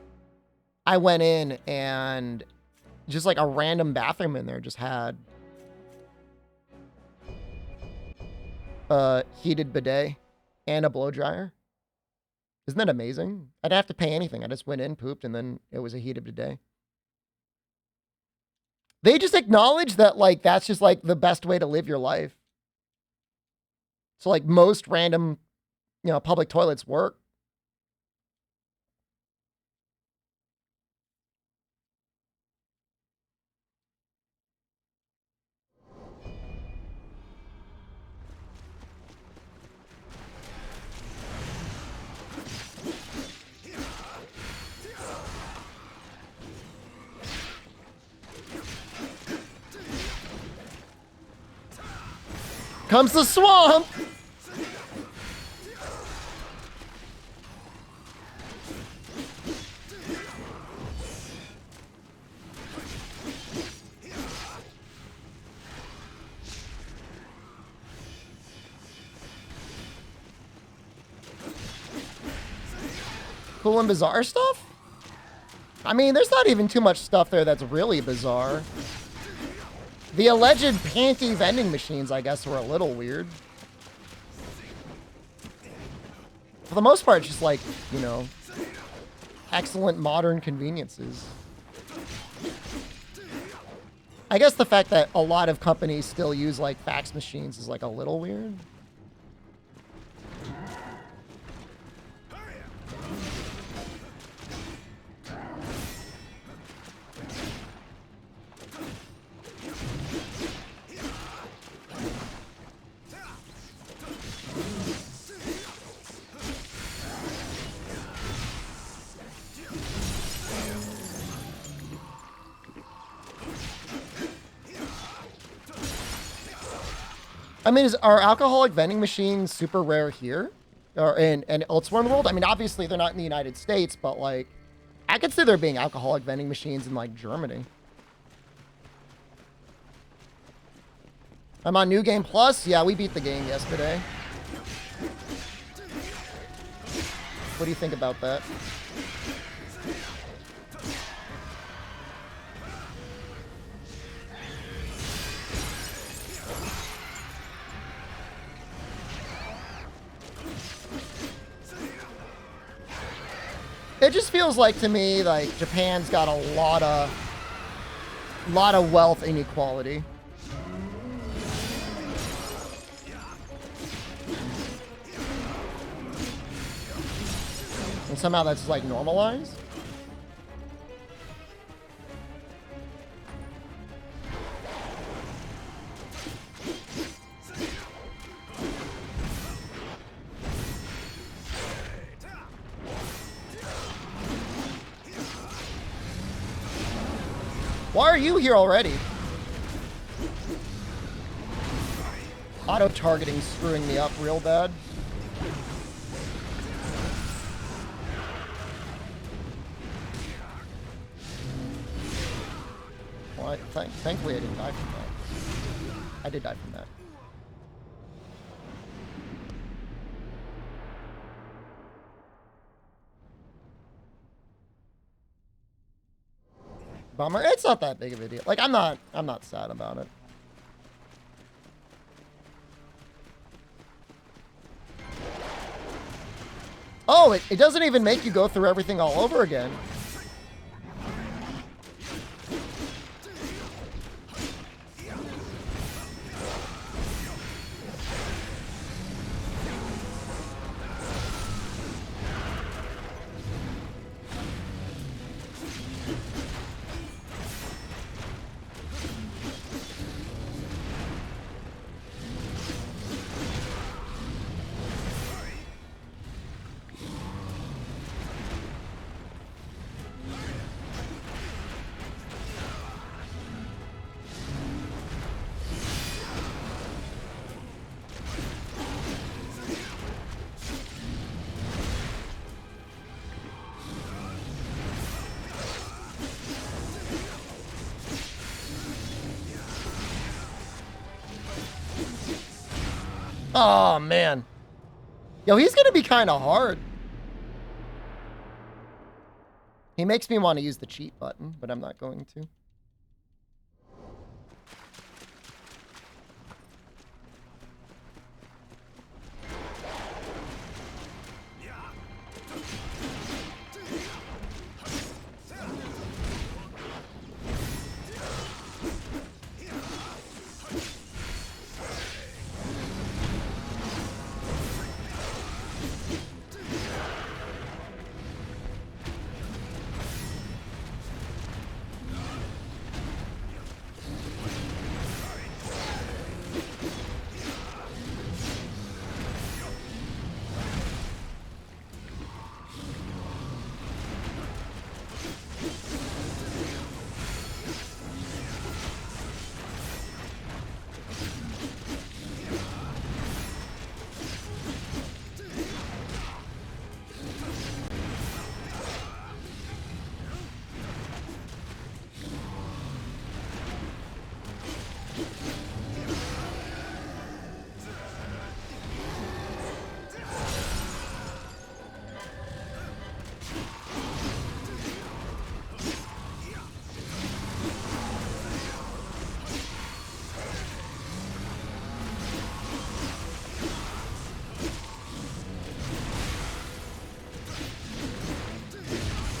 Speaker 1: I went in and just like a random bathroom in there just had a heated bidet and a blow dryer. Isn't that amazing? I didn't have to pay anything. I just went in, pooped, and then it was a heated bidet. They just acknowledge that, like, that's just like the best way to live your life. So like most random, you know, public toilets work. Comes the swamp! Cool and bizarre stuff? I mean, there's not even too much stuff there that's really bizarre. The alleged panty vending machines, I guess, were a little weird. For the most part, it's just like, you know, excellent modern conveniences. I guess the fact that a lot of companies still use, like, fax machines is, like, a little weird. I mean, are alcoholic vending machines super rare here? Or in elsewhere in the world? I mean, obviously they're not in the United States, but like, I could see there being alcoholic vending machines in like Germany. I'm on New Game Plus? Yeah, we beat the game yesterday. What do you think about that? It just feels like to me like Japan's got a lot of wealth inequality. And somehow that's like normalized. Why are you here already? Auto-targeting screwing me up real bad. Well, thankfully I didn't die from that. I did die from that. Bummer. It's not that big of a deal. Like, I'm not sad about it. Oh, it doesn't even make you go through everything all over again. Oh, man. Yo, he's going to be kind of hard. He makes me want to use the cheat button, but I'm not going to.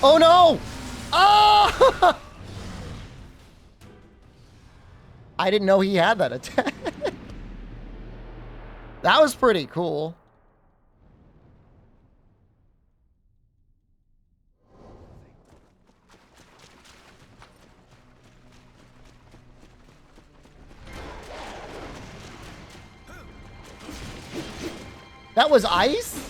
Speaker 1: Oh no! Oh! I didn't know he had that attack. That was pretty cool. That was ice?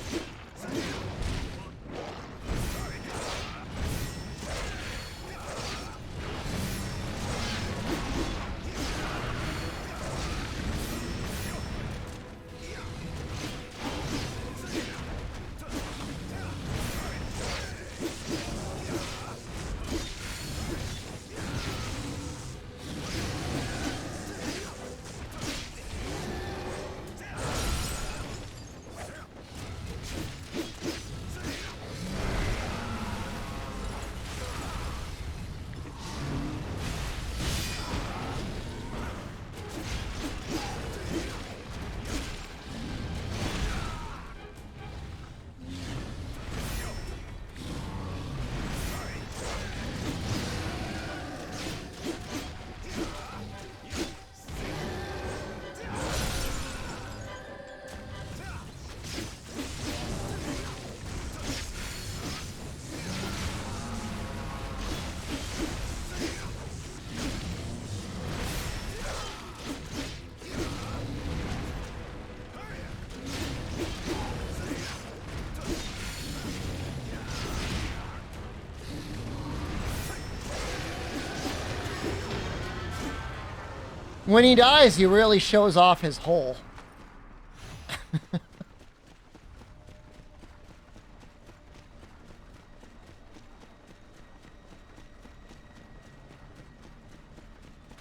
Speaker 1: When he dies, he really shows off his hole.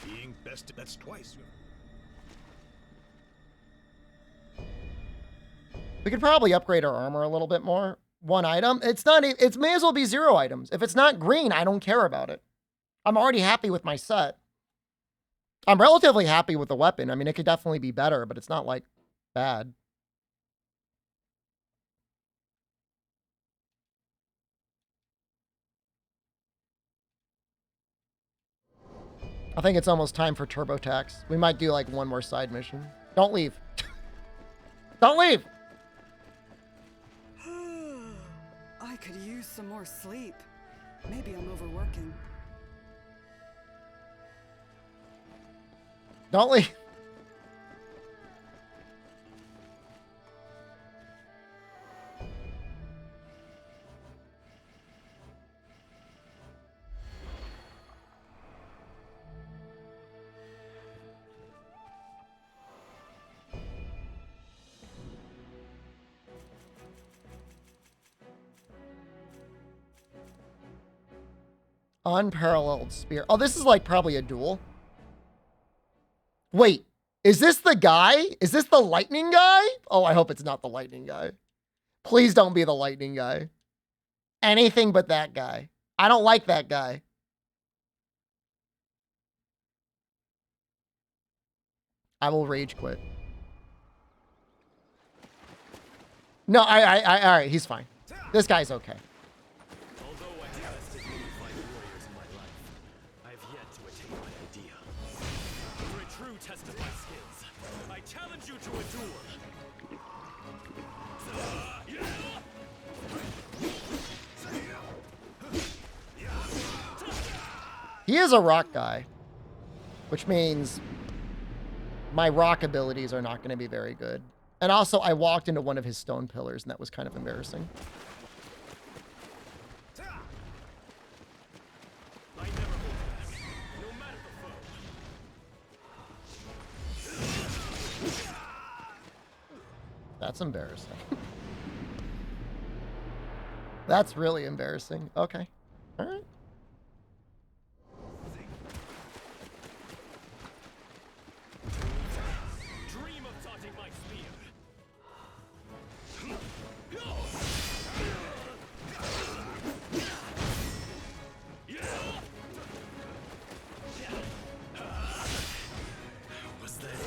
Speaker 2: Being bested, that's twice.
Speaker 1: We could probably upgrade our armor a little bit more. One item. It's not, it may as well be 0 items. If it's not green, I don't care about it. I'm already happy with my set. I'm relatively happy with the weapon. I mean, it could definitely be better, but it's not like bad. I think it's almost time for TurboTax. We might do like one more side mission. Don't leave. Don't leave.
Speaker 5: I could use some more sleep. Maybe I'm overworking.
Speaker 1: Don't leave. Unparalleled spear. Oh, this is like probably a duel. Wait, is this the guy? Is this the lightning guy? Oh, I hope it's not the lightning guy. Please don't be the lightning guy. Anything but that guy. I don't like that guy. I will rage quit. No, all right, he's fine. This guy's okay.
Speaker 4: Although I have tested many fine warriors in my life, I have yet to attain my idea. For a true test of my skills, I challenge you to a duel.
Speaker 1: He is a rock guy, which means my rock abilities are not going to be very good. And also, I walked into one of his stone pillars, and that was kind of embarrassing.
Speaker 4: I never hold back, no matter the foe.
Speaker 1: That's embarrassing. That's really embarrassing. Okay. All right.
Speaker 4: Dream of taunting my spear. Was that it?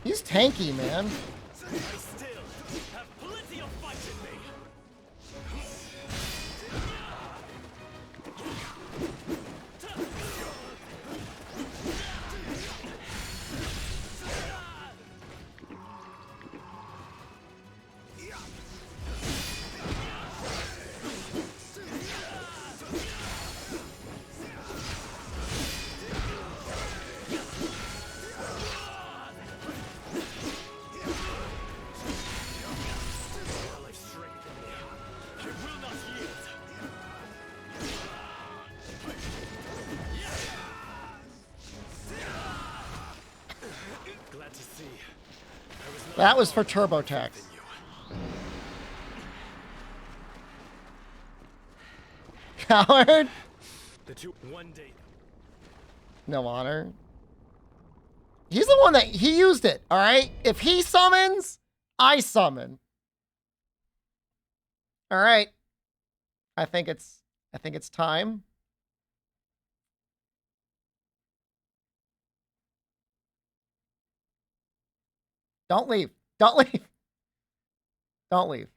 Speaker 1: He's tanky, man.
Speaker 4: I still have plenty of fight in me. Life's strength in me. I will not yield. Glad to see. I was not
Speaker 1: That was for
Speaker 4: wrong.
Speaker 1: TurboTax.
Speaker 4: Than you.
Speaker 1: Coward.
Speaker 4: The two one day.
Speaker 1: No honor. He's the one that he used it. All right. If he summons, I summon. All right. I think it's time. Don't leave. Don't leave. Don't leave.